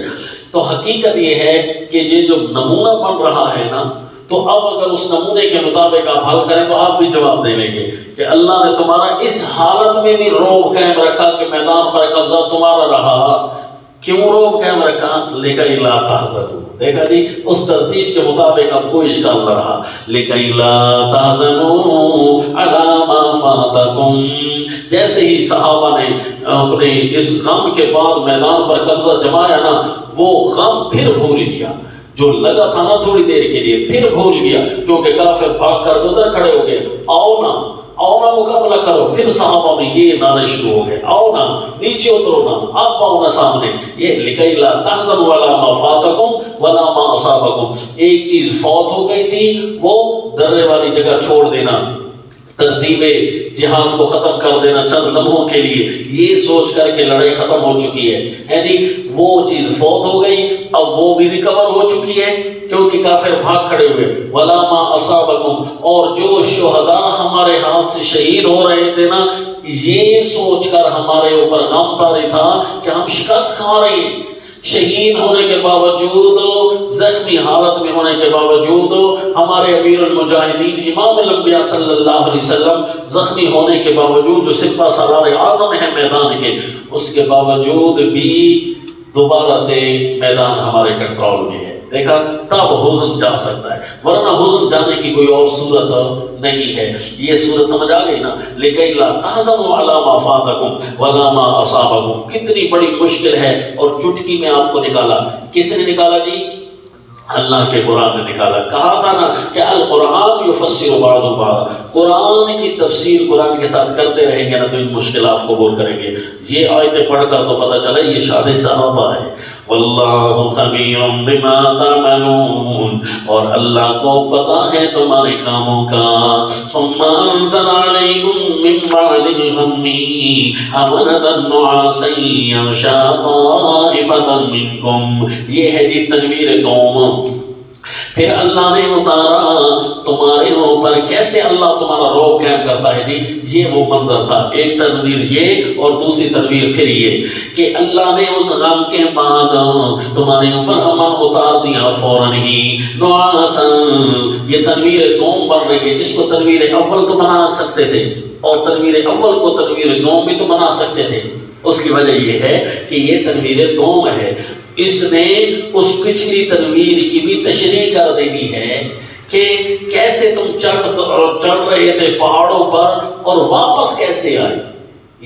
تو حقیقت یہ ہے کہ یہ جو نمونہ بن رہا ہے نا، تو اب اگر اس نمونے کے مطابق آپ حل کریں تو آپ بھی جواب دے لیں گے کہ اللہ نے تمہارا اس حالت میں بھی روب قائم رکھا کہ میدان پر قبضہ تمہارا رہا، کیوں روب قائم رکھا، لِكَيْ لَا تَحْزَنُوا، دیکھا جی اس ترتیب کے مطابق اب کوئی اشکال نہ رہا، لِكَيْ لَا تَحْزَنُوا عَلَىٰ مَا فَاتَكُمْ، جیسے ہی صحابہ نے اپنے اس غم کے بعد میدان پر قبضہ جمایا نا، وہ غم پھر بھول گیا، جو لگا تھا نا تھوڑی دیر کے لیے پھر بھول گیا، کیونکہ کافر بھاگ کر ادھر کھڑے ہو گئے، آؤ نا مقابلہ کرو، پھر صحابہ میں یہ نعرے شروع ہو گئے، آؤ نا نیچے اترو نا، آپ آؤ نا سامنے، یہ لِكَيْ لَا تَحْزَنُوا عَلَىٰ مَا فَاتَكُمْ وَلَا مَا أَصَابَكُمْ، ایک چیز فوت ہو گئی تھی وہ درے والی جگہ چھوڑ دینا، ترتیب جہاد کو ختم کر دینا چند لمحوں کے لیے، یہ سوچ کر کہ لڑائی ختم ہو چکی ہے، یعنی وہ چیز فوت ہو گئی، اب وہ بھی ریکور ہو چکی ہے کیونکہ کافر بھاگ کھڑے ہوئے، وَلَا مَا أَصَابَكُمْ، اور جو شہداء ہمارے ہاتھ سے شہید ہو رہے تھے نا، یہ سوچ کر ہمارے اوپر غم طاری تھا کہ ہم شکست کھا رہے ہیں، شہید ہونے کے باوجود، زخمی حالت میں ہونے کے باوجود، ہمارے امیر المجاہدین امام الانبیاء صلی اللہ علیہ وسلم زخمی ہونے کے باوجود، جو سپہ سالار اعظم ہیں میدان کے، اس کے باوجود بھی دوبارہ سے میدان ہمارے کنٹرول میں ہے، دیکھا تب حزن جا سکتا ہے، ورنہ حزن جانے کی کوئی اور صورت نہیں ہے، یہ صورت سمجھ آ گئی نا، لِكَيْ لَا تَحْزَنُوا عَلَىٰ مَا فَاتَكُمْ وَلَا مَا أَصَابَكُمْ، کتنی بڑی مشکل ہے، اور چٹکی میں آپ کو نکالا، کس نے نکالا جی؟ اللہ کے قرآن نے نکالا. کہا تھا نا کہ القرآن یفسر بعض بعض، قرآن کی تفسیر قرآن کے ساتھ کرتے رہیں گے نا تو ان مشکلات کو دور کریں گے. یہ آیتیں پڑھ کر تو پتہ چلا یہ شان صحابہ ہے. واللہ خبیر بما تعملون، اور اللہ کو پتہ ہے تمہارے کاموں کا. ثم انزل علیکم من بعد الغم امنة نعاسا یغشی طائفة منکم. یہ ہے جی تنویر قوم. پھر اللہ نے اتارا تمہارے اوپر. کیسے اللہ تمہارا روح قائم کرتا ہے جی؟ یہ وہ منظر تھا. ایک تنویر یہ اور دوسری تنویر پھر یہ کہ اللہ نے اس غم کے بعد تمہارے اوپر امن اتار دیا فوراً ہی. نعاسا، یہ تنویر قوم بن رہی ہے. اس کو تنویر اول تو بنا سکتے تھے اور تنویر اول کو تنویر قوم بھی تو بنا سکتے تھے. اس کی وجہ یہ ہے کہ یہ تنویر قوم ہے. اس نے اس پچھلی تنویر کی بھی تشریح کر دینی ہے کہ کیسے تم چڑھ رہے تھے پہاڑوں پر اور واپس کیسے آئے.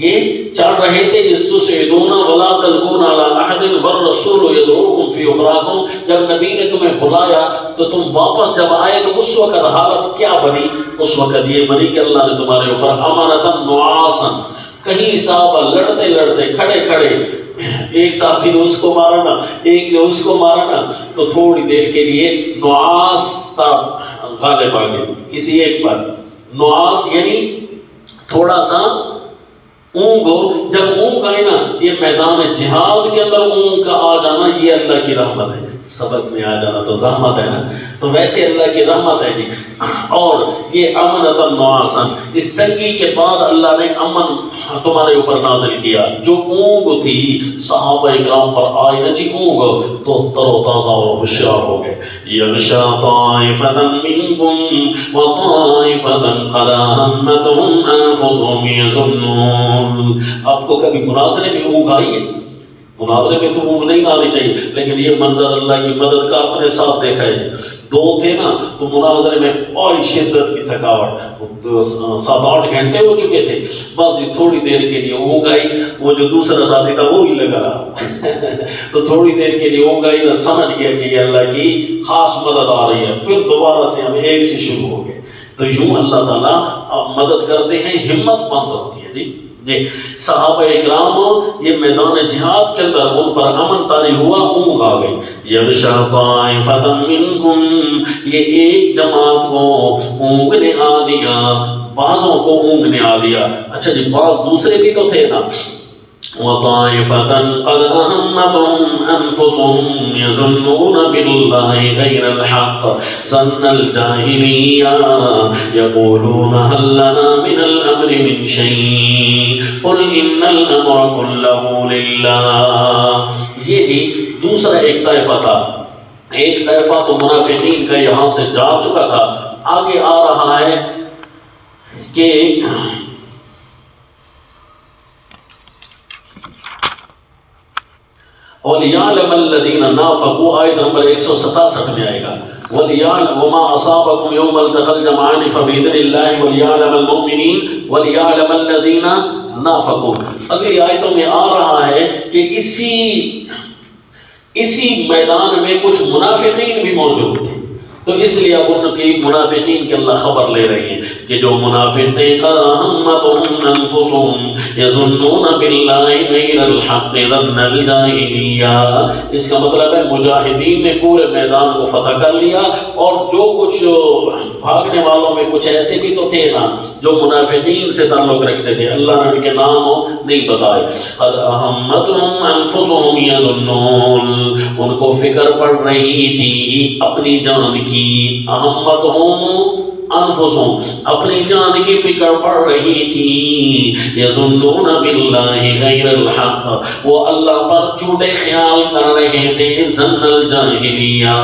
یہ چڑھ رہے تھے استسعدون ولا تلقون علی احد والرسول یدعوکم فی اخراکم. جب نبی نے تمہیں بلایا تو تم واپس جب آئے تو اس وقت حالت کیا بنی؟ اس وقت یہ بنی کہ اللہ نے تمہارے اوپر امانتا نعاسا، کہیں صحابہ لڑتے لڑتے کھڑے کھڑے، ایک ساتھی نے اس کو مارا نا، ایک نے اس کو مارا نا، تو تھوڑی دیر کے لیے نعاس غالب آ گئے کسی ایک پر. نعاس یعنی تھوڑا سا اونگ ہو. جب اونگ آئے نا، یہ میدان جہاد کے اندر اونگ کا آ جانا یہ اللہ کی رحمت ہے. سبق میں آ جانا تو زحمت ہے نا، تو ویسے اللہ کی رحمت ہے جی. اور یہ امنتا نعاسا، اس تنگی کے بعد اللہ نے امن تمہارے اوپر نازل کیا. جو اونگ تھی صحابہ اکرام پر آئی نا جی اونگ، تو تر و تازہ اور ہوشیار ہو گئے. یغشی طائفة منکم وطائفة قد اهمتهم انفسهم یظنون. آپ کو کبھی مناظرے میں اونگ آئی ہے؟ مناظرے میں تو اونگ نہیں آنی چاہیے، لیکن یہ منظر اللہ کی مدد کا اپنے ساتھ دیکھا ہے. دو تھے نا تو مناظرے میں بڑی شدت کی تھکاوٹ، 7-8 گھنٹے ہو چکے تھے. بس یہ تھوڑی دیر کے لیے اونگ آئی. وہ جو دوسرا ساتھی تھا وہی لگا رہا تو تھوڑی دیر کے لیے اونگ آئی، سمجھ گیا کہ یہ اللہ کی خاص مدد آ رہی ہے. پھر دوبارہ سے ہم ایک سے شروع ہو گئے. تو یوں اللہ تعالیٰ مدد کرتے ہیں، ہمت مند ہوتی ہے جی. صحابہ اکرام یہ میدان جہاد کے اندر ان پر امن طاری ہوا، اونگ آ گئی. یغشی طائفة منکم، یہ ایک جماعت کو اونگ نے آ دیا، بعضوں کو اونگ نے آ دیا. اچھا جی، بعض دوسرے بھی تو تھے نا. وطائفة قد أهمتهم أنفسهم يظنون بالله غير الحق ظن الجاهلية يقولون هل لنا من الأمر من شيء قل إن الأمر كله لله. یہ جی دوسرا ایک طائفہ تھا. ایک طائفہ تو منافقین کا یہاں سے جا چکا تھا. آگے آ رہا ہے کہ وَلِيَعْلَمَ الَّذِينَ نَافَقُوا، آیت نمبر 167 میں آئے گا. وَلِيَعْلَمَ وَمَا أَصَابَكُمْ يَوْمَ الْتَقَى الْجَمْعَانِ فَبِإِذْنِ اللَّهِ وَلِيَعْلَمَ الْمُؤْمِنِينَ وَلِيَعْلَمَ الَّذِينَ نَافَقُوا. اگلی آیتوں میں آ رہا ہے کہ اسی میدان میں کچھ منافقین بھی موجود تھے. تو اس لیے اب ان کی منافقین کی اللہ خبر لے رہی ہے کہ جو منافق تھے قد اهمتهم انفسهم يظنون بالله غير الحق ظن الجاهلية. اس کا مطلب ہے مجاہدین نے پورے میدان کو فتح کر لیا، اور جو کچھ بھاگنے والوں میں کچھ ایسے بھی تو تھے نا جو منافقین سے تعلق رکھتے تھے، اللہ نے ان کے نام نہیں بتائے. قد اهمتهم انفسهم يظنون، ان کو فکر پڑ رہی تھی اپنی جان کی. اہمتہم انفسہم، اپنی جان کی فکر پڑ رہی تھی. یظنون باللہ غیر الحق، وہ اللہ پر جھوٹے خیال کر رہے تھے. ظن الجاہلیہ،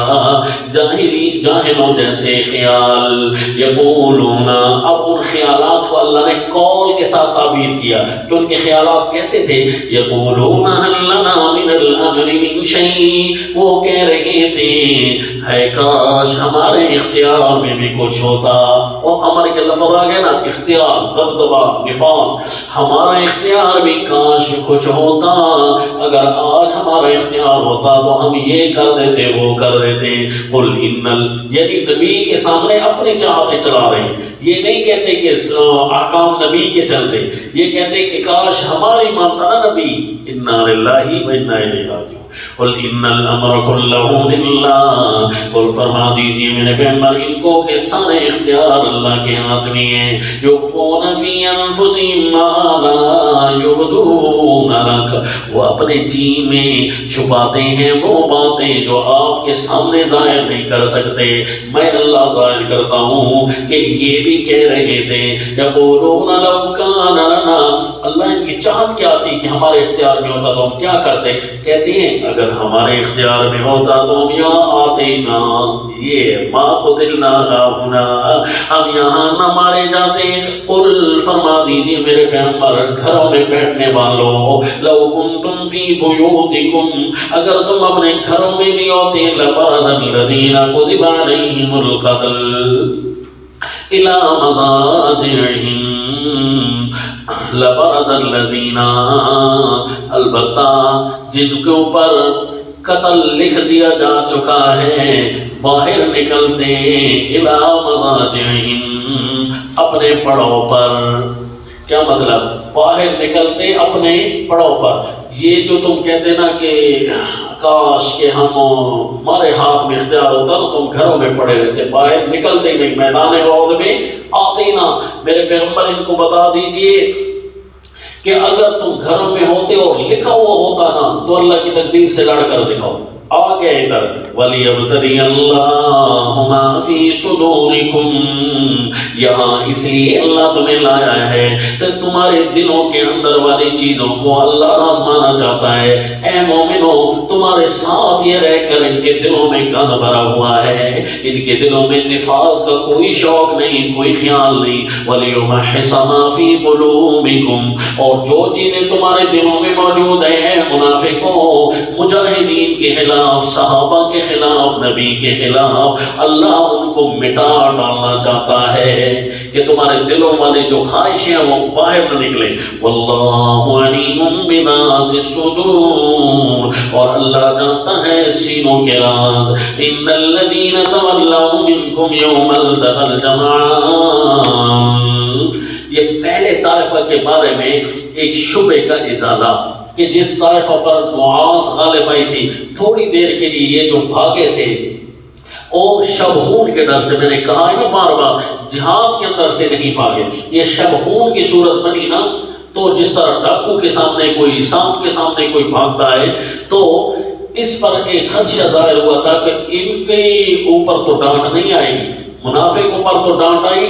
جاہلوں جیسے خیال. یقولون، اب ان خیالات کو اللہ نے قول کے ساتھ تعبیر کیا کہ ان کے خیالات کیسے تھے. یقولون هل لنا من الامر من شیء، وہ کہہ رہے تھے ہے کاش ہمارے اختیار میں بھی کچھ ہوتا. اور امر کے لفظ آ گئے نا، اختیار، دبدبا، نفاذ، ہمارا اختیار بھی کاش کچھ ہوتا، اگر آج ہمارا اختیار ہوتا تو ہم یہ کر دیتے وہ کر دیتے۔ قل یعنی نبی کے سامنے اپنی چاہتے چلا رہے ہیں، یہ نہیں کہتے کہ احکام نبی کے چلتے، یہ کہتے کہ کاش ہماری مانتا نا نبی۔ انا للہ و انا الیہ راجعون۔ قل ان الامر کلہ للہ، قل فرما دیجیے میرے پیغمبر ان کو کہ سارے اختیار اللہ کے ہاتھ میں ہیں۔ یخفون فی انفسہم ما لا یبدون لک، وہ اپنے جی میں چھپاتے ہیں وہ باتیں جو آپ کے سامنے ظاہر نہیں کر سکتے، میں اللہ ظاہر کرتا ہوں کہ یہ بھی کہہ رہے تھے یقولون لو کان لنا، اللہ ان کی چاہت کیا تھی کہ ہمارے اختیار میں ہوتا تو ہم کیا کرتے، کہتے ہیں اگر ہمارے اختیار میں ہوتا تو ہم یہاں آتے نا، یہ ما قتلنا ہونا، ہم یہاں نہ مارے جاتے۔ قل فرما دیجیے میرے پیغمبر گھروں میں بیٹھنے والوں، لو کنتم فی بیوتکم، اگر تم اپنے گھروں میں بھی ہوتے، لبرز الذین کتب علیہم القتل الی مضاجعہم، لبرز الذین، البتہ جن کے اوپر قتل لکھ دیا جا چکا ہے باہر نکلتے، الی مضاجعہم، اپنے پڑوں پر۔ کیا مطلب؟ باہر نکلتے اپنے پڑوں پر۔ یہ جو تم کہتے نا کہ کاش کہ ہمارے ہاتھ میں اختیار ہوتا تو تم گھروں میں پڑے رہتے، باہر نکلتے نہیں، میدان غور میں آتے نا، میرے پیغمبر ان کو بتا دیجئے کہ اگر تم گھروں میں ہوتے اور لکھا ہوا ہوتا نا تو اللہ کی تقدیر سے لڑ کر دکھاؤ۔ آگے ادھر وَلِيَبْتَلِيَ اللَّهُ مَا فِي صُدُورِكُمْ، یہاں اس لیے اللہ تمہیں لایا ہے کہ تمہارے دلوں کے اندر والی چیزوں کو اللہ آزمانا چاہتا ہے۔ اے مومنو، تمہارے ساتھ یہ رہ کر ان کے دلوں میں گند بھرا ہوا ہے، ان کے دلوں میں نفاذ کا کوئی شوق نہیں، کوئی خیال نہیں۔ وَلِيُمَحِّصَ مَا فِي قُلُوبِكُمْ، اور جو چیزیں تمہارے دلوں میں موجود ہیں منافقوں، مجاہدین کے خلاف، صحابہ کے خلاف، نبی کے خلاف، اللہ ان کو مٹا ڈالنا چاہتا ہے کہ تمہارے دلوں والے جو خواہشیں ہیں وہ باہر نہ نکلیں۔ واللہ علیم بذات الصدور، اور اللہ جانتا ہے سینوں کے راز۔ ان الذین تولوا منکم یوم التقى الجمعان، یہ پہلے طائفہ کے بارے میں ایک شبہ کا ازالہ کہ جس طائفہ پر نعاس غالب آئی تھی، تھوڑی دیر کے لیے یہ جو بھاگے تھے اور شبخون کے ڈر سے، میں نے کہا ہے نا بار بار، جہاد کے اندر سے نہیں بھاگے، یہ شبخون کی صورت بنی نا، تو جس طرح ڈاکو کے سامنے کوئی، سانپ کے سامنے کوئی بھاگتا ہے، تو اس پر ایک خدشہ ظاہر ہوا تھا کہ ان کے اوپر تو ڈانٹ نہیں آئے گی، منافق اوپر تو ڈانٹ آئی،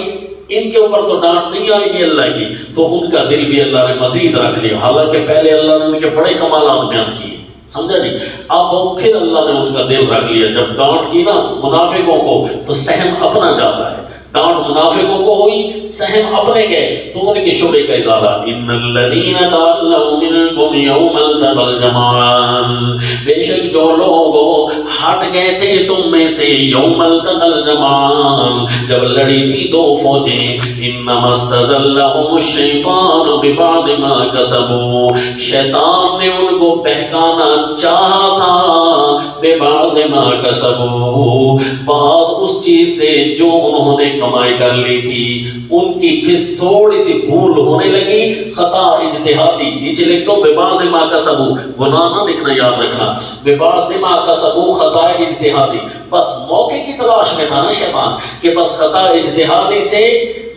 ان کے اوپر تو ڈانٹ نہیں آئے گی اللہ کی، تو ان کا دل بھی اللہ نے مزید رکھ لیا، حالانکہ پہلے اللہ نے ان کے بڑے کمالات بیان کیے، سمجھا نہیں؟ اب پھر اللہ نے ان کا دل رکھ لیا، جب ڈانٹ کی نا منافقوں کو تو سہم اپنا جاتا ہے، ڈانٹ منافقوں کو ہوئی، سہم اپنے گئے، تو ان کی شبہ کا ازالہ۔ ان الذین تولوا منکم یوم التقى الجمعان، بے شک جو لوگ ہٹ گئے تھے تم میں سے یوم التقى الجمعان، جب لڑی تھی دو فوجیں، انما استزلهم الشیطان ببعض ما کسبوا، شیطان نے ان کو بہکانا چاہا تھا، ببعض ما کسبوا، بعض اس چیز سے جو انہوں نے کمائی کر لی تھی، ان کی پھر تھوڑی سی بھول ہونے لگی، خطا اجتہادی، نیچے لکھ دو ببعض ما کسبوا، گناہ نہ لکھنا، یاد رکھنا، ببعض ما کسبوا خطا اجتہادی، بس موقع کی تلاش میں تھا نا شیطان کہ بس خطا اجتہادی سے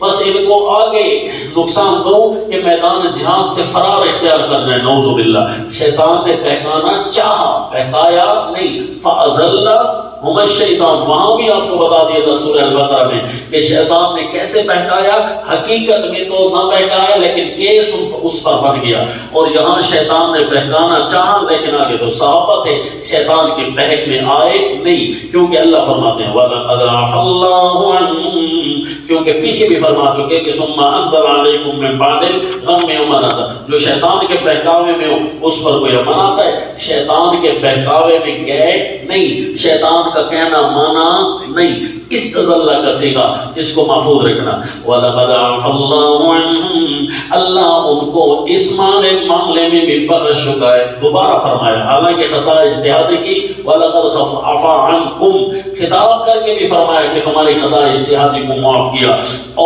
بس ان کو آگے نقصان دو کہ میدان جہاد سے فرار اختیار کر جائے، نعوذ باللہ۔ شیطان نے بہکانا چاہا، بہکایا نہیں، فَأَزَلَّهُمَ الشَّيْطَانُ، وہاں بھی آپ کو بتا دیا تھا سورہ البقرہ میں کہ شیطان نے کیسے بہکایا، حقیقت میں تو نہ بہکایا لیکن کیس اس پر بن گیا، اور یہاں شیطان نے بہکانا چاہا لیکن آگے تو صحابہ تھے، شیطان کے بہک میں آئے نہیں، کیونکہ اللہ فرماتے ہیں وَلَقَدْ عَفَا اللَّهُ عَنْهُمْ، کیونکہ پیچھے بھی فرما چکے کہ ثُمَّ أَنزَلَ عَلَيْكُم مِّن بَعْدِ الْغَمِّ أَمَانَةً، جو شیطان کے بہکاوے میں ہو اس پر کوئی امانت ہے، شیطان کے بہکاوے میں گئے نہیں، شیطان کا کہنا مانا نہیں، استزلہ کا صیغہ، اس کو محفوظ رکھنا۔ وَلَقَدْ عَفَا اللَّهُ عَنْهُمْ، اللہ ان کو اس معاملے میں بھی بخش چکا ہے۔ دوبارہ فرمایا، حالانکہ خطا اجتہادی کی، وَلَقَدْ عَفَا عَنْكُمْ خطاب کر کے بھی فرمایا کہ تمہاری خطا اجتہادی کو معاف کیا،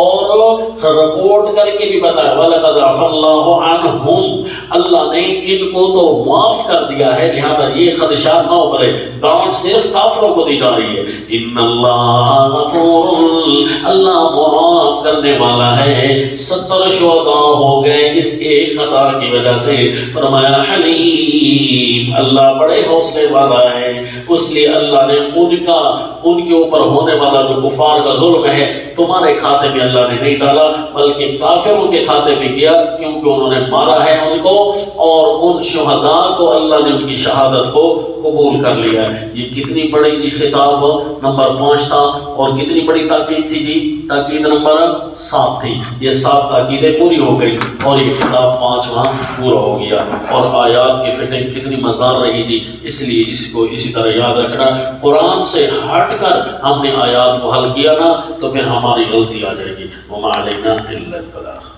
اور رپورٹ کر کے بھی بتایا وَلَقَدْ عَفَا اللَّهُ عَنْهُمْ، اللہ نے ان کو تو معاف کر دیا ہے، لہذا یہ خدشات نہ ابھرے۔ ڈانٹ صرف کافروں کو دی جا رہی ہے۔ ان اللہ غفور، اللہ معاف کرنے والا ہے۔ 70 شہداء ہو گئے اس ایک خطا کی وجہ سے۔ فرمایا حلیم، اللہ بڑے حوصلے والا ہے، اس لیے اللہ نے ان کے اوپر ہونے والا جو کفار کا ظلم ہے تمہارے کھاتے میں اللہ نے نہیں ڈالا، بلکہ کافروں کے کھاتے میں کیا، کیونکہ انہوں نے مارا ہے ان کو، اور ان شہداء کو اللہ نے ان کی شہادت کو قبول کر لیا ہے۔ یہ کتنی بڑی خطاب نمبر 5 تھا، اور کتنی بڑی تاکید تھی جی؟ تاکید نمبر 7 تھی۔ یہ 7 تاکیدیں پوری ہو گئی اور یہ خطاب 5واں پورا ہو گیا، اور آیات کی فٹنگ کتنی مزدار رہی تھی، اس لیے اس کو اسی طرح یاد رکھنا۔ قرآن سے ہٹ کر ہم نے آیات کو حل کیا نا تو پھر ہماری غلطی آ جائے گی۔ وَمَا عَلَيْنَا إِلَّا الْبَلَاغُ۔